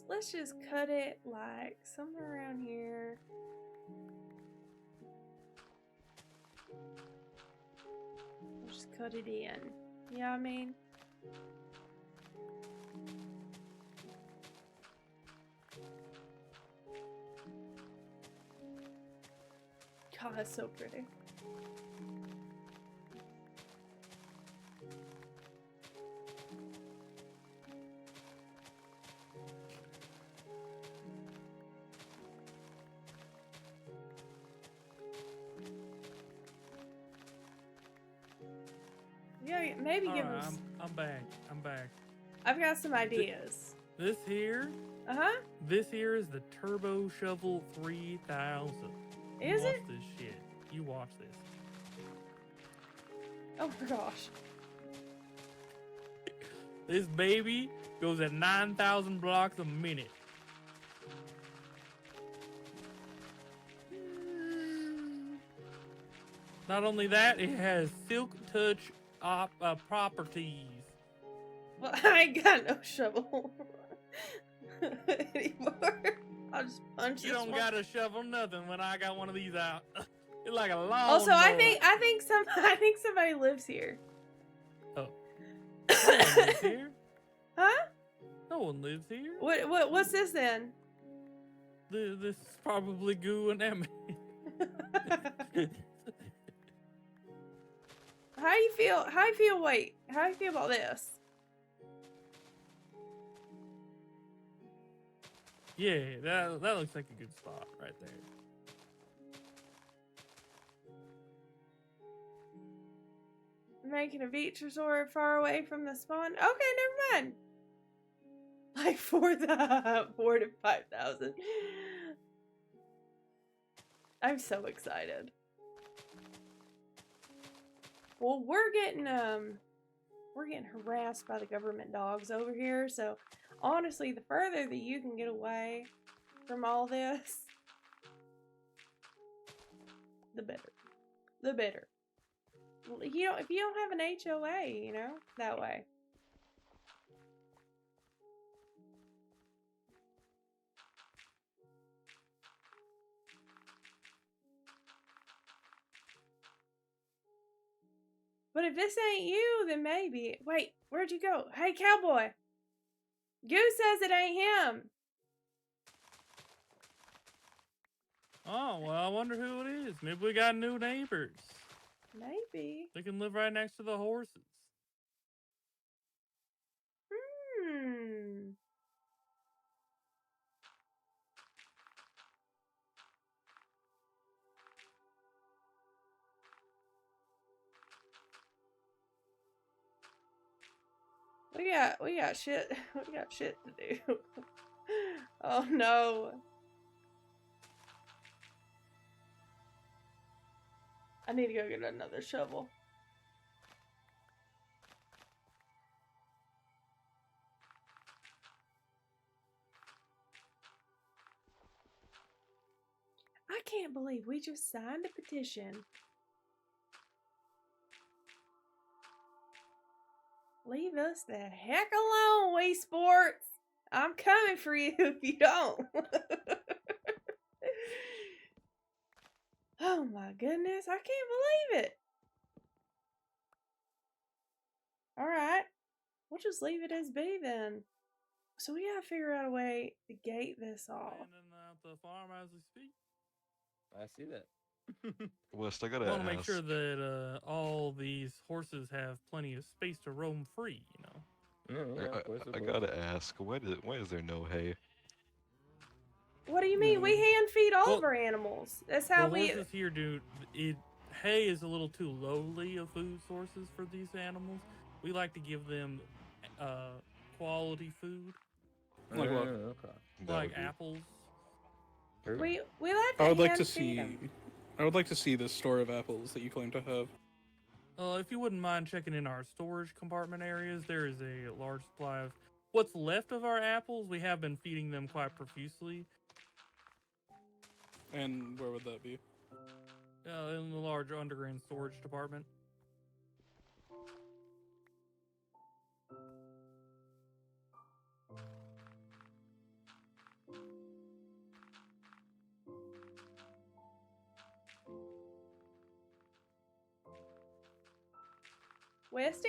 Let's just cut it like somewhere around here. Just cut it in. You know what I mean? God, that's so pretty. Yeah, maybe give Alright, us. I'm back. I've got some ideas. This here? Uh-huh. This here is the Turbo Shovel 3000. Is watch it? this shit. You watch this. Oh my gosh. This baby goes at 9,000 blocks a minute. Not only that, it has silk touch properties. Well, I ain't got no shovel anymore. I'll just punch You this don't one. gotta shovel nothing when I got one of these out. It's like a long. Also, I think somebody lives here. Oh. No one lives here. Huh? No one lives here. What's this then? This is probably Goo and Emmy. How do you feel? Wait, how do you feel about this? Yeah, that looks like a good spot right there. Making a beach resort far away from the spawn. Okay, never mind. Like 4 to 5,000. I'm so excited. Well, we're getting harassed by the government dogs over here, so honestly, the further that you can get away from all this, the better. The better. If you don't have an HOA, you know, that way. But if this ain't you, then maybe. Wait, where'd you go? Hey, cowboy. Goose says it ain't him. Oh, well, I wonder who it is. Maybe we got new neighbors. Maybe. They can live right next to the horses. Hmm. We got shit to do. Oh no. I need to go get another shovel. I can't believe we just signed a petition. Leave us the heck alone, Wii Sports. I'm coming for you if you don't. Oh my goodness, I can't believe it. Alright, we'll just leave it as B then. So we gotta figure out a way to gate this off. Planning out the farm as we speak. I see that. West, I I gotta want to make ask. sure that all these horses have plenty of space to roam free, you know? Yeah, of course, I gotta ask, why is there no hay? What do you mean? We hand feed all Well, of our animals. That's how the we. horses here hay is a little too lowly of food sources for these animals. We like to give them quality food. Like what? Okay. Like apples. We like I would like hand to feed see. 'em. I would like to see this store of apples that you claim to have. If you wouldn't mind checking in our storage compartment areas, there is a large supply of what's left of our apples. We have been feeding them quite profusely. And where would that be? In the large underground storage department. Westy?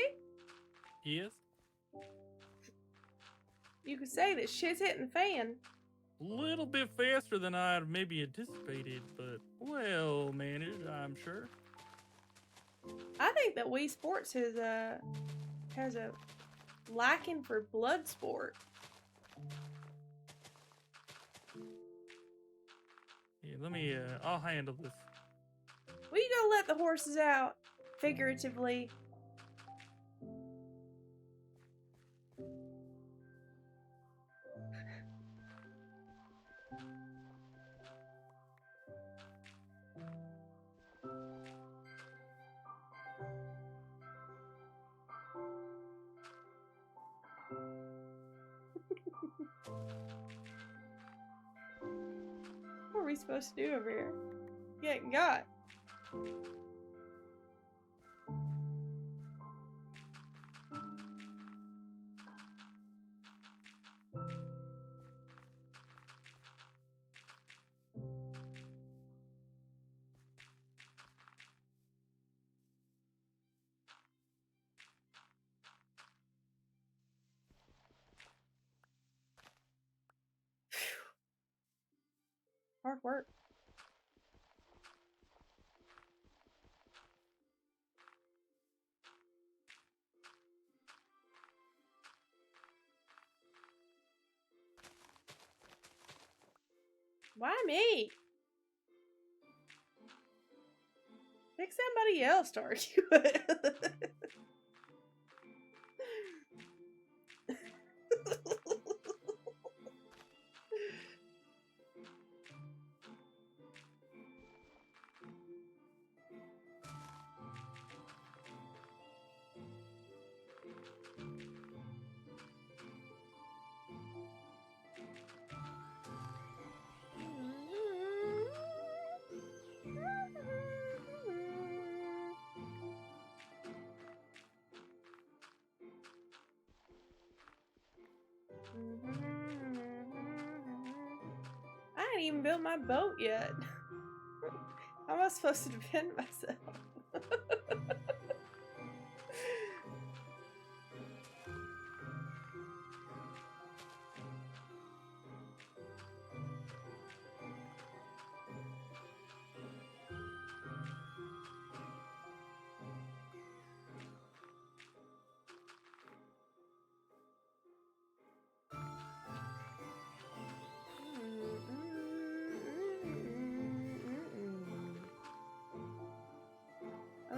Yes? You could say that shit's hitting the fan. A little bit faster than I'd maybe anticipated, but well managed, I'm sure. I think that Wii Sports has a liking for blood sport. Yeah, let me, I'll handle this. Will you go let the horses out? Figuratively. What are we supposed to do over here? Getting got. Hard work. Why me? Pick somebody else to argue with. I ain't even built my boat yet. How am I supposed to defend myself?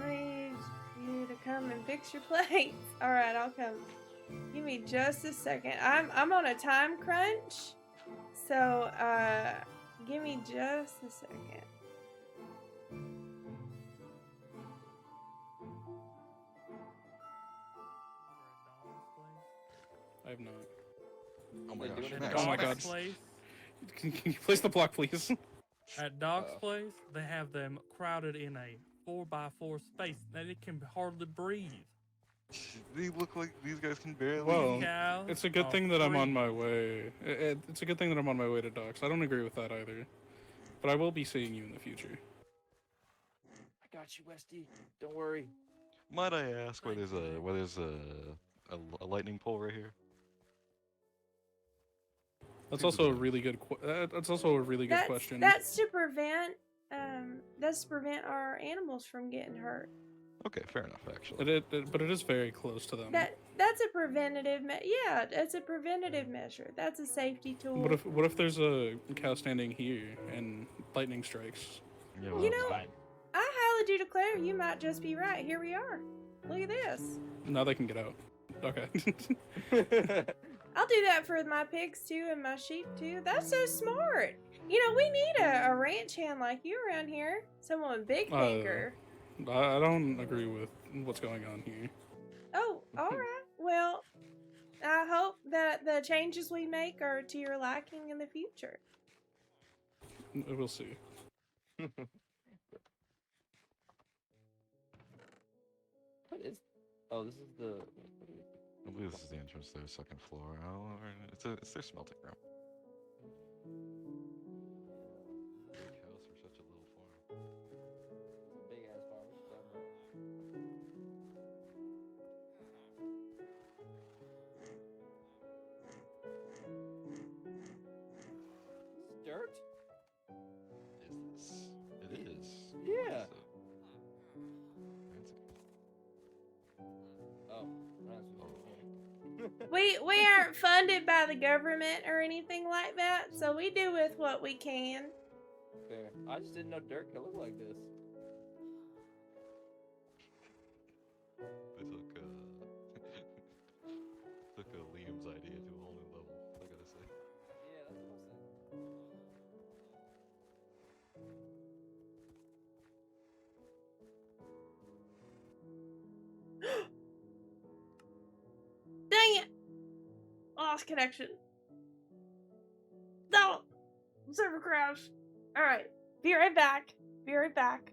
I need you to come and fix your plates. All right, I'll come. Give me just a second. I'm on a time crunch, so give me just a second. I have not. Oh my gosh. At Max, Oh my Dog's god. place, Can you place the block, please? at Dog's place, they have them crowded in a 4x4 space that it can hardly breathe. They look like these guys can barely. Well, cows it's a good are thing that I'm on free. my way. It's a good thing that I'm on my way to Docks. I don't agree with that either. But I will be seeing you in the future. I got you, Westy. Don't worry. Might I ask why there's a lightning pole right here? That's also a really good. That's also a really good question. That's to prevent our animals from getting hurt. Okay, fair enough, actually. But it is very close to them. That's a preventative yeah, it's a preventative measure. That's a safety tool. What if there's a cow standing here and lightning strikes? Yeah, you know, I highly do declare you might just be right. Here we are. Look at this. Now they can get out. Okay. I'll do that for my pigs too and my sheep too. That's so smart. You know, we need a ranch hand like you around here. Someone big thinker. I don't agree with what's going on here. Oh, all right. Well, I hope that the changes we make are to your liking in the future. We'll see. What is? Oh, this is the. I believe this is the entrance to their second floor. It's their smelting room. Big house for such a little farm. It's a big ass farm. What you talking about? It's dirt. Is this? It is. Yeah. Fancy. Oh, We aren't funded by the government or anything like that, so we do with what we can. Fair. I just didn't know dirt could look like this. They took Liam's idea to a whole new level, I gotta say. Yeah, that's what I'm saying. Dang it! Lost connection. No! Server crash. Alright. Be right back. Be right back.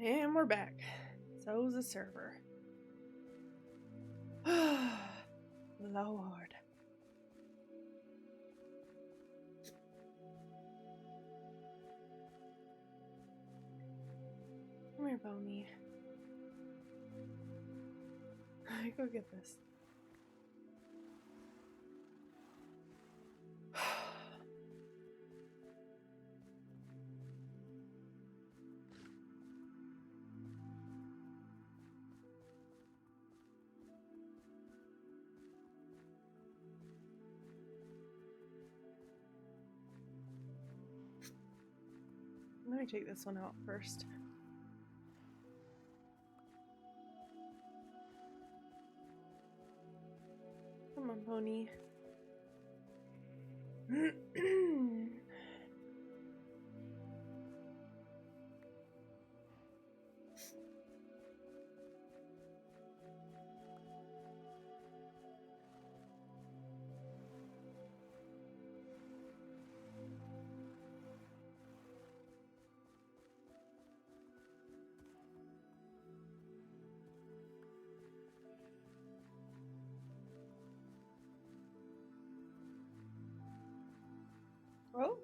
And we're back. So's the server. Lord. Come here, Boney. Go get this. Let me take this one out first. Come on, Pony. Oh.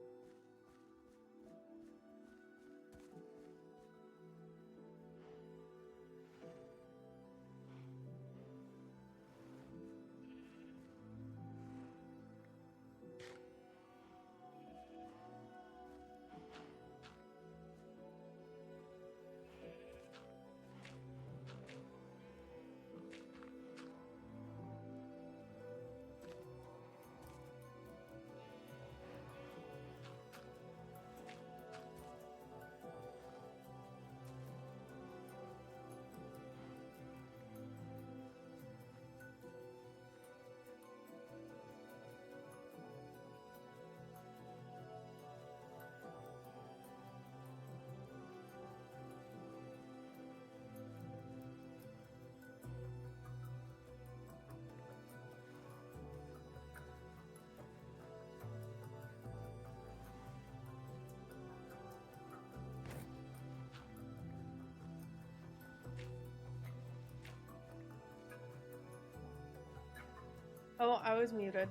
Oh, I was muted.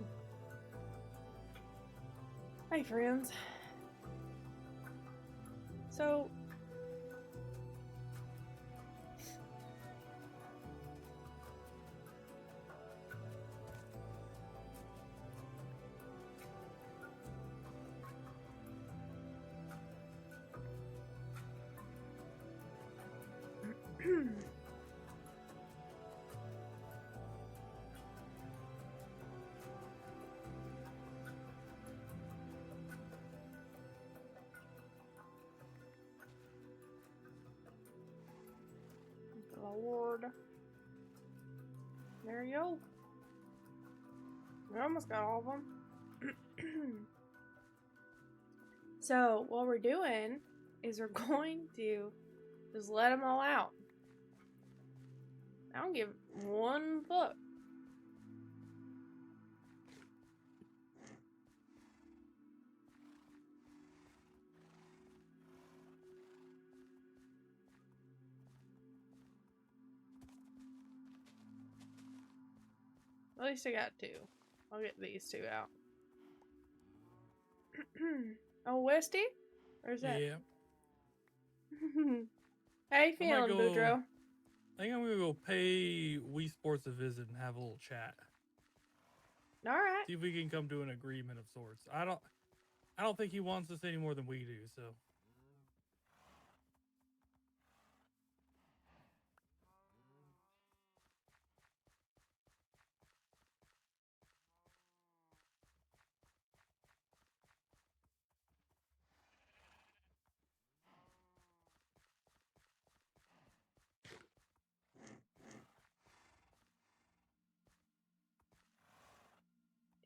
Hi, friends. So, Lord. There you go. We almost got all of them. So, what we're doing is we're going to just let them all out. I don't give one fuck. At least I got two. I'll get these two out. Oh, Westy? Where's that? Yeah. How you feeling, Boudreaux? I think I'm gonna go pay Wii Sports a visit and have a little chat. All right. See if we can come to an agreement of sorts. I don't think he wants us any more than we do, so.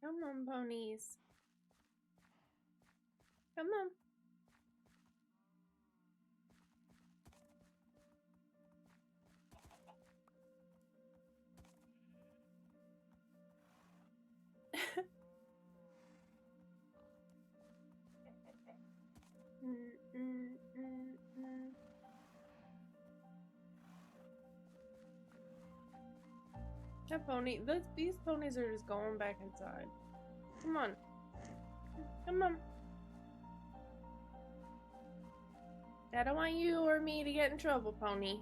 Come on, ponies. Come on. That pony, these ponies are just going back inside. Come on. Come on. I don't want you or me to get in trouble, pony.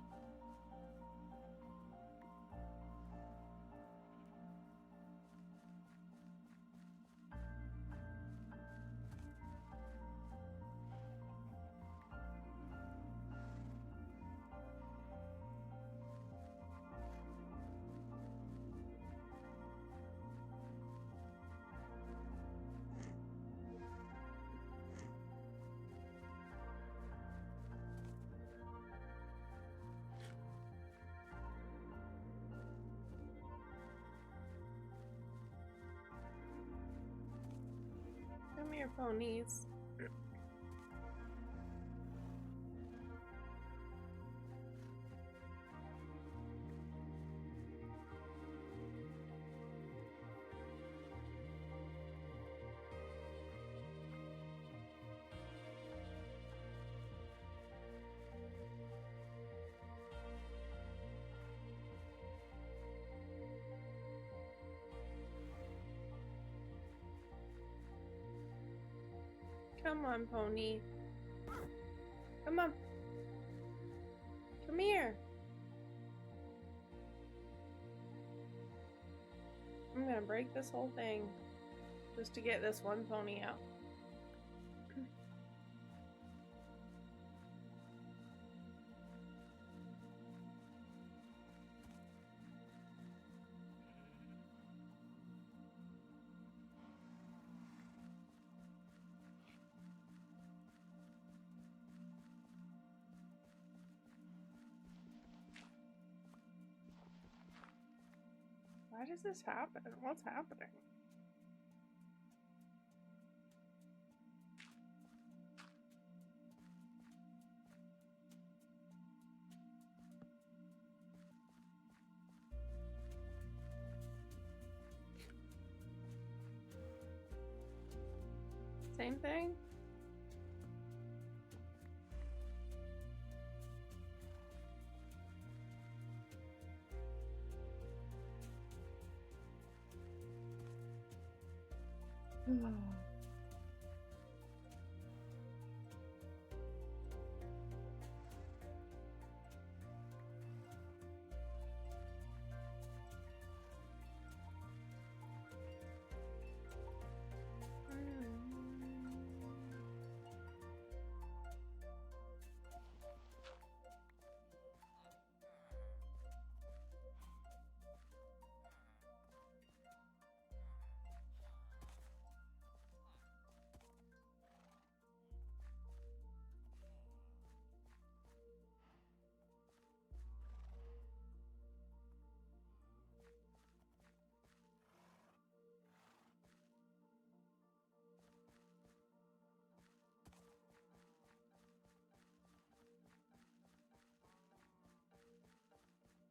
Come here, ponies. Come on, pony. Come on. Come here. I'm gonna break this whole thing just to get this one pony out. Why does this happen? What's happening? Same thing?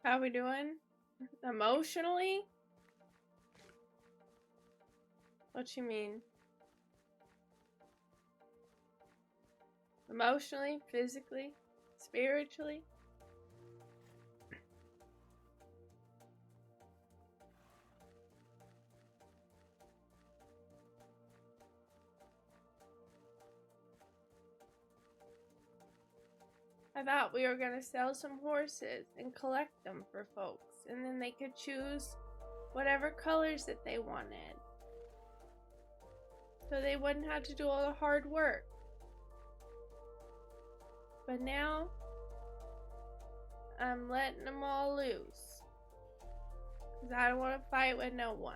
How we doing? Emotionally? What you mean? Emotionally? Physically? Spiritually? I thought we were gonna sell some horses and collect them for folks, and then they could choose whatever colors that they wanted. So they wouldn't have to do all the hard work. But now, I'm letting them all loose. Because I don't want to fight with no one.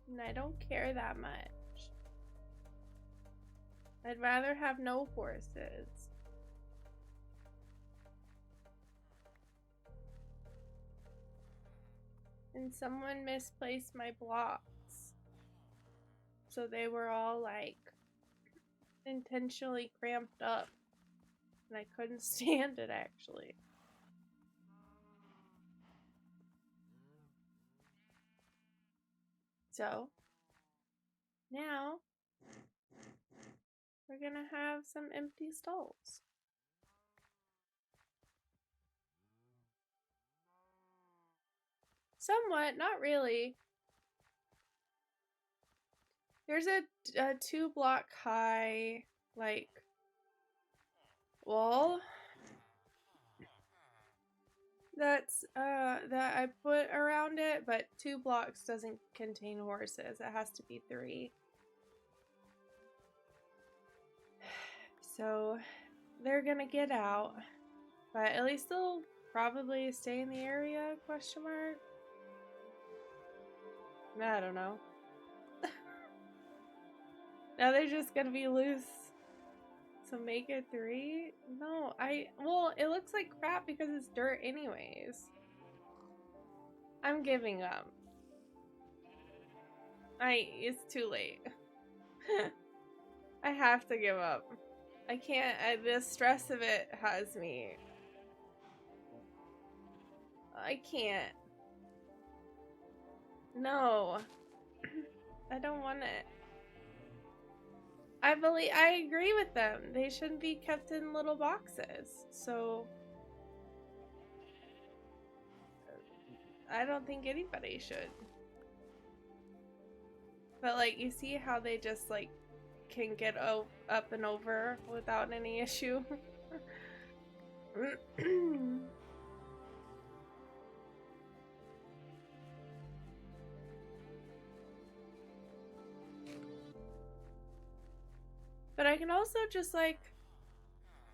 And I don't care that much. I'd rather have no horses. And someone misplaced my blocks. So they were all like intentionally cramped up. And I couldn't stand it actually. So now we're gonna have some empty stalls. Somewhat, not really. There's a 2-block high, like, wall that's that I put around it, but 2 blocks doesn't contain horses. It has to be 3. So they're gonna get out, but at least they'll probably stay in the area, question mark. I don't know. Now they're just gonna be loose. So make it 3? No, well, it looks like crap because it's dirt anyways. I'm giving up. It's too late. I have to give up. I can't, the stress of it has me. I can't. No. I don't want it. I agree with them. They shouldn't be kept in little boxes. So I don't think anybody should. But like, you see how they just like can get up and over without any issue. But I can also just like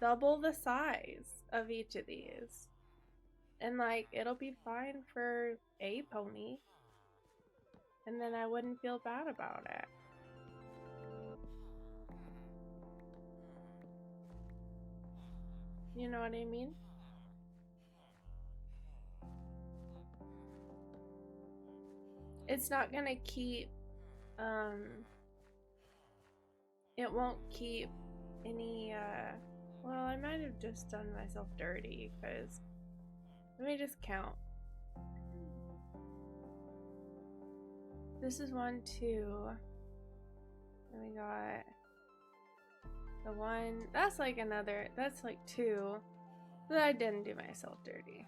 double the size of each of these. And like, it'll be fine for a pony. And then I wouldn't feel bad about it. You know what I mean? It's not gonna keep, it won't keep any, well, I might have just done myself dirty, because, let me just count. This is 1, 2, and we got the 1, that's like another, that's like 2, but I didn't do myself dirty.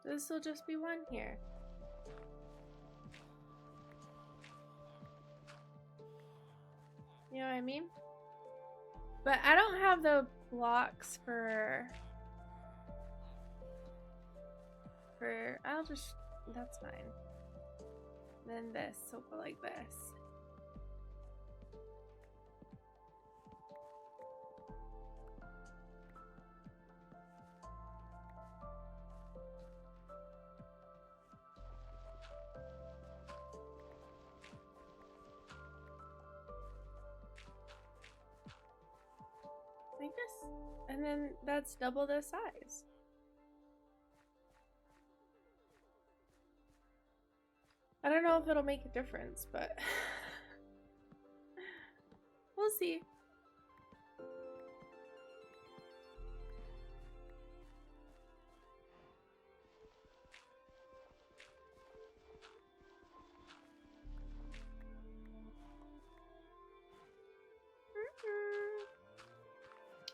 This will just be 1 here. You know what I mean? But I don't have the blocks for I'll just, that's fine. Then this will go like this. Like this, and then that's double the size. I don't know if it'll make a difference, but we'll see.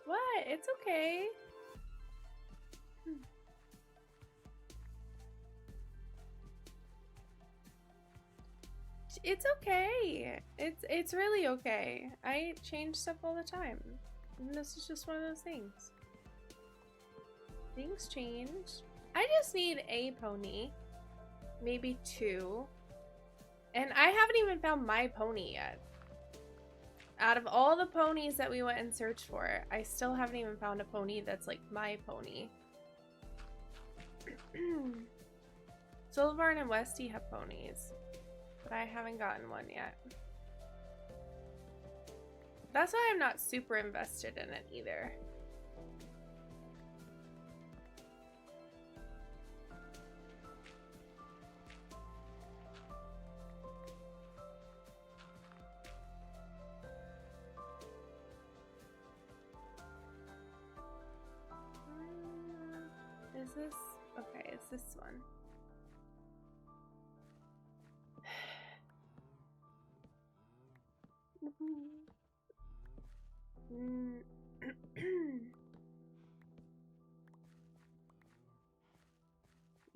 What? It's okay. It's okay. It's really okay. I change stuff all the time. And this is just one of those things. Things change. I just need a pony. Maybe 2. And I haven't even found my pony yet. Out of all the ponies that we went and searched for, I still haven't even found a pony that's like my pony. Silverbarn and Westy have ponies, but I haven't gotten one yet. That's why I'm not super invested in it either. Is this okay? Is this one? You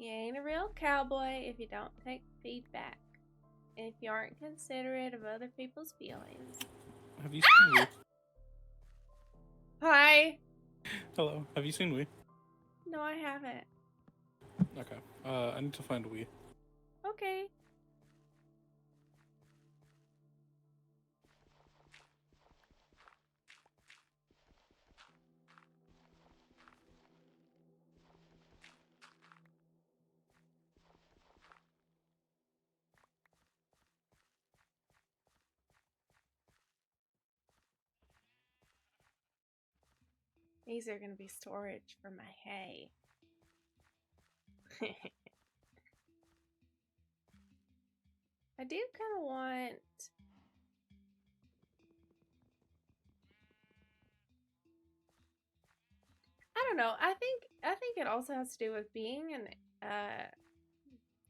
ain't a real cowboy if you don't take feedback. And if you aren't considerate of other people's feelings. Have you seen Wii? Hi! Hello. Have you seen Wii? No, I haven't. Okay. I need to find Wii. Okay. These are gonna be storage for my hay. I do kind of want... I don't know. I think it also has to do with being an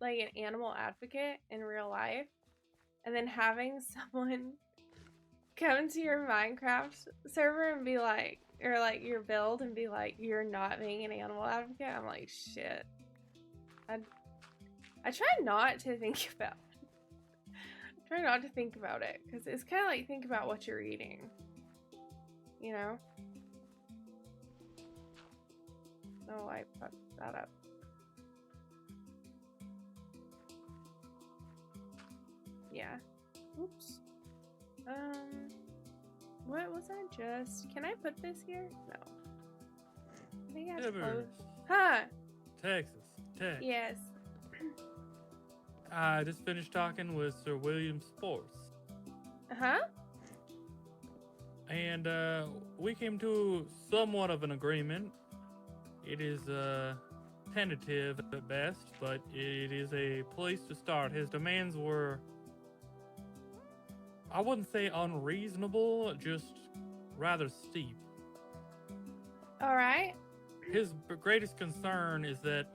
like an animal advocate in real life, and then having someone come to your Minecraft server and be like, or like your build and be like, you're not being an animal advocate. I'm like, shit. I try not to think about it. Try not to think about it, because it's kind of like think about what you're eating, you know? Oh, I fucked that up. Yeah. Oops. What was I just? Can I put this here? No. I think I have to close. Huh? Texas Tech. Yes. I just finished talking with Sir William Sports. Uh-huh. And we came to somewhat of an agreement. It is tentative at best, but it is a place to start. His demands were, I wouldn't say unreasonable, just rather steep. All right. His greatest concern is that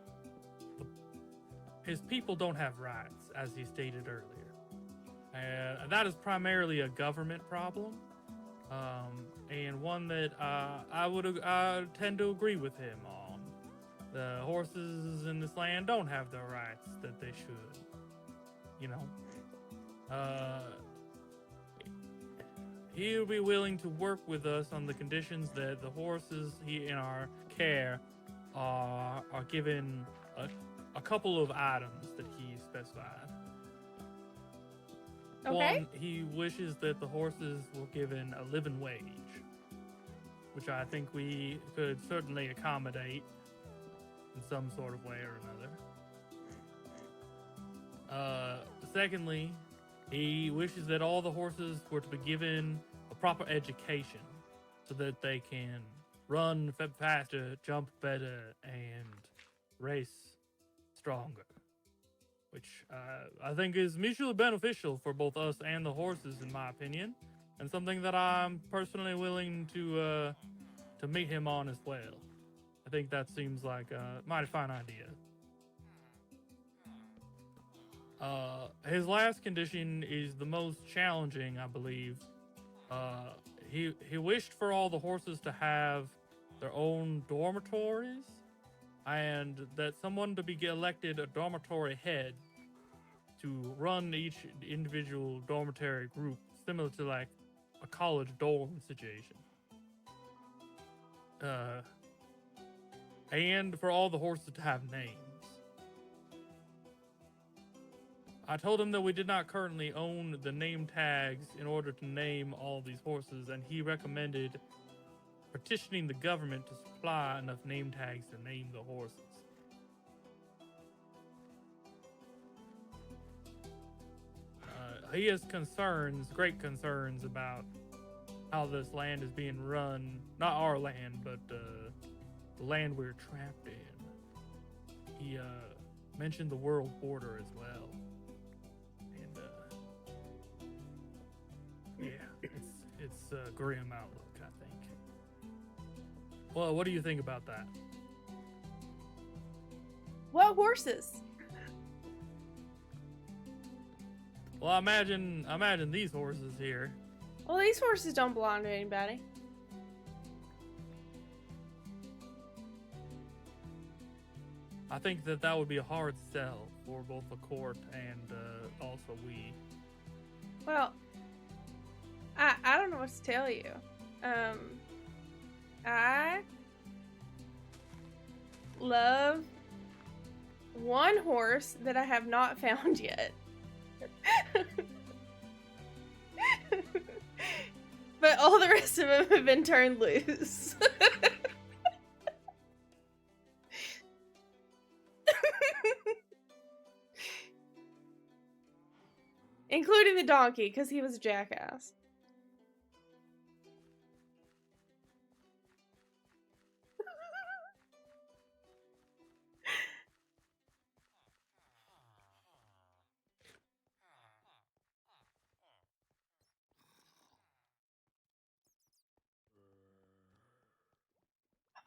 his people don't have rights, as he stated earlier. And that is primarily a government problem, and one that I tend to agree with him on. The horses in this land don't have the rights that they should, you know. He'll be willing to work with us on the conditions that the horses in our care are given a couple of items that he specified. Okay. One, he wishes that the horses were given a living wage, which I think we could certainly accommodate in some sort of way or another. Secondly, he wishes that all the horses were to be given a proper education so that they can run faster, jump better, and race stronger, which I think is mutually beneficial for both us and the horses, in my opinion, and something that I'm personally willing to meet him on as well. I think that seems like a mighty fine idea. His last condition is the most challenging, I believe. He wished for all the horses to have their own dormitories, and that someone to be elected a dormitory head to run each individual dormitory group, similar to like a college dorm situation. And for all the horses to have names. I told him that we did not currently own the name tags in order to name all these horses, and he recommended petitioning the government to supply enough name tags to name the horses. He has concerns, great concerns, about how this land is being run. Not our land, but the land we're trapped in. He mentioned the world border as well. And yeah, it's a grim outlook, I think. Well, what do you think about that? What horses? Well, I imagine these horses here. Well, these horses don't belong to anybody. I think that would be a hard sell for both the court and also we. Well, I don't know what to tell you. I love one horse that I have not found yet. But all the rest of them have been turned loose. Including the donkey, because he was a jackass.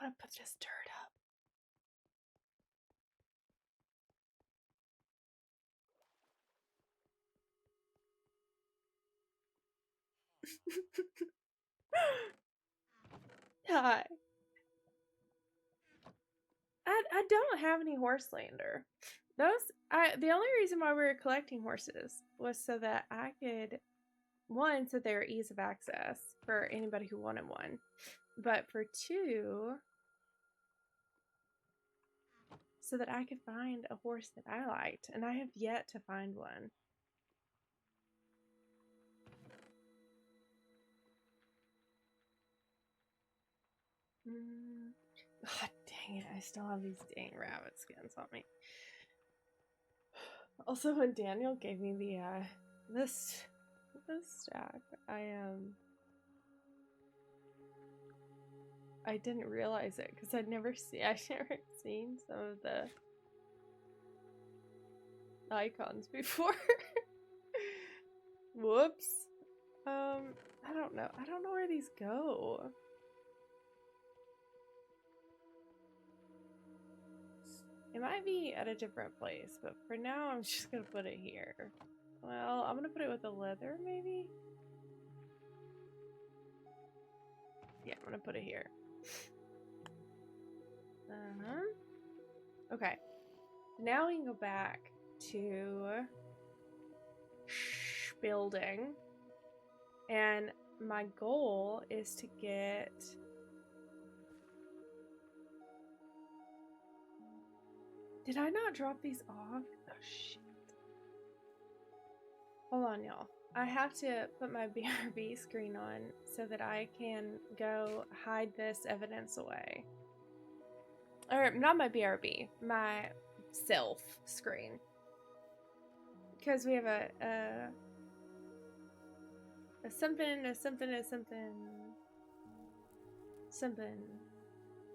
I'm gonna put this dirt up. Hi. I don't have any horse slander. The only reason why we were collecting horses was so that I could, one, so they're ease of access for anybody who wanted one, but for two, so that I could find a horse that I liked, and I have yet to find one. God dang it, I still have these dang rabbit skins on me. Also, when Daniel gave me the this stack, I didn't realize it because I'd never seen some of the icons before. Whoops. I don't know. I don't know where these go. It might be at a different place, but for now I'm just gonna put it here. Well, I'm gonna put it with the leather, maybe? Yeah, I'm gonna put it here. Okay. Now we can go back to building. And my goal is to get... Did I not drop these off? Oh, shit. Hold on, y'all. I have to put my BRB screen on so that I can go hide this evidence away. Or, not my BRB. My self screen. Because we have a something.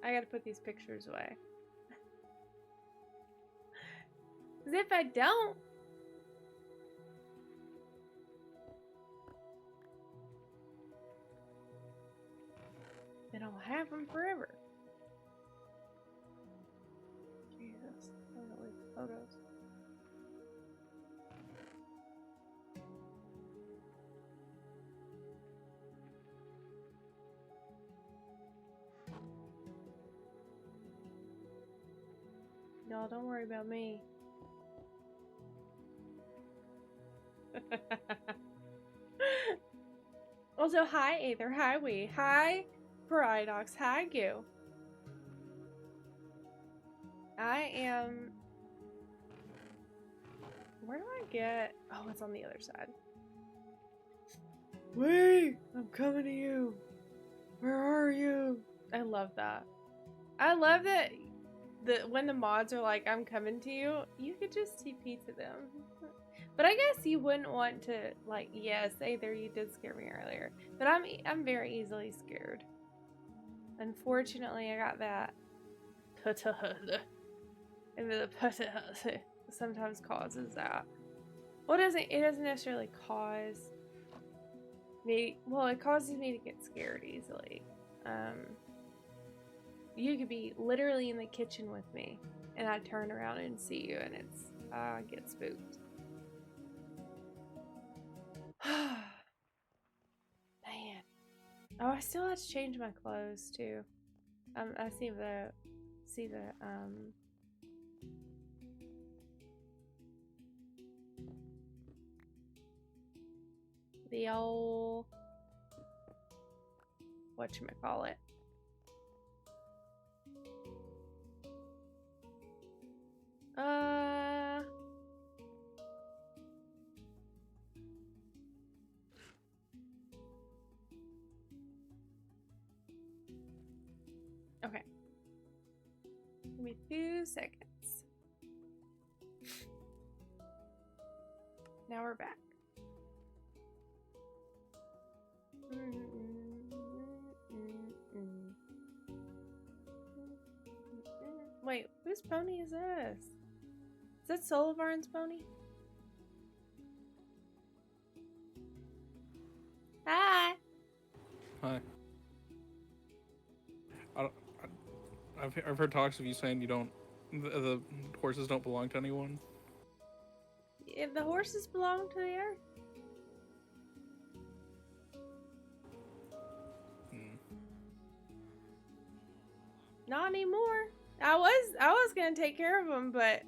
I gotta put these pictures away. Because if I don't, then I'll have them forever. Jesus, I don't know the photos. Y'all, don't worry about me. Also, hi Aether, hi Wee, hi Paradox, hi Goo. I am... Where do I get... Oh, it's on the other side. Wee! I'm coming to you! Where are you? I love that. I love that when the mods are like, I'm coming to you, you could just TP to them. But I guess you wouldn't want to, like, yes, Aether, you did scare me earlier. But I'm very easily scared. Unfortunately, I got that. And the sometimes causes that. Well, it doesn't necessarily cause me, well, it causes me to get scared easily. You could be literally in the kitchen with me, and I turn around and see you, and I get spooked. Oh, I still have to change my clothes too. I see the the old whatchamacallit. Okay. Give me 2 seconds. Now we're back. Wait, whose pony is this? Is that Solivarn's pony? Hi. Hi. I've heard talks of you saying you don't, the horses don't belong to anyone. If the horses belong to the earth. Not anymore. I was gonna take care of them, but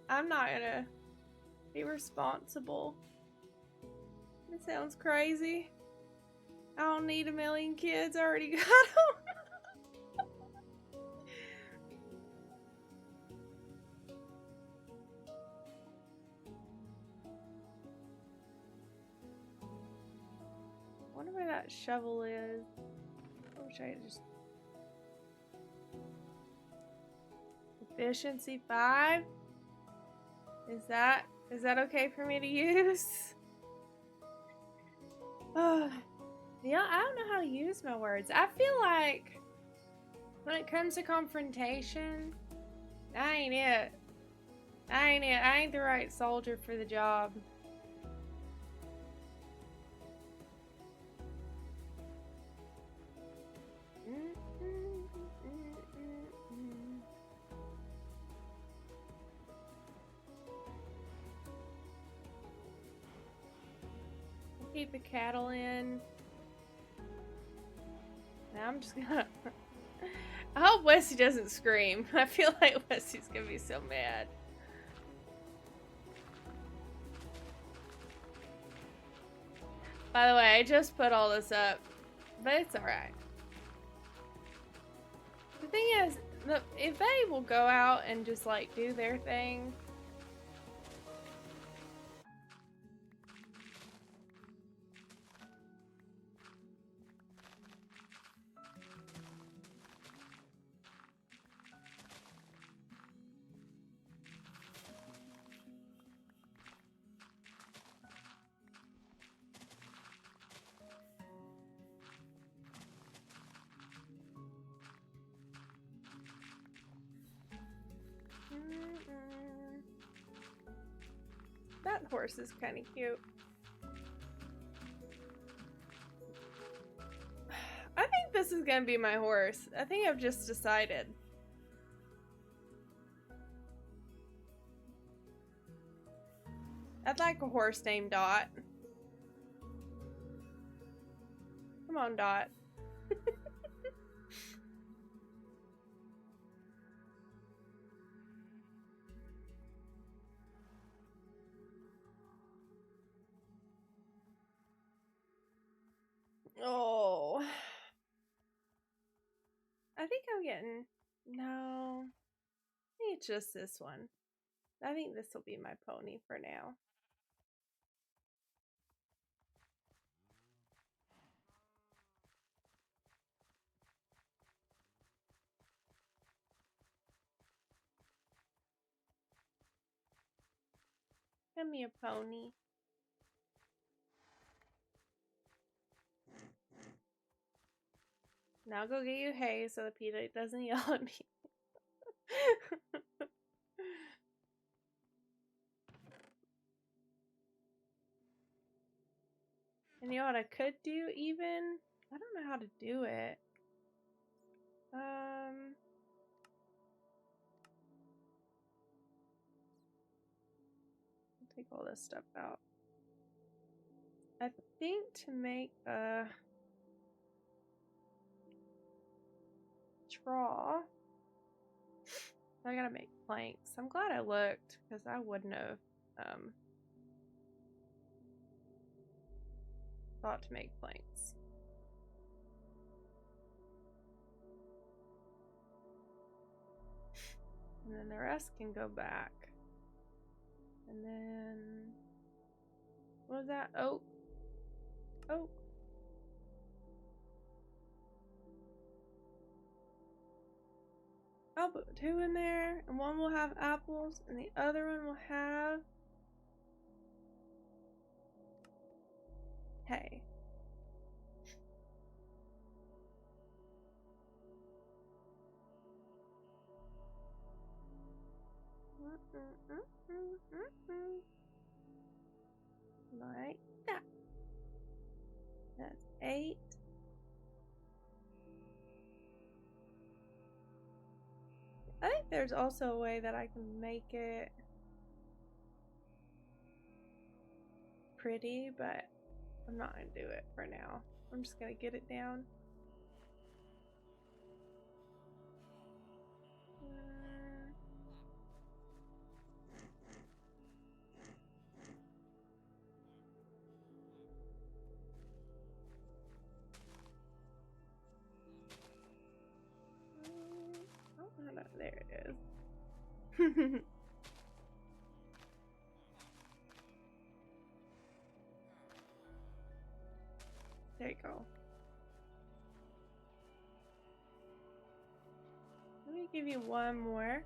I'm not gonna be responsible. It sounds crazy. I don't need 1,000,000 kids. I already got them. I wonder where that shovel is. I wish I could just... Efficiency 5? Is that okay for me to use? Yeah, I don't know how to use my words. I feel like when it comes to confrontation, I ain't it. I ain't the right soldier for the job. Keep the cattle in. Now I'm just gonna... I hope Wesley doesn't scream. I feel like Wesley's gonna be so mad. By the way, I just put all this up, but it's alright. The thing is, if they will go out and just like do their thing, that horse is kind of cute. I think this is gonna be my horse. I think I've just decided. I'd like a horse named Dot. Come on, Dot. Oh. I think I'm getting... No. I think it's just this one. I think this will be my pony for now. Give me a pony. Now go get you hay so that Peter doesn't yell at me. And you know what I could do even? I don't know how to do it. I'll take all this stuff out. I think to make a straw, I gotta make planks. I'm glad I looked because I wouldn't have thought to make planks. And then the rest can go back. And then what was that? Oak. Oak. I'll put 2 in there, and one will have apples, and the other one will have hay. Like that. That's 8. I think there's also a way that I can make it pretty, but I'm not gonna do it for now. I'm just gonna get it down. Oh, no, there it is. There you go. Let me give you one more,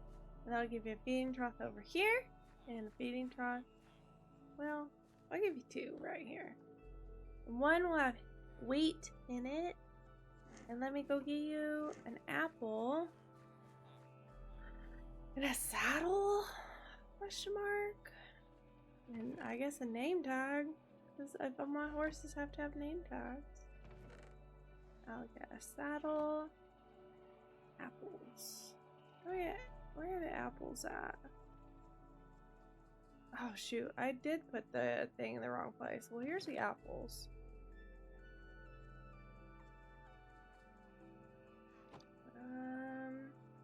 and I'll give you a feeding trough over here, and a feeding trough. Well, I'll give you 2 right here. One will have wheat in it, and let me go get you an apple and a saddle? Question mark. And I guess a name tag, because my horses have to have name tags. I'll get a saddle. Apples. Oh yeah, where are the apples at? Oh shoot, I did put the thing in the wrong place. Well, here's the apples.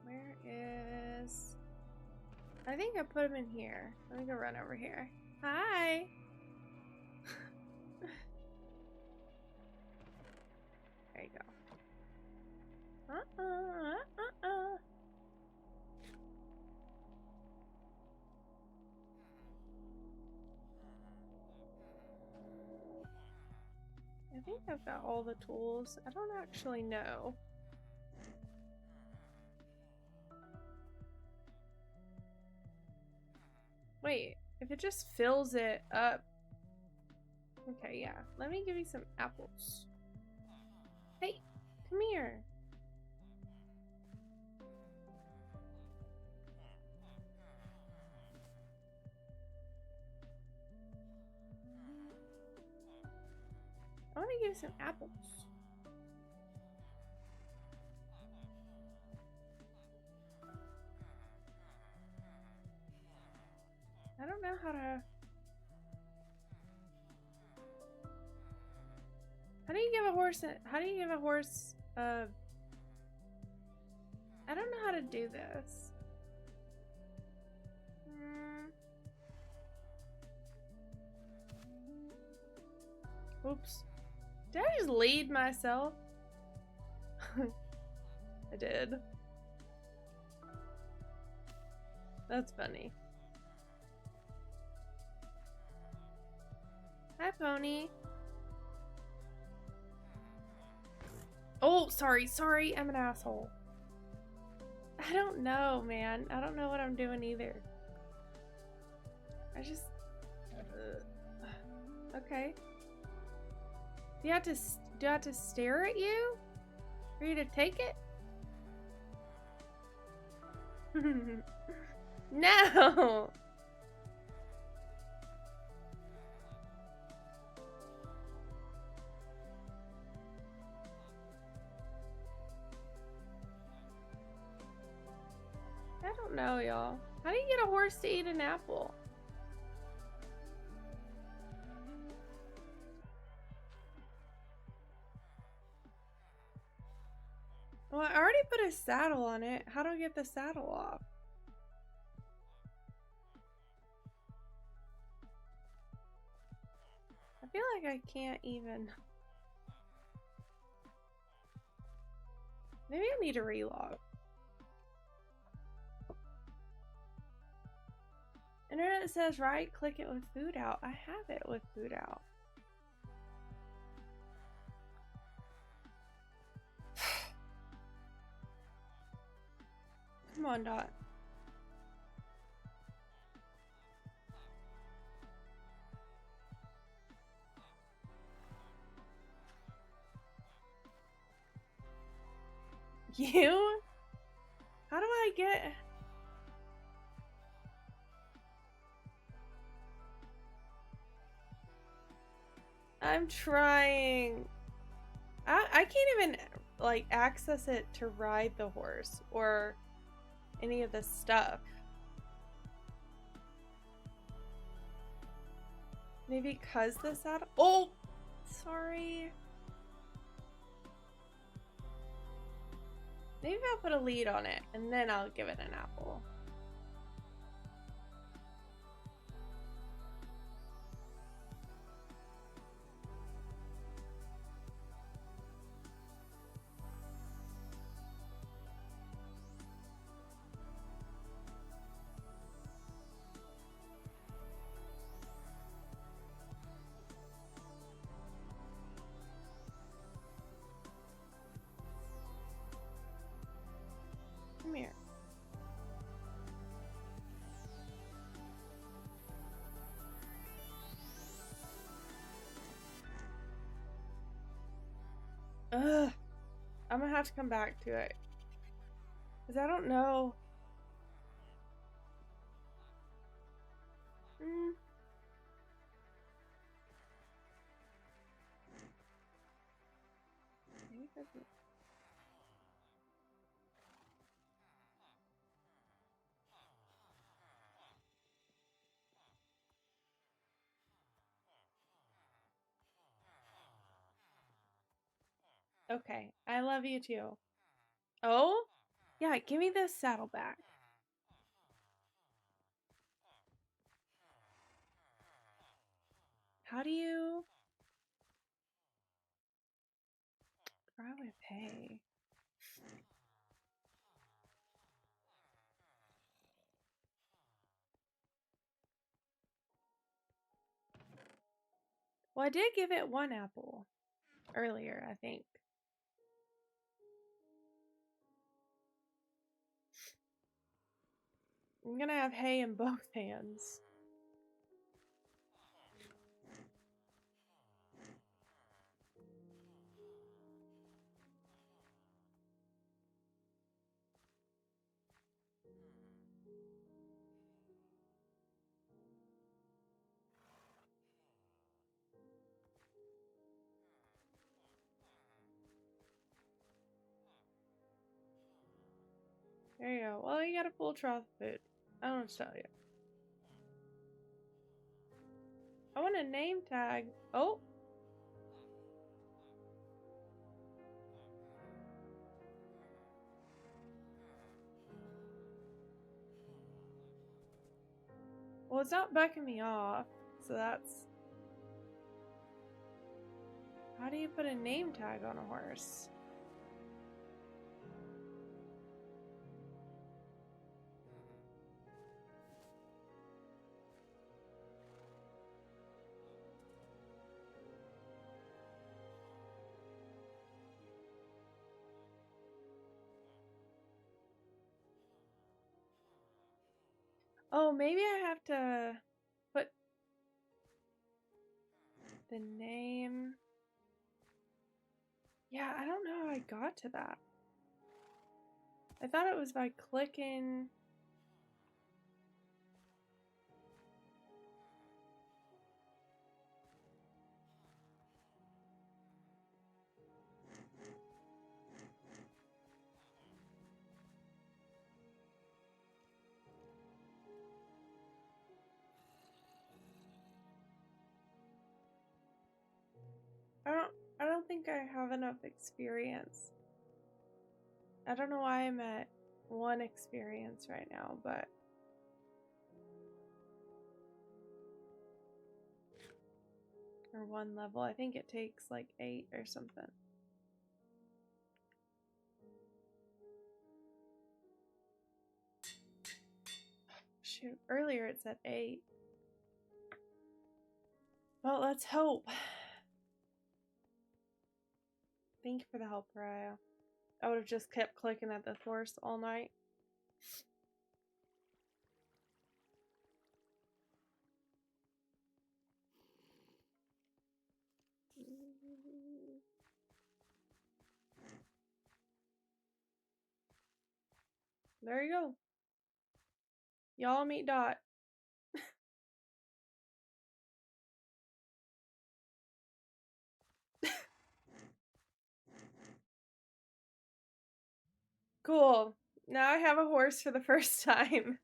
Where is... I think I put them in here. Let me go run over here. Hi! There you go. I think I've got all the tools. I don't actually know. Wait, if it just fills it up. Okay, yeah. Let me give you some apples. Hey, come here. I want to give you some apples. I don't know how to... How do you give a horse I don't know how to do this. Oops. Did I just lead myself? I did. That's funny. Hi, Pony. Oh, sorry, I'm an asshole. I don't know, man. I don't know what I'm doing either. I just... Okay. Do I have to stare at you? For you to take it? No! I don't know, y'all. How do you get a horse to eat an apple? put a saddle on it. How do I get the saddle off? I feel like I can't even. Maybe I need to relog. Internet says right click it with food out. I have it with food out. Come on, Dot. You? How do I get... I'm trying. I can't even like access it to ride the horse or any of this stuff. Maybe because the saddle. Oh, sorry. Maybe I'll put a lead on it and then I'll give it an apple. Come here. Ugh. I'm gonna have to come back to it. Because I don't know. Maybe it doesn't. Okay, I love you too. Oh? Yeah, give me this saddle back. How do you... Try with hay. Well, I did give it one apple earlier, I think. I'm gonna have hay in both hands. There you go. Well, you got a full trough of food. I don't know what to tell you. I want a name tag. Oh! Well, it's not bucking me off, so that's... How do you put a name tag on a horse? Oh, maybe I have to put the name. Yeah, I don't know how I got to that. I thought it was by clicking. I don't think I have enough experience. I don't know why I'm at 1 experience right now, but or 1 level. I think it takes like 8 or something. Shoot, earlier it said 8. Well, let's hope. Thank you for the help, Raya. I would have just kept clicking at the horse all night. There you go. Y'all meet Dot. Cool. Now I have a horse for the first time.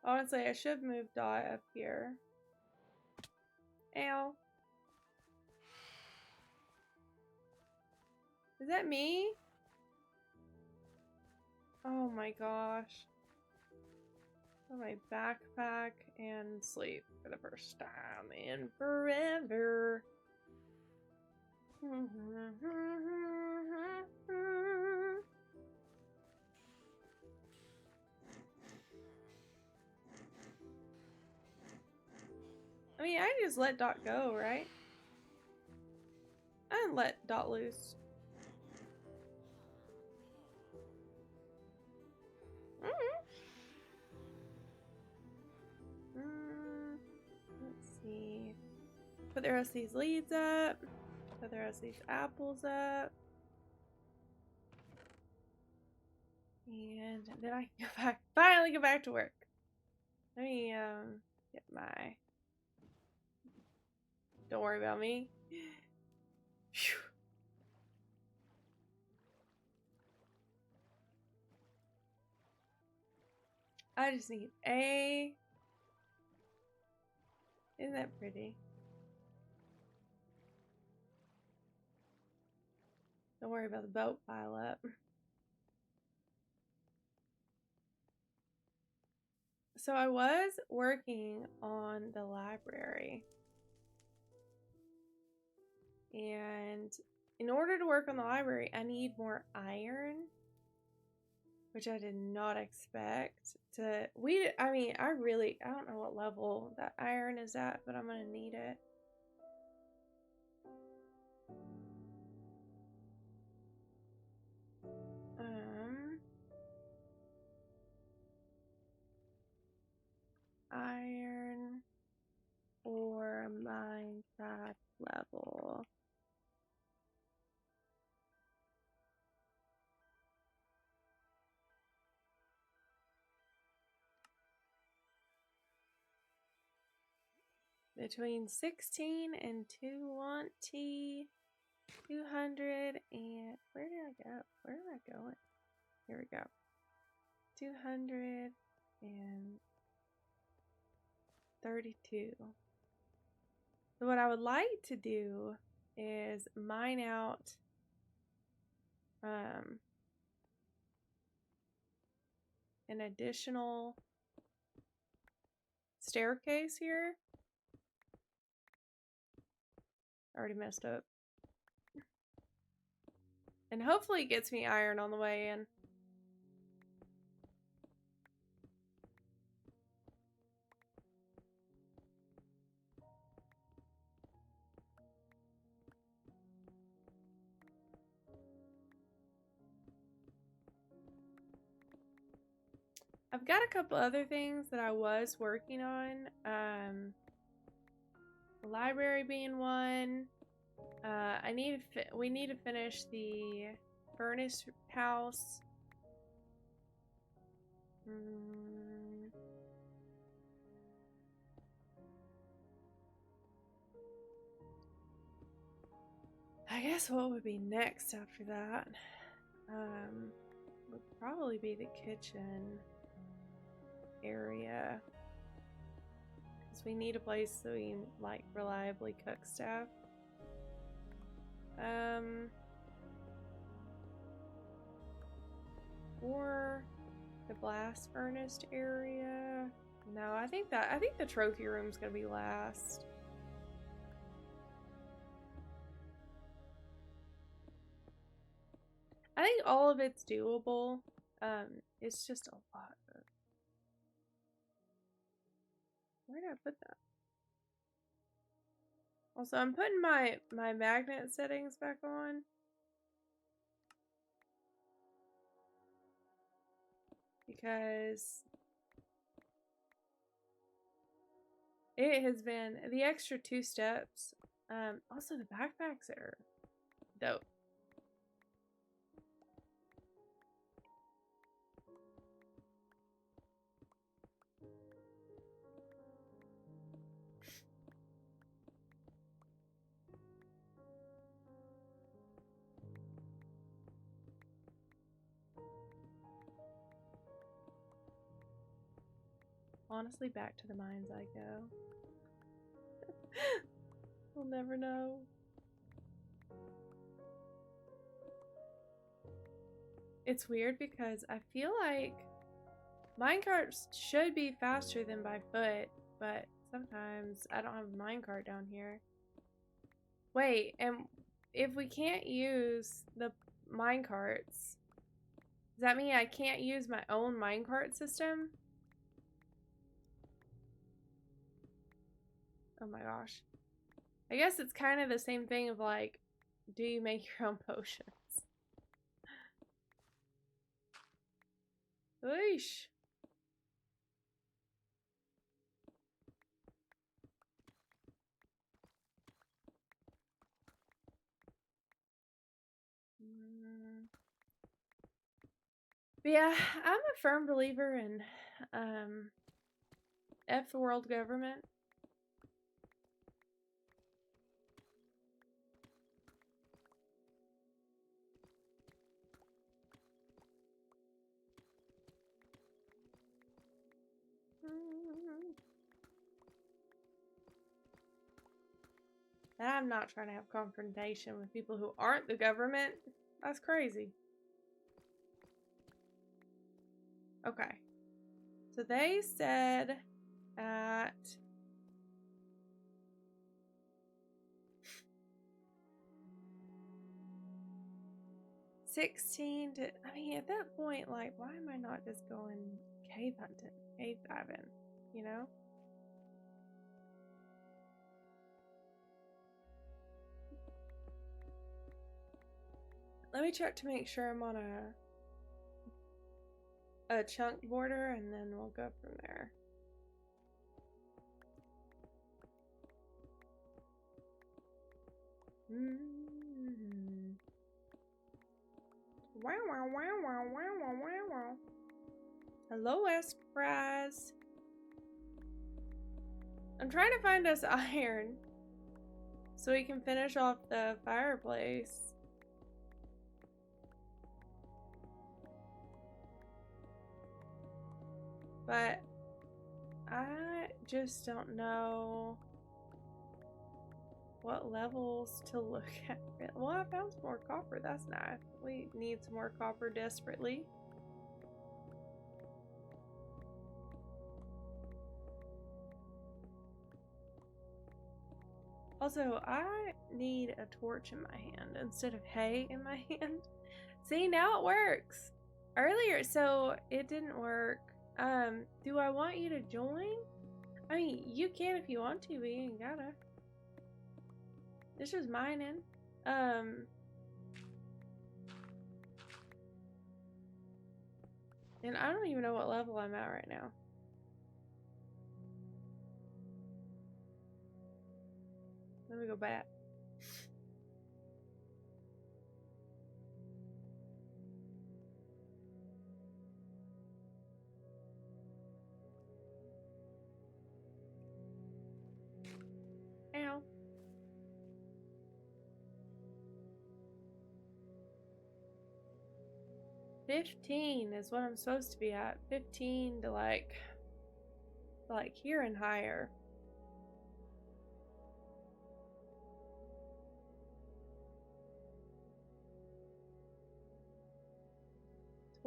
Honestly, I should move Dot up here. Ow. Is that me? Oh my gosh. Put my backpack and sleep for the first time in forever. I mean, I just let Dot go, right? I didn't let Dot loose. Let's see. Put the rest of these leads up. Put the rest of these apples up. And then I can go back. Finally go back to work. Let me get my. Don't worry about me. Phew. I just need a. Isn't that pretty? Don't worry about the boat pile up. So I was working on the library. And in order to work on the library, I need more iron. Which I did not expect to. I mean, I don't know what level that iron is at, but I'm gonna need it. Iron or Minecraft level. Between 16 and 200 and where did I go? Where am I going? Here we go. 232. So what I would like to do is mine out an additional staircase here. Already messed up. And hopefully it gets me iron on the way in. I've got a couple other things that I was working on. The library being one. We need to finish the furnace house. I guess what would be next after that? Would probably be the kitchen area. So we need a place so we can like reliably cook stuff. Or the blast furnace area. No, I think the trophy room's gonna be last. I think all of it's doable. It's just a lot of... Where did I put that? Also, I'm putting my magnet settings back on. Because it has been the extra 2 steps. Also the backpacks are dope. Honestly, back to the mines I go. We'll never know. It's weird because I feel like minecarts should be faster than by foot, but sometimes I don't have a minecart down here. Wait, and if we can't use the minecarts, does that mean I can't use my own minecart system? Oh my gosh. I guess it's kind of the same thing of like, do you make your own potions? Eesh. But yeah, I'm a firm believer in F the world government. And I'm not trying to have confrontation with people who aren't the government. That's crazy. Okay. So they said at 16 to, I mean, at that point, like, why am I not just going cave hunting, cave diving, you know? Let me check to make sure I'm on a chunk border, and then we'll go from there. Wow, wow, wow, wow, wow, wow, wow, wow. Hello, Espress. I'm trying to find us iron so we can finish off the fireplace. But I just don't know what levels to look at. Well, I found some more copper. That's nice. We need some more copper desperately. Also, I need a torch in my hand instead of hay in my hand. See, now it works. Earlier, so it didn't work. Do I want you to join? I mean, you can if you want to, but you ain't gotta. It's just mining. And I don't even know what level I'm at right now. Let me go back. Ow. $15 is what I'm supposed to be at. 15 to like here and higher.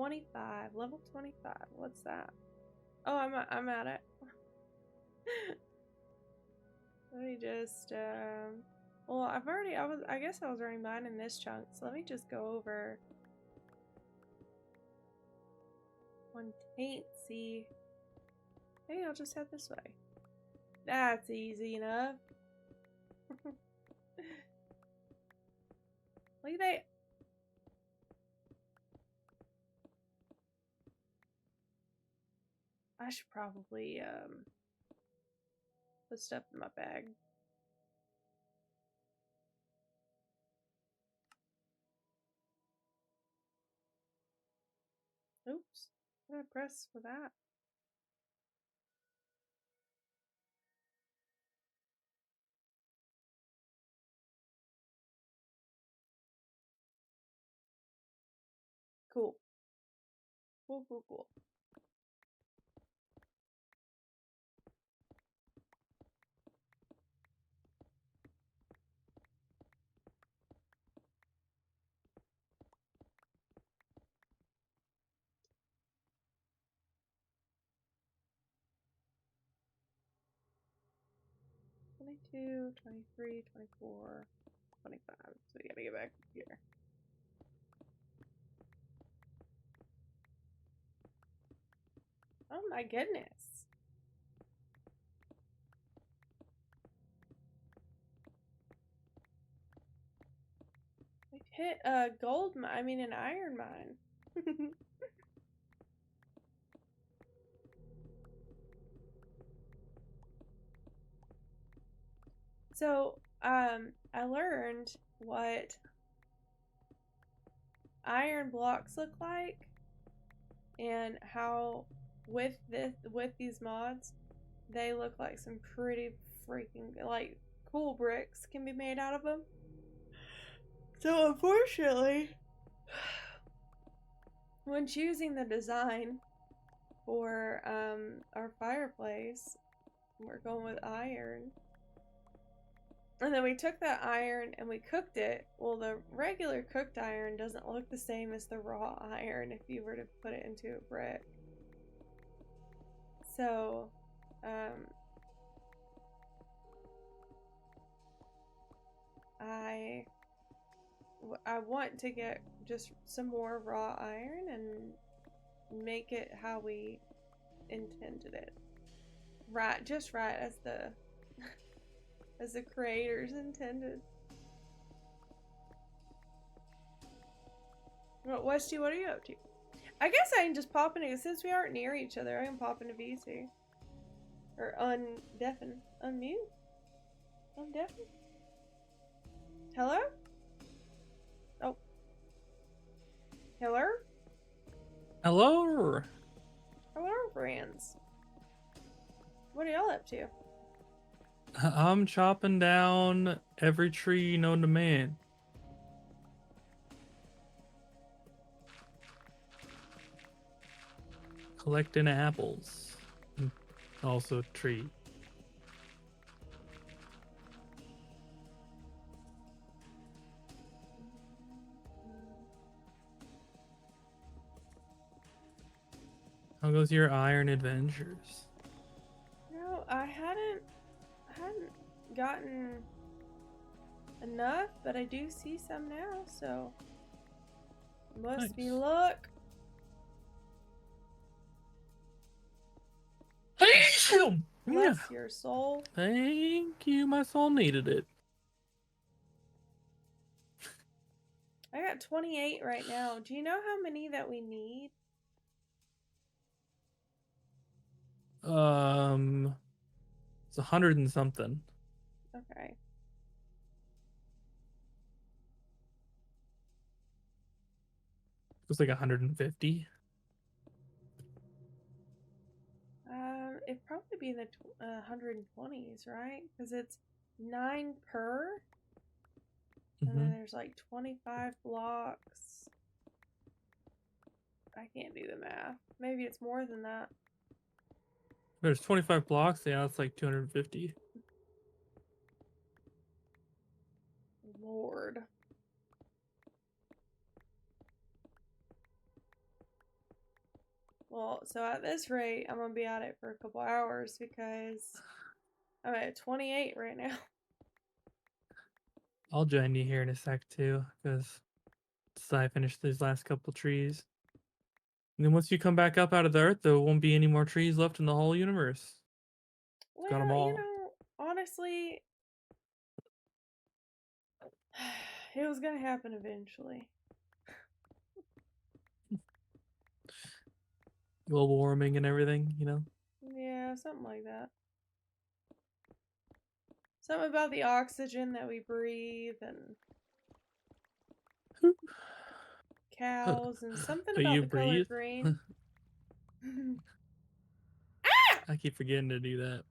25. Level 25. What's that? Oh, I'm at it. Let me just well, I guess I was already mining this chunk, so let me just go over one taint, see. Maybe I'll just head this way. That's easy enough. Look at that. I should probably put stuff in my bag. Oops. What did I press for that? Cool. Cool, cool, cool. $22, $23, $24, $25. So we gotta get back here. Oh my goodness. We've hit a gold mine, I mean an iron mine. So, I learned what iron blocks look like and how with these mods, they look like some pretty freaking, like, cool bricks can be made out of them. So unfortunately, when choosing the design for our fireplace, we're going with iron. And then we took that iron and we cooked it. Well, the regular cooked iron doesn't look the same as the raw iron if you were to put it into a brick. So, I want to get just some more raw iron and make it how we intended it. Right, just right as the as the creators intended. Well, Westy, what are you up to? I guess I can just pop into, since we aren't near each other, I can pop into VC. Or undeafen. Unmute? Undeafen? Hello? Oh. Hello? Hello. Hello, friends. What are y'all up to? I'm chopping down every tree known to man. Collecting apples. Also a tree. How goes your iron adventures? No, I hadn't gotten enough, but I do see some now, so must be luck. Bless your soul. Thank you, my soul needed it. I got 28 right now. Do you know how many that we need? It's 100 and something. Okay. It was like 150. It'd probably be in the 120s, right? Because it's 9 per. And then there's like 25 blocks. I can't do the math. Maybe it's more than that. There's 25 blocks. Yeah, that's like 250. Lord. Well, so at this rate, I'm gonna be at it for a couple hours because I'm at 28 right now. I'll join you here in a sec too, because I finish these last couple trees. And then once you come back up out of the earth, there won't be any more trees left in the whole universe. Got them Well, all. you know, honestly, it was gonna happen eventually. Global warming and everything, you know? Yeah, something like that. Something about the oxygen that we breathe and cows and something But about you the color breathe? green. I keep forgetting to do that.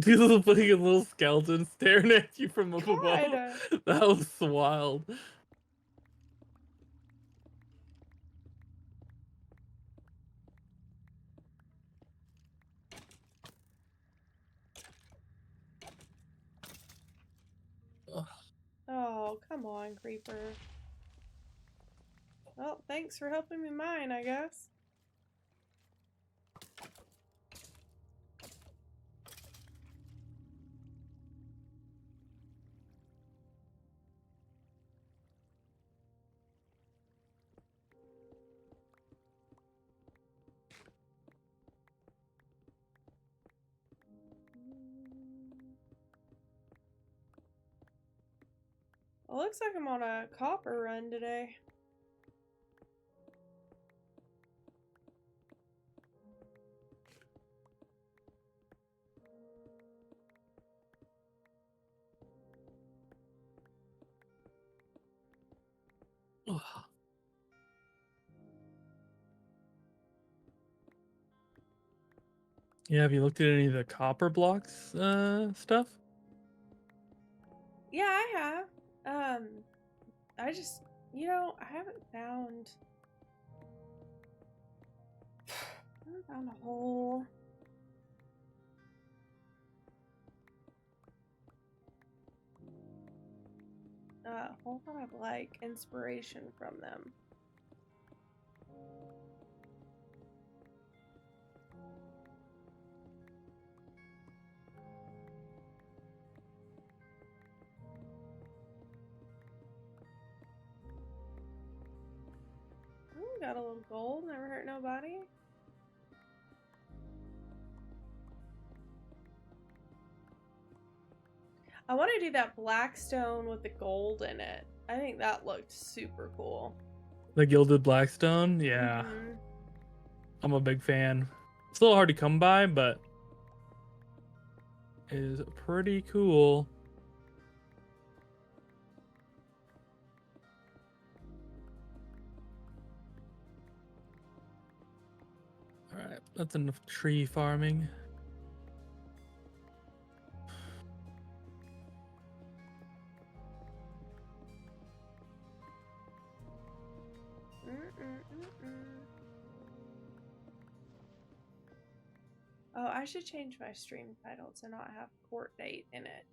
People putting a little skeleton staring at you from up above. Kinda. That was wild. Oh, come on, creeper. Well, thanks for helping me mine, I guess. Well, looks like I'm on a copper run today. Yeah, have you looked at any of the copper blocks stuff? Yeah, I have. I just, you know, I haven't found a whole whole lot of like inspiration from them. Ooh, got a little gold, never hurt nobody. I want to do that black stone with the gold in it. I think that looked super cool. The Gilded Blackstone? Yeah. Mhm. I'm a big fan. It's a little hard to come by, but it is pretty cool. Alright, that's enough tree farming. Oh, I should change my stream title to not have court date in it.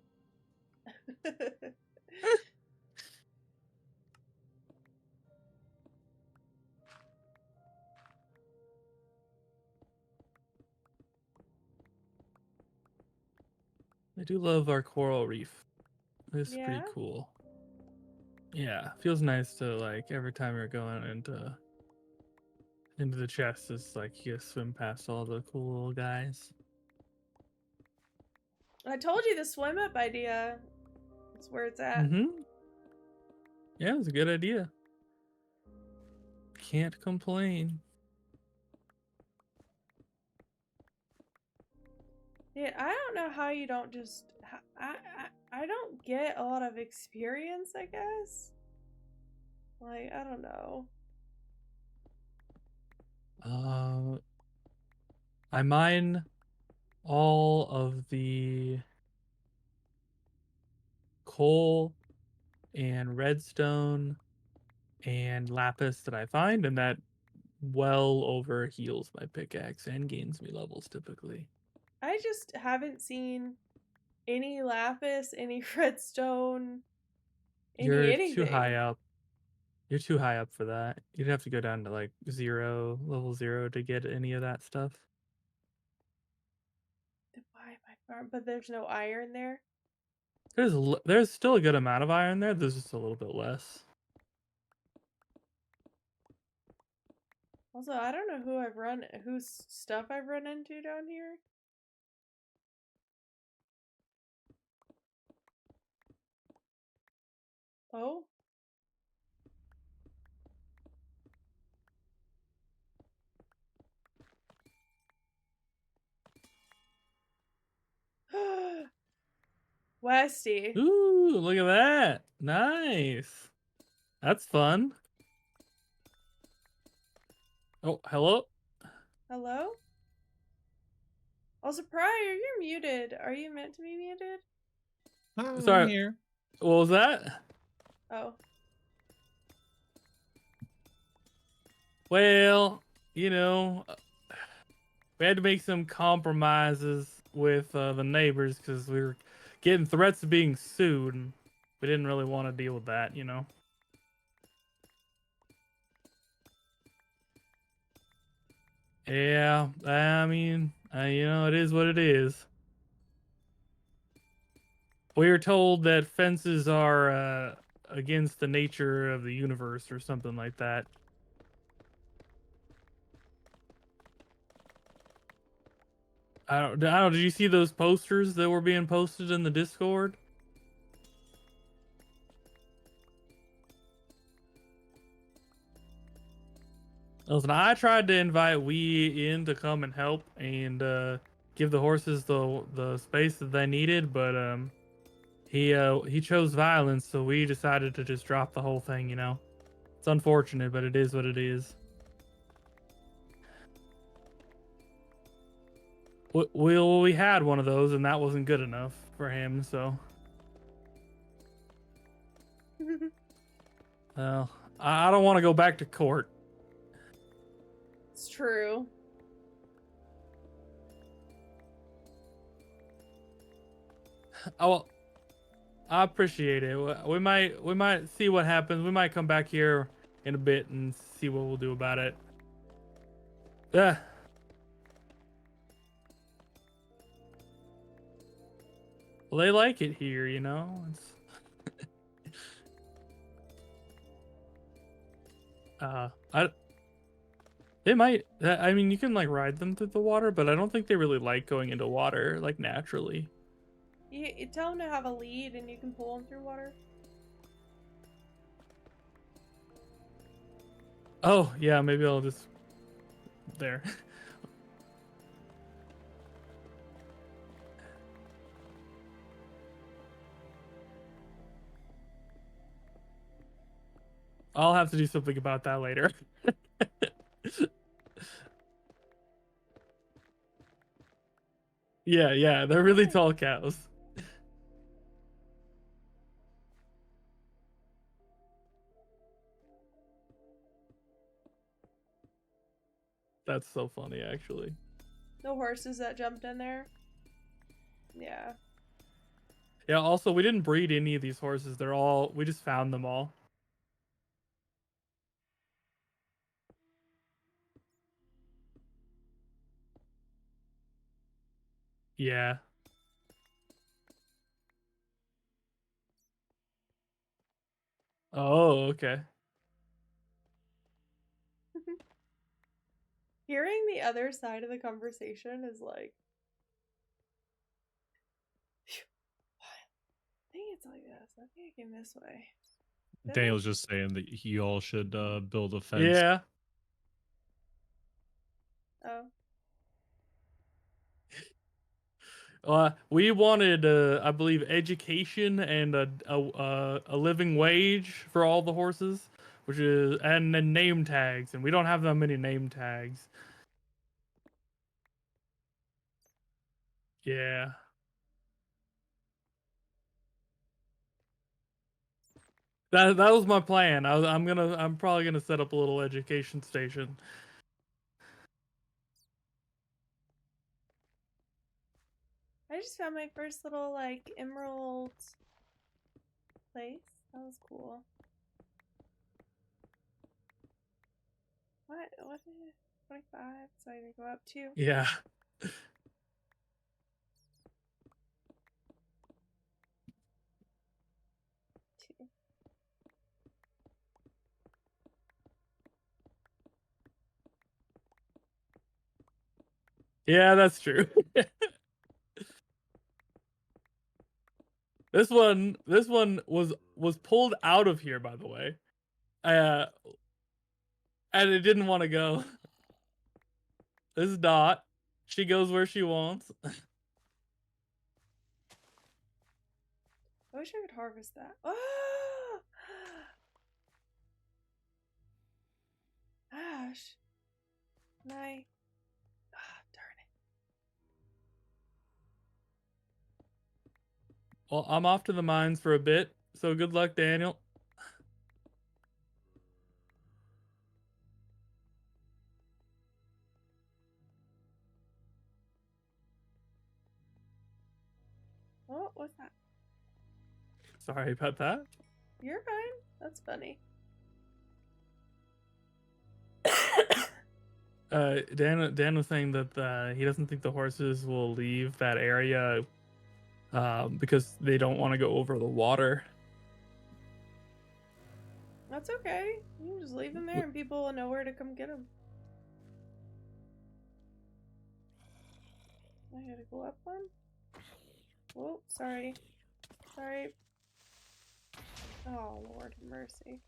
I do love our coral reef. It's Yeah? pretty cool. Yeah, feels nice to like every time you're going into the chest, it's like you swim past all the cool little guys. I told you the swim up idea. That's where it's at. Mm-hmm. Yeah, it was a good idea. Can't complain. Yeah, I don't know how you don't just. I don't get a lot of experience, I guess. Like, I don't know. I mine all of the coal and redstone and lapis that I find, and that well over heals my pickaxe and gains me levels typically. I just haven't seen any lapis, any redstone, any You're anything. too high up. You're too high up for that. You'd have to go down to like level 0 to get any of that stuff. Why my farm? But there's no iron there. There's still a good amount of iron there. There's just a little bit less. Also, I don't know whose stuff I've run into down here. Oh. Westy. Ooh, look at that. Nice. That's fun. Oh, hello? Hello? Also, Pryor, you're muted. Are you meant to be muted? Sorry. I'm here. What was that? Oh. Well, you know, we had to make some compromises with the neighbors because we were getting threats of being sued, and we didn't really want to deal with that, you know. Yeah, I mean, you know, it is what it is. We were told that fences are against the nature of the universe or something like that. I don't. Did you see those posters that were being posted in the Discord? Listen, I tried to invite Wee in to come and help and give the horses the space that they needed, but he chose violence, so we decided to just drop the whole thing. You know, it's unfortunate, but it is what it is. We had one of those, and that wasn't good enough for him. So, well, I don't want to go back to court. It's true. Oh, well, I appreciate it. We might see what happens. We might come back here in a bit and see what we'll do about it. Yeah. Well, they like it here, you know. It's they might. I mean, you can like ride them through the water, but I don't think they really like going into water like naturally. You tell them to have a lead and you can pull them through water. Oh yeah, maybe I'll just there. I'll have to do something about that later. Yeah, they're really tall cows. That's so funny, actually. No horses that jumped in there. Yeah. Yeah, also, we didn't breed any of these horses. We just found them all. Yeah. Oh, okay. Hearing the other side of the conversation is like, I think it's like this. I think I came this way. Daniel's just saying that you all should build a fence. Yeah. We wanted, I believe, education and a living wage for all the horses, and then name tags, and we don't have that many name tags. Yeah. That was my plan. I'm probably gonna set up a little education station. I just found my first little like emerald place. That was cool. What? What is it? 25. So I need to go up 2. Yeah. Yeah, that's true. This one was pulled out of here, by the way. And it didn't want to go. This is Dot. She goes where she wants. I wish I could harvest that. Oh! Ash. Night. Ah, darn it. Well, I'm off to the mines for a bit, so good luck, Daniel. Oh, what's that? Sorry about that. You're fine. That's funny. Dan was saying that he doesn't think the horses will leave that area because they don't want to go over the water. That's okay. You can just leave them there and people will know where to come get them. I gotta go up one. Oh, sorry. Sorry. Oh, Lord have mercy.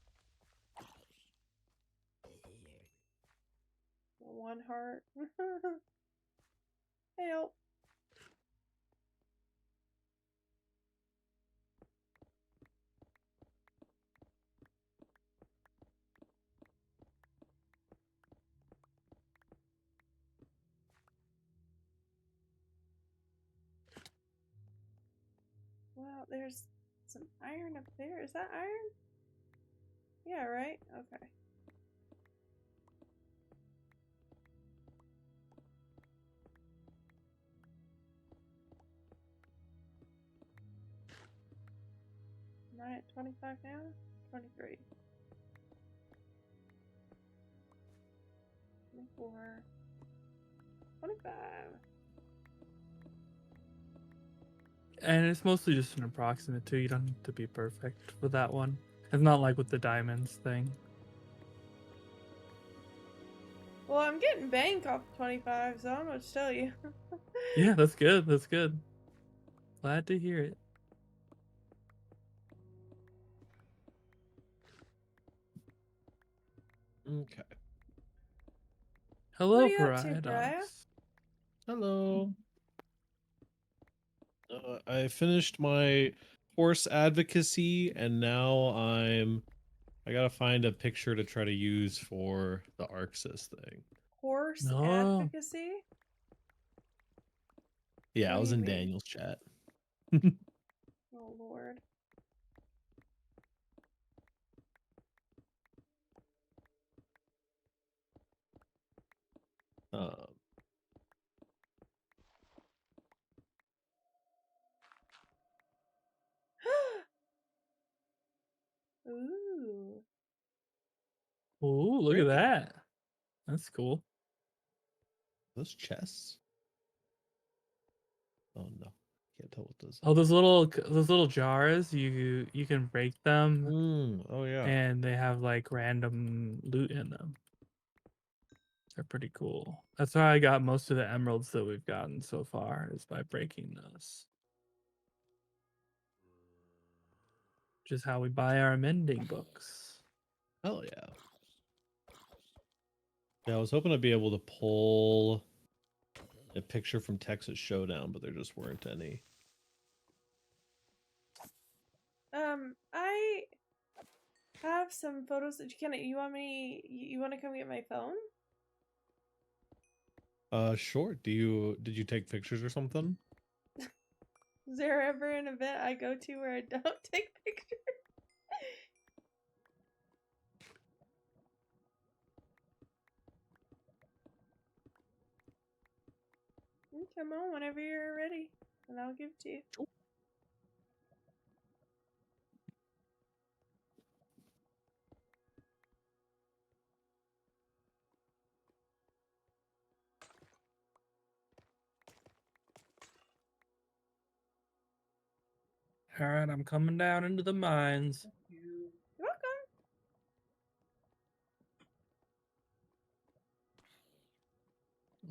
1 heart. Help. Well, there's some iron up there. Is that iron? Yeah, right? Okay. Am I at 25 now? 23. 24. 25. And it's mostly just an approximate too. You don't need to be perfect with that one. It's not like with the diamonds thing. Well, I'm getting bank off 25, so I don't know what to tell you. Yeah, that's good. That's good. Glad to hear it. Okay. Hello, What are you up to, Pariah Pariah? Dogs. Hello. I finished my horse advocacy, and now I gotta find a picture to try to use for the Arxis thing. Horse No. advocacy? Yeah, What I do was you in mean? Daniel's chat. Oh, Lord. Um, Ooh. Ooh, look at that. That's cool. those chests? Oh no, can't tell what those. Oh, those little jars, you can break them. Oh yeah. And they have like random loot in them. They're pretty cool. That's how I got most of the emeralds that we've gotten so far, is by breaking those. Which is how we buy our mending books. Hell yeah. Yeah, I was hoping to be able to pull a picture from Texas Showdown, but there just weren't any. I have some photos that you want me, you want to come get my phone? Sure. Did you take pictures or something? Is there ever an event I go to where I don't take pictures? Come on whenever you're ready, and I'll give it to you. All right, I'm coming down into the mines. You're welcome.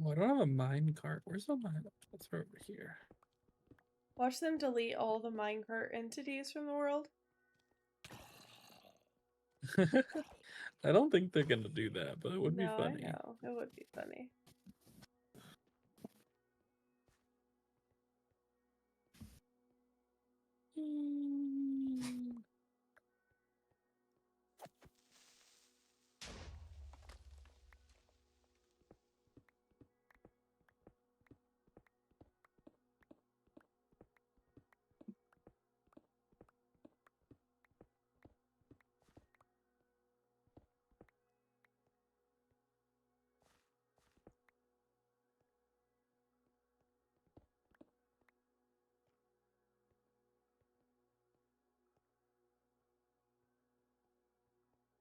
Oh, I don't have a mine cart. Where's the mine? That's over here. Watch them delete all the minecart entities from the world. I don't think they're gonna do that, but it would be No, funny. I know. It would be funny.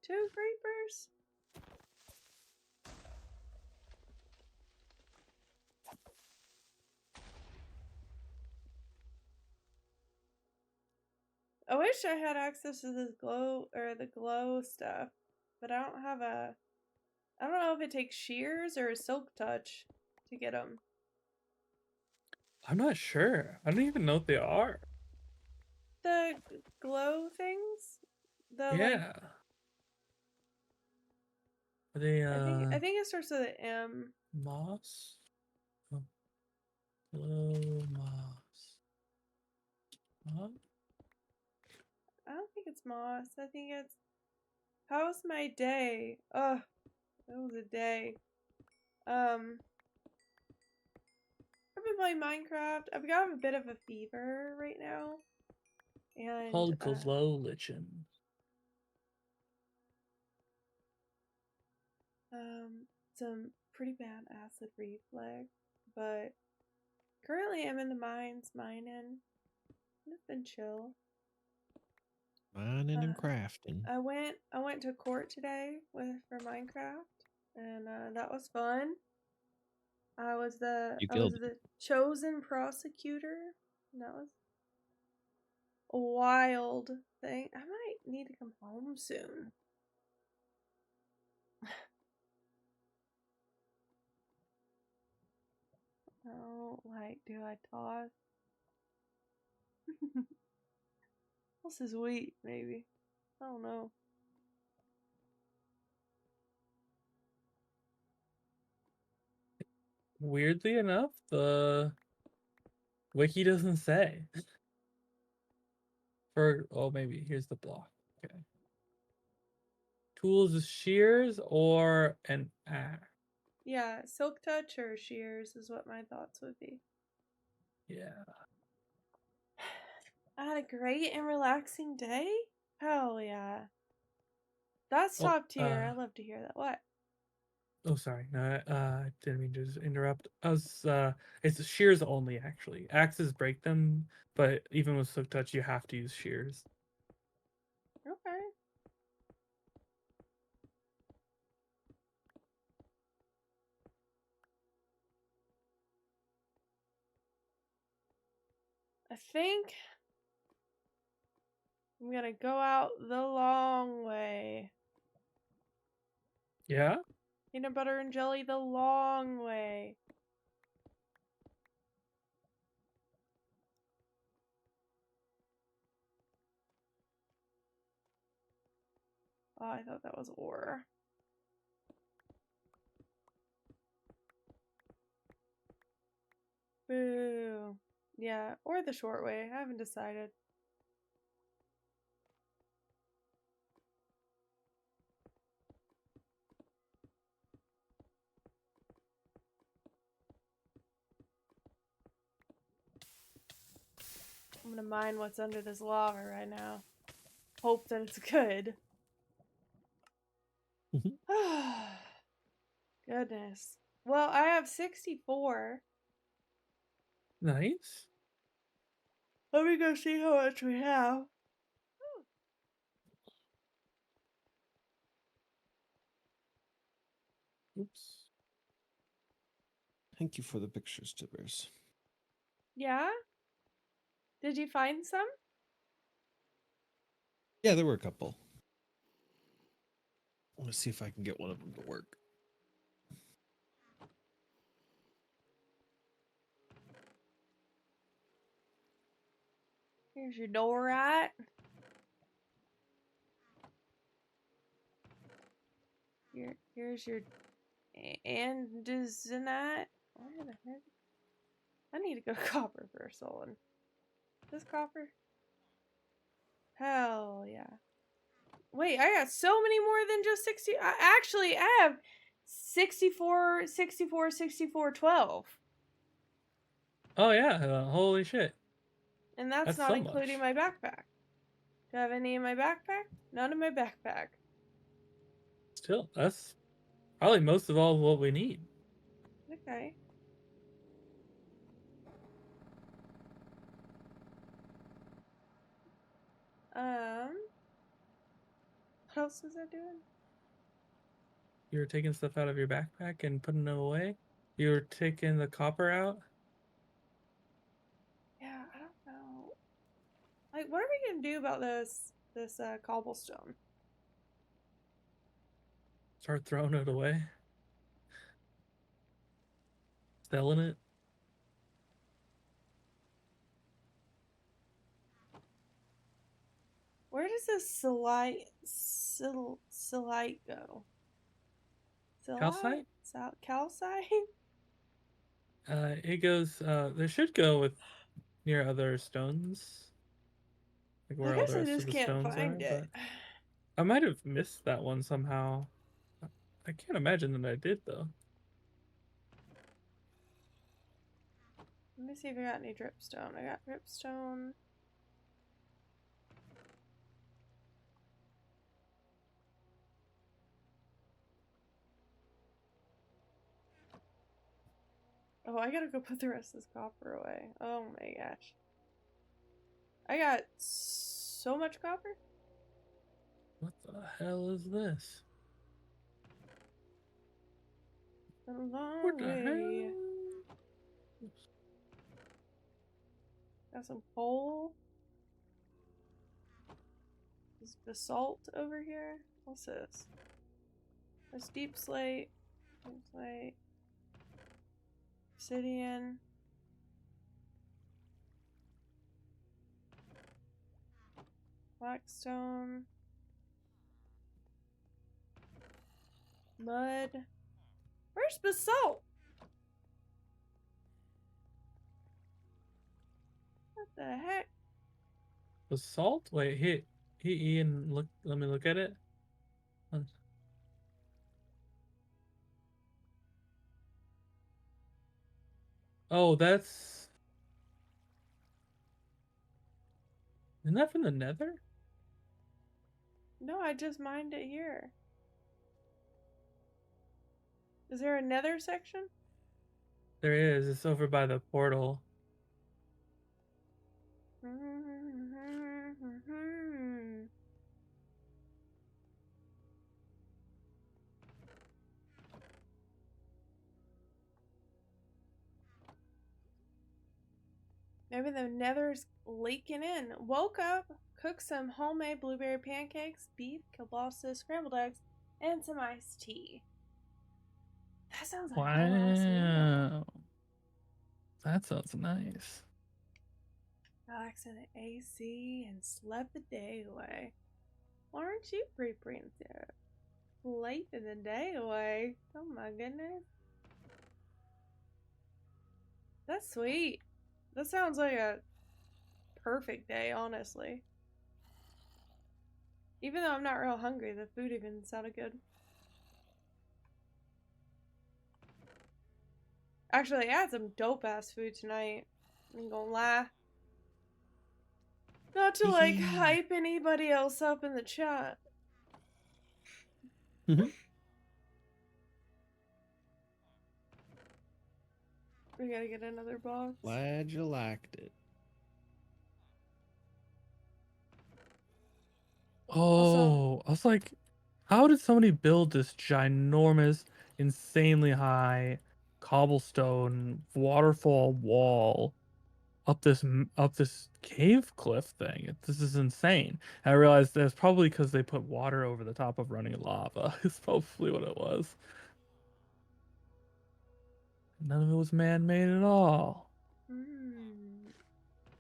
Two creepers. I wish I had access to this glow or the glow stuff, but I don't have a. I don't know if it takes shears or a silk touch to get them. I'm not sure. I don't even know what they are. The glow things. The like. Yeah. Are they I think it starts with an M. moss? Oh. Glow moss. Huh? I don't think it's moss. I think it's. How's my day? Ugh, it was a day. I've been playing Minecraft. I've got a bit of a fever right now, and Called glow lichen. some pretty bad acid reflux, but currently I'm in the mines mining. It's been chill. Mining and crafting. I went to court today for Minecraft, and that was fun. I was the chosen prosecutor. And that was a wild thing. I might need to come home soon. Oh, like, do I toss? This is wheat, maybe. I don't know. Weirdly enough, the wiki doesn't say. Maybe here's the block. Okay. Tools is shears or an axe. Yeah, silk touch or shears is what my thoughts would be. Yeah. I had a great and relaxing day. Hell yeah. That's Oh, top tier. I love to hear that. What? Oh, sorry. No, I didn't mean to just interrupt. It's shears only, actually. Axes break them, but even with silk touch, you have to use shears. Okay. I think I'm gonna go out the long way. Yeah? Peanut butter and jelly the long way. Oh, I thought that was ore. Boo. Yeah, or the short way. I haven't decided. I'm gonna mine what's under this lava right now. Hope that it's good. Goodness. Well, I have 64. Nice. Let me go see how much we have. Oops. Thank you for the pictures, Tibbers. Yeah? Did you find some? Yeah, there were a couple. Let's see if I can get one of them to work. Here's your door, right? Here's your andesite. Where the heck? I need to go to copper for a solid. Is this copper? Hell yeah. Wait, I got so many more than just 60. Actually, I have 64, 64, 64, 12. Oh yeah, holy shit. And that's not so including much. my backpack. Do I have any in my backpack? None in my backpack. Still, that's probably most of all what we need. Okay. What else was I doing? You were taking stuff out of your backpack and putting it away? You were taking the copper out? Yeah, I don't know. Like, what are we gonna do about this cobblestone? Start throwing it away? Selling it? Where does this silite go? Calcite? Calcite? It goes, there should go with near other stones. Like I where all guess the I rest of just the can't stones are, find it. but I might have missed that one somehow. I can't imagine that I did though. Let me see if I got any dripstone. I got dripstone. Oh, I gotta go put the rest of this copper away. Oh my gosh. I got so much copper. What the hell is this? A long What the way. hell? Got some coal. There's basalt over here. What's this? There's deep slate. Deep slate. Obsidian. Blackstone. Mud. Where's basalt? What the heck? Basalt? Wait, hit Ian, look, let me look at it. Oh, that's... Isn't that from the nether? No, I just mined it here. Is there a nether section? There is. It's over by the portal. Maybe the nether's leaking in. Woke up, cooked some homemade blueberry pancakes, beef, kielbasa, scrambled eggs, and some iced tea. That sounds like a nice meal. Wow. That sounds nice. Relaxed in the AC and slept the day away. Why aren't you pre-printed? Sleeping the day away. Oh my goodness. That's sweet. That sounds like a perfect day, honestly. Even though I'm not real hungry, the food even sounded good. Actually, I had some dope ass food tonight. I ain't gonna lie. Not to like hype anybody else up in the chat. We gotta get another box. Glad you liked it. Oh, I was like, how did somebody build this ginormous, insanely high cobblestone waterfall wall up this cave cliff thing. This is insane. And I realized that's probably because they put water over the top of running lava. It's probably what it was. None of it was man-made at all.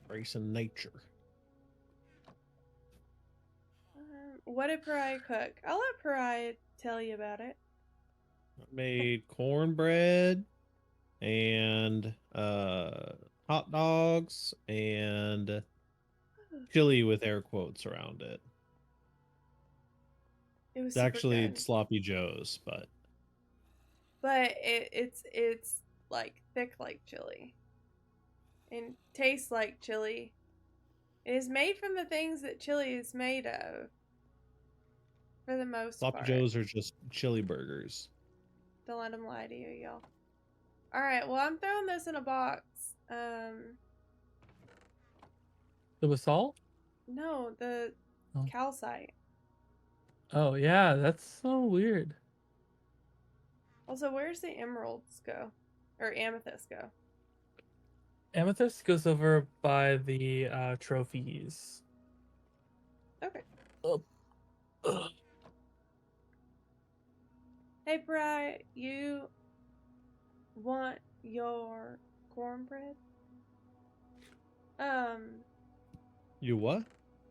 Race in nature. What did Pariah cook? I'll let Pariah tell you about it. I made cornbread and hot dogs and chili with air quotes around it. It was It's actually good. sloppy joes, but it's like thick like chili and tastes like chili. It is made from the things that chili is made of, for the most sloppy part. joes are just chili burgers. Don't let them lie to you, y'all. All right, well, I'm throwing this in a box. The basalt? No, the calcite. Oh yeah, that's so weird. Also, where's the emeralds go, or amethyst go? Amethyst goes over by the trophies. Okay. Oh. Hey, Bri, you want your cornbread? You what?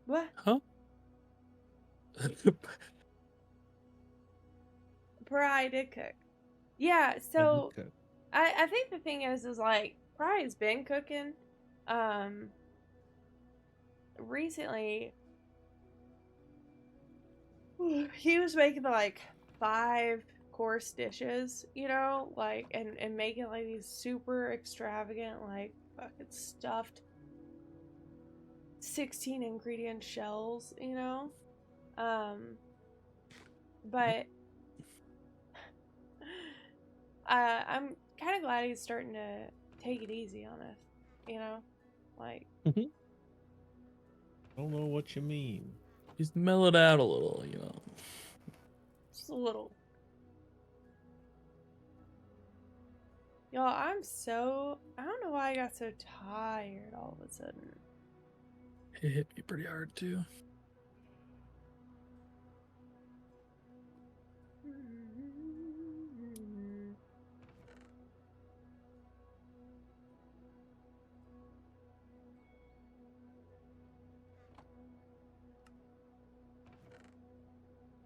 What? Huh? Bri did cook. Yeah, so I think the thing is like Bri's been cooking. Recently he was making like 5-course dishes, you know, like and making like these super extravagant, like fucking stuffed 16 ingredient shells, you know. But I'm kind of glad he's starting to take it easy on us, you know, like. I don't know what you mean. Just mellow it out a little, you know. Just a little. Y'all, I don't know why I got so tired all of a sudden. It hit me pretty hard too.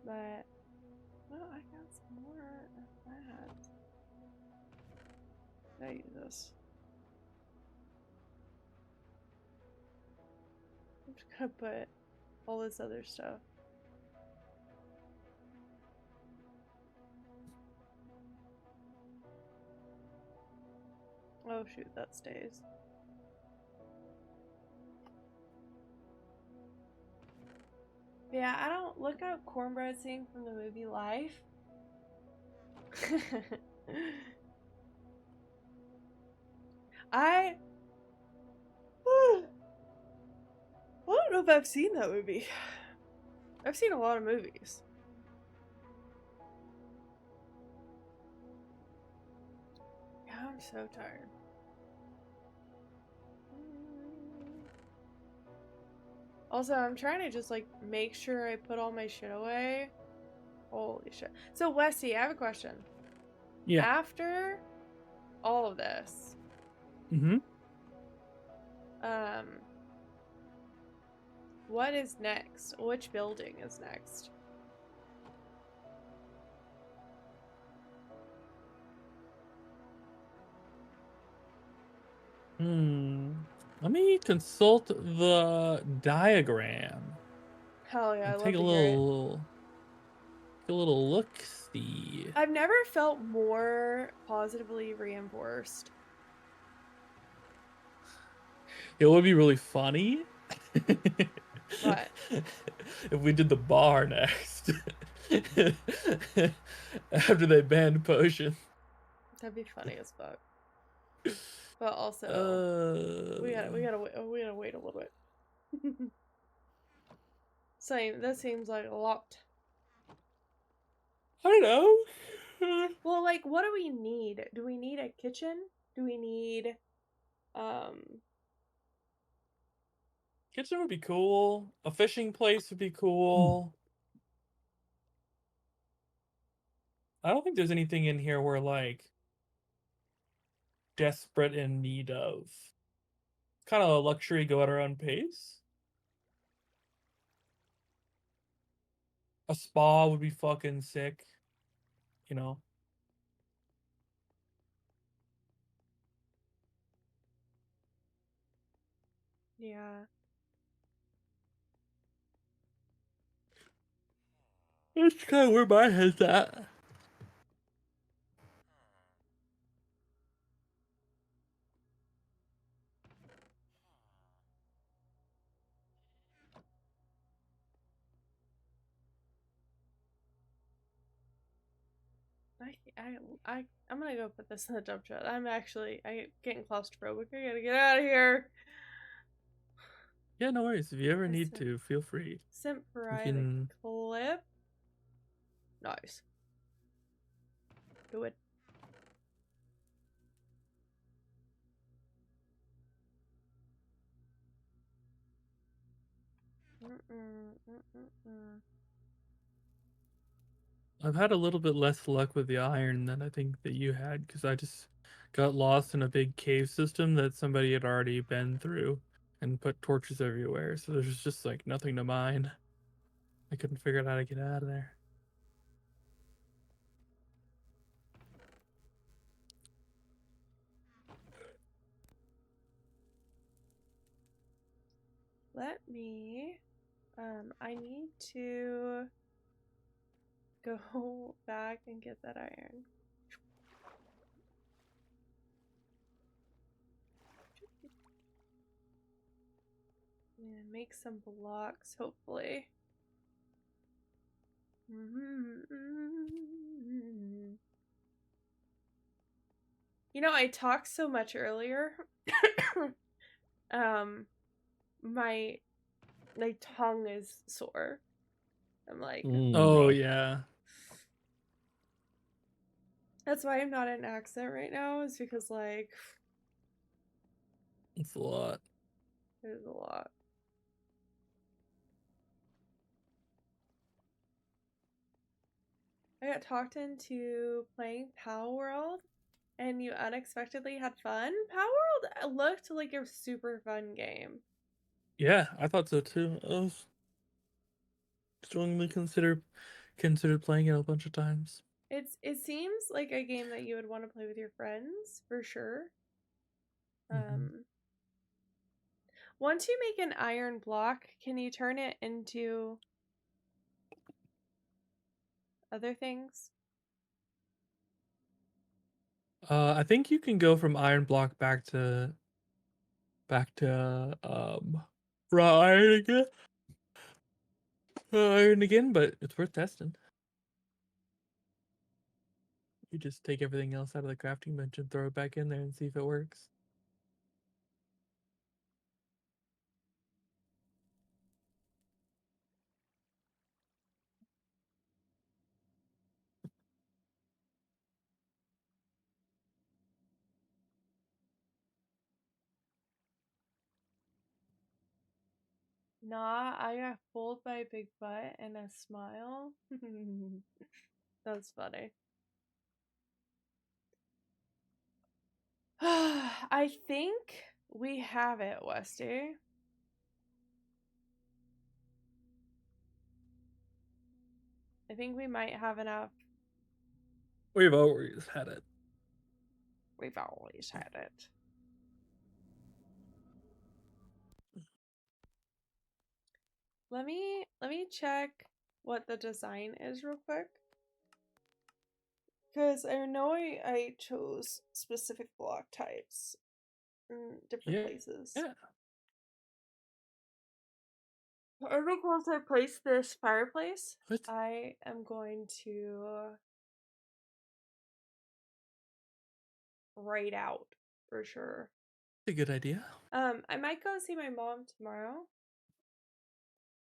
But, well, I got some more of that. I use this. I'm just gonna put all this other stuff. Oh shoot, that stays. Yeah, I don't look up cornbread scene from the movie Life. I don't know if I've seen that movie. I've seen a lot of movies. Yeah, I'm so tired. Also, I'm trying to just like make sure I put all my shit away. Holy shit. So, Westy, I have a question. Yeah. After all of this, what is next? Which building is next? Let me consult the diagram. Hell yeah, I Take love a to hear it. little look-see. I've never felt more positively reinforced. It would be really funny. What? If we did the bar next. After they banned potion. That'd be funny as fuck. But also, we gotta wait a little bit. That seems like a lot. I don't know. Well, like, what do we need? Do we need a kitchen? Do we need, Kitchen would be cool. A fishing place would be cool. I don't think there's anything in here we're like desperate in need of. Kind of a luxury, go at our own pace. A spa would be fucking sick. You know. Yeah. That's kind of where my head's at. I'm gonna go put this in the jump chat. I'm getting claustrophobic. I gotta get out of here. Yeah, no worries. If you ever need to, feel free. Simp You Ride can. clip. Nice. Do it. I've had a little bit less luck with the iron than I think that you had, because I just got lost in a big cave system that somebody had already been through and put torches everywhere. So there's just like nothing to mine. I couldn't figure out how to get out of there. Let me. I need to go back and get that iron. And make some blocks, hopefully. You know, I talked so much earlier. My tongue is sore. I'm like, oh yeah. That's why I'm not in an accent right now, is because like it's a lot. It is a lot. I got talked into playing Power World, and you unexpectedly had fun. Power World looked like a super fun game. Yeah, I thought so too. I was strongly considered playing it a bunch of times. It seems like a game that you would want to play with your friends for sure. Once you make an iron block, can you turn it into other things? I think you can go from iron block back to raw iron again. Iron again, but it's worth testing. You just take everything else out of the crafting bench and throw it back in there and see if it works. Nah, I got fooled by a big butt and a smile. That's funny. I think we have it, Westy. I think we might have enough. We've always had it. We've always had it. Let me check what the design is real quick. Because I know I chose specific block types in different places. Yeah. I think once I place this fireplace, I am going to write out for sure. A good idea. I might go see my mom tomorrow.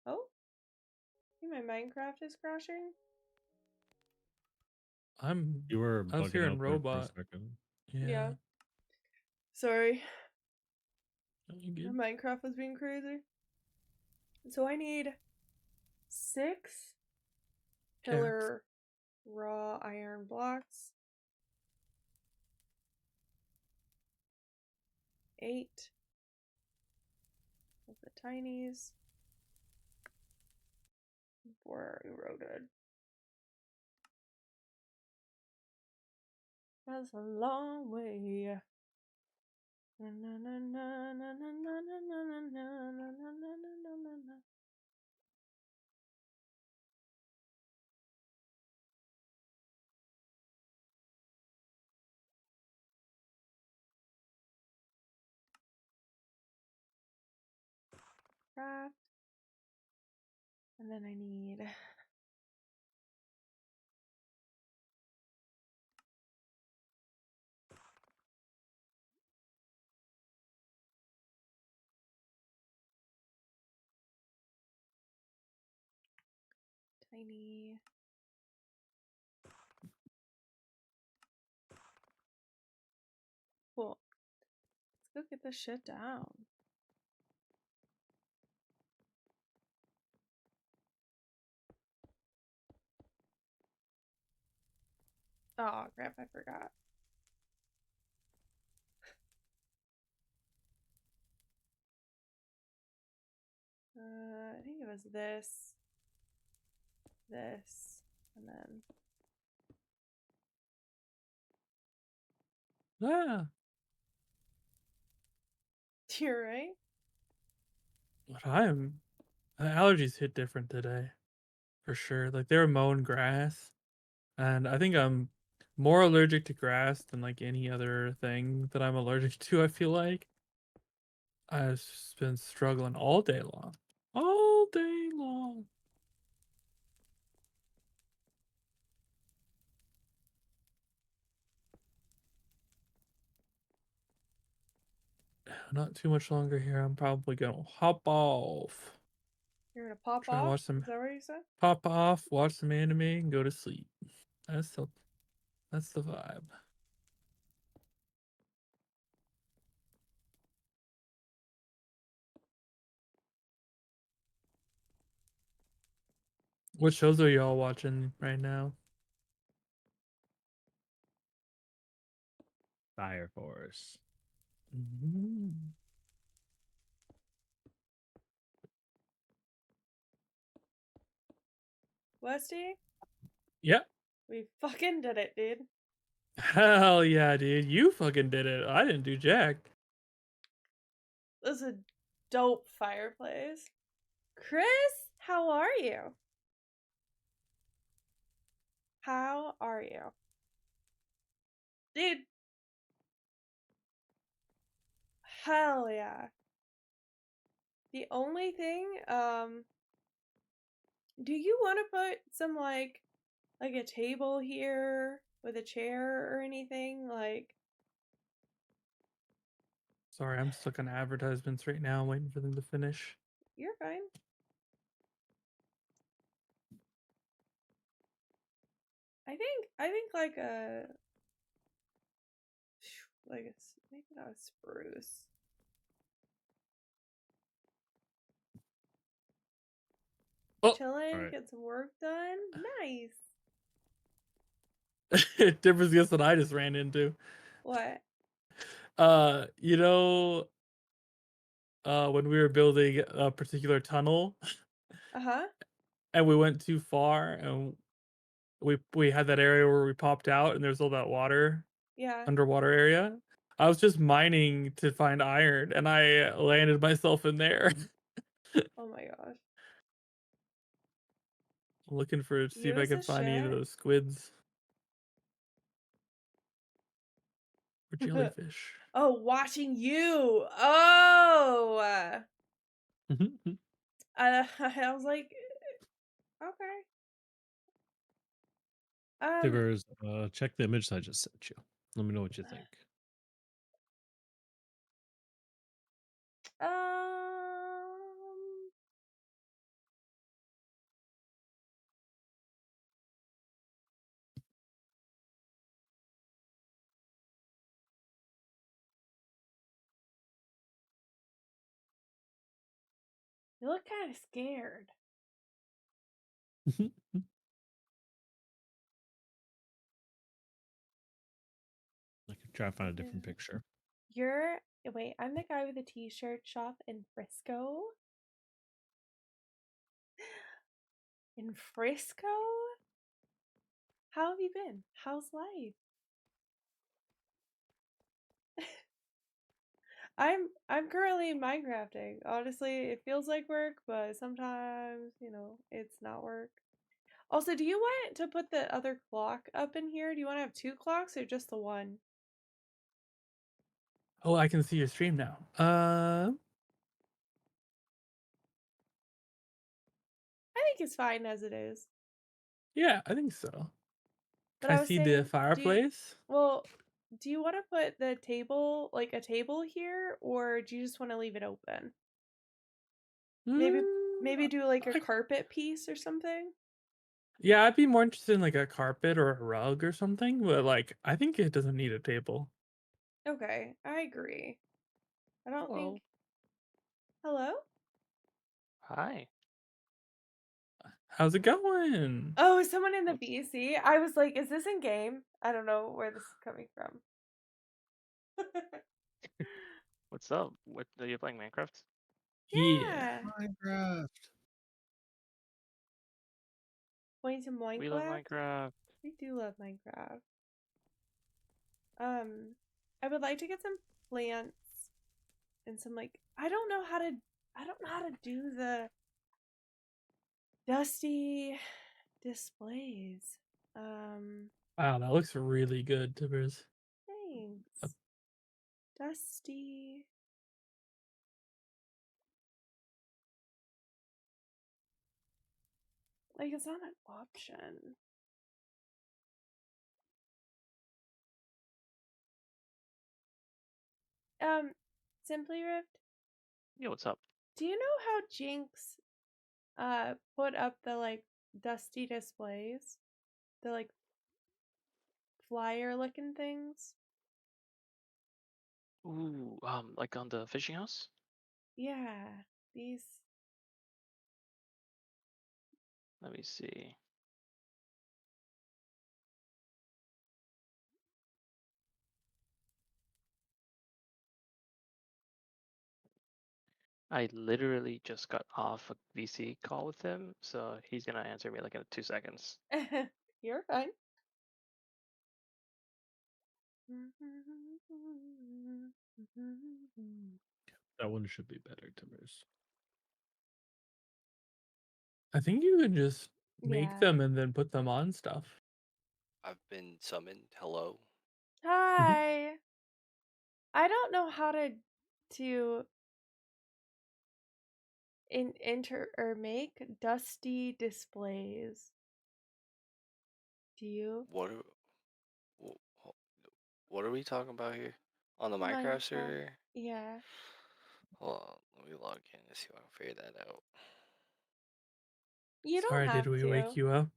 Oh, I think my Minecraft is crashing. You were I was bugging hearing out there for a robot. second. Yeah. Sorry. You good? Minecraft was being crazy. So I need 6 pillar raw iron blocks. 8 of the tinies. 4 eroded. That's a long way. Na, na, na, na, na, na, na, na, na, na, na, na, na, na. Craft. And then I need tiny. Cool. Let's go get this shit down. Oh crap, I forgot. I think it was this, and then Yeah. you're right. But the allergies hit different today, for sure. Like they were mowing grass, and I think I'm more allergic to grass than like any other thing that I'm allergic to. I feel like I've just been struggling all day long, all day long. Not too much longer here. I'm probably gonna hop off. You're gonna pop Try to off? watch some Is that what you said? pop off, watch some anime, and go to sleep. That's the vibe. What shows are y'all watching right now? Fire Force. Westy? Yeah. We fucking did it, dude. Hell yeah, dude. You fucking did it. I didn't do jack. This is a dope fireplace. Chris, how are you? How are you? Dude. Hell yeah. The only thing, do you want to put some like a table here with a chair or anything? Like, Sorry, I'm stuck on advertisements right now, waiting for them to finish. you're fine. I think like a maybe not a spruce. Oh, Chilling, alright. get some work done. Nice. Difference guess what I just ran into. What? You know, when we were building a particular tunnel Uh-huh. and we went too far and we had that area where we popped out and there's all that water, Yeah. underwater area. I was just mining to find iron and I landed myself in there. Oh my gosh. Looking for see if I Use can the find any of shit. those squids or jellyfish. Oh, watching you. Oh. I was like, okay. Tigers, check the image I just sent you. Let me know what you think. You look kind of scared. I can try to find a different picture. Wait, I'm the guy with the t-shirt shop in Frisco. In Frisco? How have you been? How's life? I'm currently Minecrafting. Honestly, it feels like work, but sometimes, it's not work. Also, do you want to put the other clock up in here? Do you want to have 2 clocks or just the one? Oh, I can see your stream now. I think it's fine as it is. Yeah, I think so. But Can I I was see saying, the fireplace? do you want to put the table, like a table here, or do you just want to leave it open? Maybe do like a carpet piece or something? Yeah, I'd be more interested in like a carpet or a rug or something, but like I think it doesn't need a table. Okay, I agree. I don't Hello. think. Hello? Hi. How's it going? Oh, is someone in the BC? I was like, is this in game? I don't know where this is coming from. What's up? What are you playing Minecraft? Yeah. Minecraft. Playing some Minecraft? We love Minecraft. We do love Minecraft. I would like to get some plants and some I don't know how to do the dusty displays. Wow, that looks really good, Tibbers. Thanks. Dusty. It's not an option. Simply Rift, Yeah, what's up? do you know how Jinx put up the dusty displays? The flyer looking things? Ooh, like on the fishing house? Yeah, these. Let me see. I literally just got off a VC call with him, so he's gonna answer me like in 2 seconds. You're fine. That one should be better, Timbers. I think you can just make Yeah. them and then put them on stuff. I've been summoned. Hello. Hi. I don't know how to enter or make dusty displays. Do you? What are we talking about here? On the Minecraft server? Yeah. Hold on, let me log in and see if I can figure that out. You Sorry, don't have did we to. wake you up?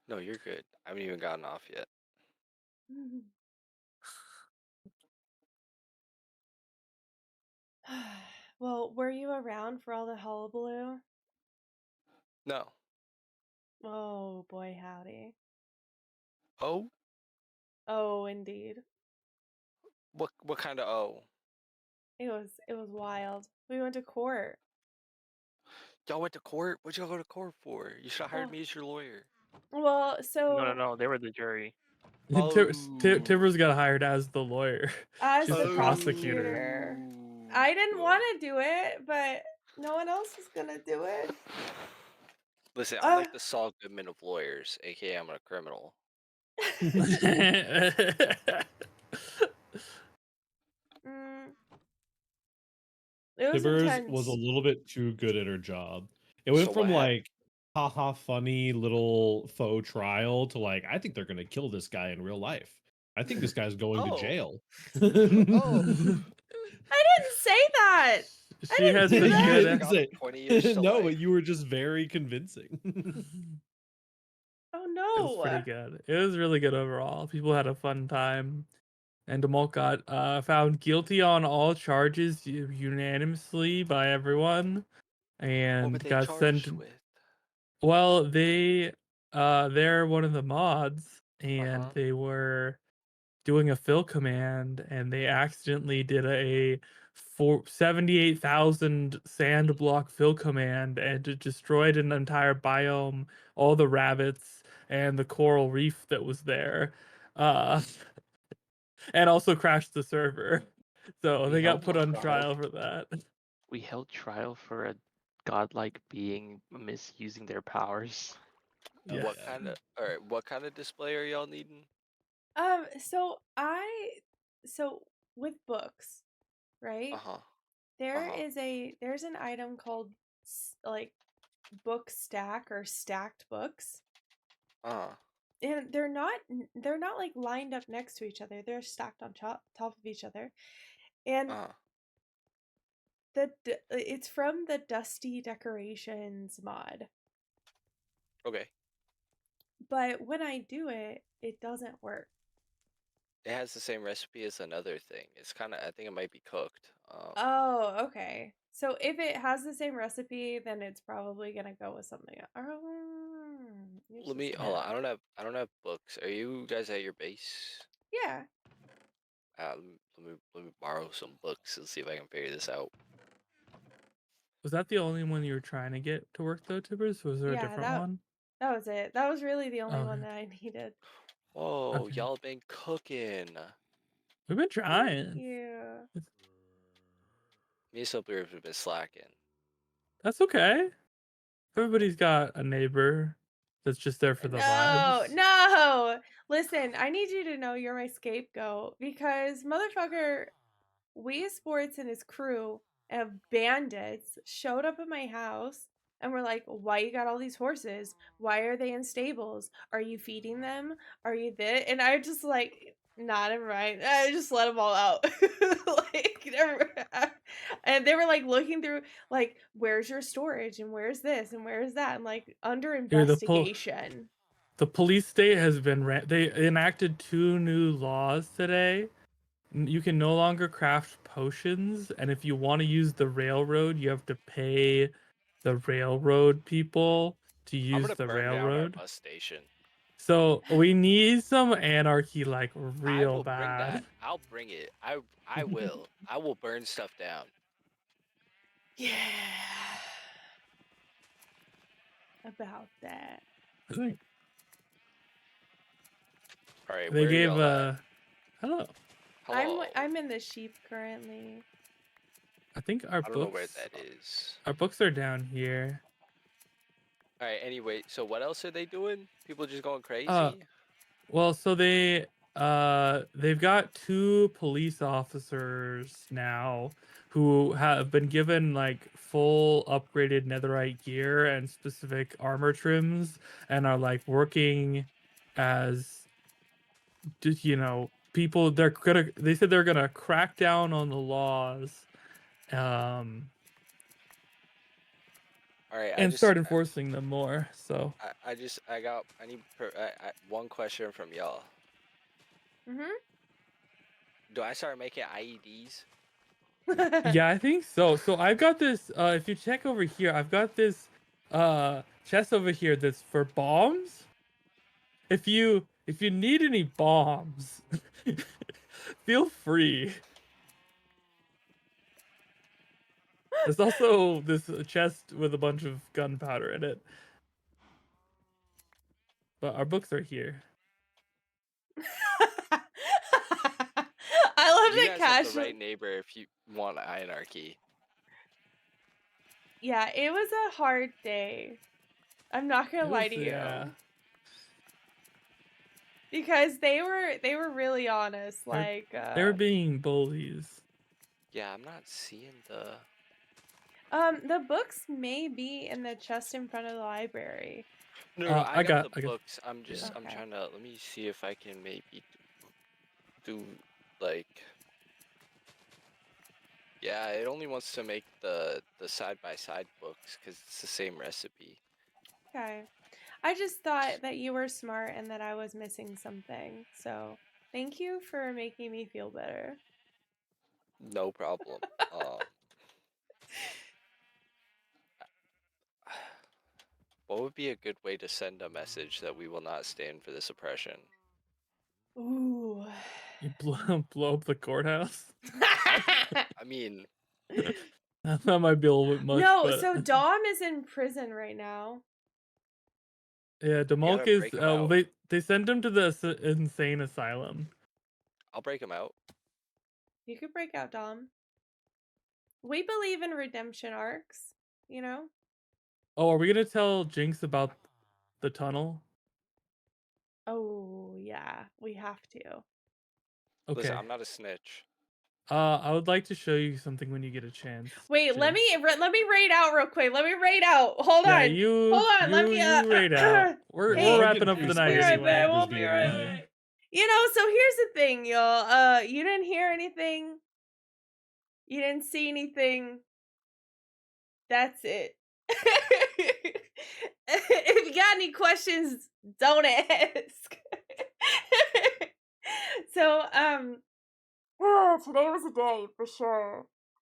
No, you're good. I haven't even gotten off yet. Well, were you around for all the hullabaloo? No. Oh boy, howdy. Oh? Oh, indeed. What kind of oh? It was wild. We went to court. Y'all went to court? What'd y'all go to court for? You should have hired Well- me as your lawyer. Well, so No, they were the jury. Tibbers got hired as the lawyer. as She's the the prosecutor. prosecutor, I didn't want to do it, but no one else was gonna do it. Listen, I'm like the Saul Goodman of lawyers, aka I'm a criminal. It was Tibbers intense. was a little bit too good at her job. It went So from what happened? haha funny little faux trial to I think they're gonna kill this guy in real life. I think this guy's going to jail. Oh. I didn't say that. I She didn't has do been that. good didn't at say- 20 years to no, life. but you were just very convincing. Oh It was no. pretty good. It was really good overall. People had a fun time. And DeMalt got found guilty on all charges unanimously by everyone. and would they got charge sent. with? Well, they're one of the mods, and Uh-huh. they were doing a fill command, and they accidentally did a 78,000 sand block fill command, and it destroyed an entire biome, all the rabbits, and the coral reef that was there, uh, and also crashed the server. So We they got held put on trial. trial for that. We held trial for a godlike being misusing their powers. And Yes. what kind of display are y'all needing? So with books, right? Uh-huh. There's an item called like book stack or stacked books. Uh-huh. And they're not like lined up next to each other. They're stacked on top of each other. And it's from the Dusty Decorations mod. Okay. But when I do it, it doesn't work. It has the same recipe as another thing. It's kind of, I think it might be cooked. Oh, okay. So if it has the same recipe, then it's probably gonna go with something. Let me hold on. I don't have books. Are you guys at your base? Yeah. Let me borrow some books and see if I can figure this out. Was that the only one you were trying to get to work though, Tibbers? Was there a different one? That was it. That was really the only Okay. one that I needed. Oh, Okay. y'all been cooking. We've been Thank trying. you. Me and Simpler have been slacking. That's okay. Everybody's got a neighbor that's just there for the vibes. No. Listen, I need you to know you're my scapegoat because motherfucker Wii Sports and his crew of bandits showed up at my house and were like, "Why you got all these horses? Why are they in stables? Are you feeding them? Are you this?" And I just like, nah, never mind. I just let them all out. Like, never. And they were like looking through, like, where's your storage and where's this and where's that? I'm like, under Here, investigation. the police state has been they enacted 2 new laws today. You can no longer craft potions, and if you want to use the railroad, you have to pay the railroad people to I'm use gonna the burn down our railroad. bus station. So we need some anarchy, like I real will bring bad. that. I'll bring it. I will. I will burn stuff down. Yeah. About that. All right, They where gave y'all at? hello. Hello. I'm in the sheep currently. I think our I don't know where books that is. our books are down here. All right. Anyway, so what else are they doing? People just going crazy? Well, so they've got 2 police officers now who have been given like full upgraded netherite gear and specific armor trims and are like working as people. They said they're gonna crack down on the laws All right. and start enforcing them more. So I need one question from y'all. Mm-hmm. Do I start making IEDs? yeah, I think so. So I've got this. If you check over here, I've got this chest over here that's for bombs. If you need any bombs, feel free. There's also this chest with a bunch of gunpowder in it. But our books are here. I love You that guys have Cash. the right neighbor if you want anarchy. Yeah, it was a hard day. I'm not gonna lie to you. Yeah. Because they were really honest. Like They're being bullies. Yeah, I'm not seeing the. The books may be in the chest in front of the library. No, I got the I got- books. I'm just I'm Okay. trying to let me see if I can maybe do like. Yeah, it only wants to make the side-by-side books because it's the same recipe. Okay. I just thought that you were smart and that I was missing something. So thank you for making me feel better. No problem. What would be a good way to send a message that we will not stand for this oppression? Ooh. You blow up the courthouse. I mean, That might be a little bit much. No, but... so Dom is in prison right now. Yeah, Demolk gotta is. break 'em Well, out. they sent him to the insane asylum. I'll break him out. You could break out Dom. We believe in redemption arcs, you know? Oh, are we gonna tell Jinx about the tunnel? Oh, yeah, we have to. Okay. Listen, I'm not a snitch. I would like to show you something when you get a chance. Wait, let Jinx. me raid out real quick. Let me raid out. Hold Yeah, on. Hold on. Let me you raid out. We're hey, wrapping up for the night anyway. We'll be right back. You know, so here's the thing, y'all. You didn't hear anything. You didn't see anything. That's it. If you got any questions, don't ask. So, today was a day for sure.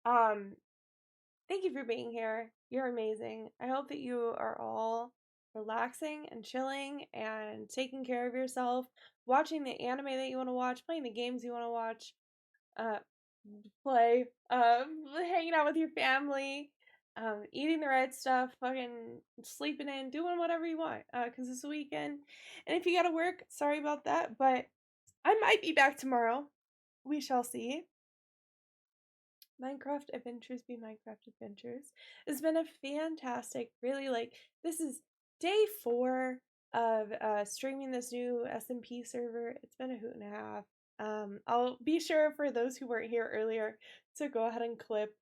Thank you for being here. You're amazing. I hope that you are all relaxing and chilling and taking care of yourself, watching the anime that you want to watch, playing the games you want to watch, play, hanging out with your family, eating the right stuff, fucking sleeping in, doing whatever you want, because it's a weekend. And if you gotta work, sorry about that, but I might be back tomorrow. We shall see. Minecraft Adventures be Minecraft Adventures. It's been a fantastic, really, like, this is day 4 of streaming this new SMP server. It's been a hoot and a half. I'll be sure for those who weren't here earlier to go ahead and clip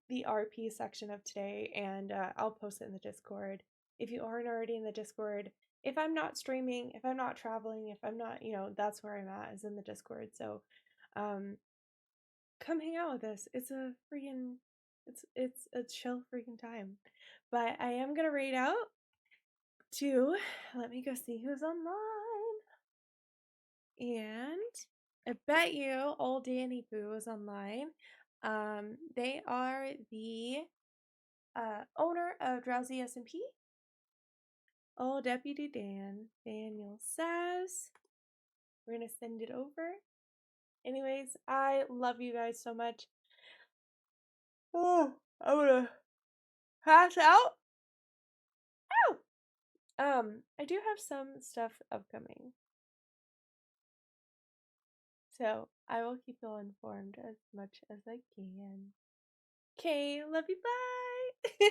the RP section of today, and I'll post it in the Discord. If you aren't already in the Discord, if I'm not streaming, if I'm not traveling, if I'm not, that's where I'm at, is in the Discord. So, come hang out with us. It's a freaking, it's a chill freaking time. But I am gonna raid out to, let me go see who's online. And I bet you old Danny Boo is online. They are the owner of DrowsySMP. Old Deputy Daniel says. We're gonna send it over. Anyways, I love you guys so much. Oh, I'm gonna pass out. Oh! I do have some stuff upcoming. So I will keep you all informed as much as I can. Okay, love you, bye!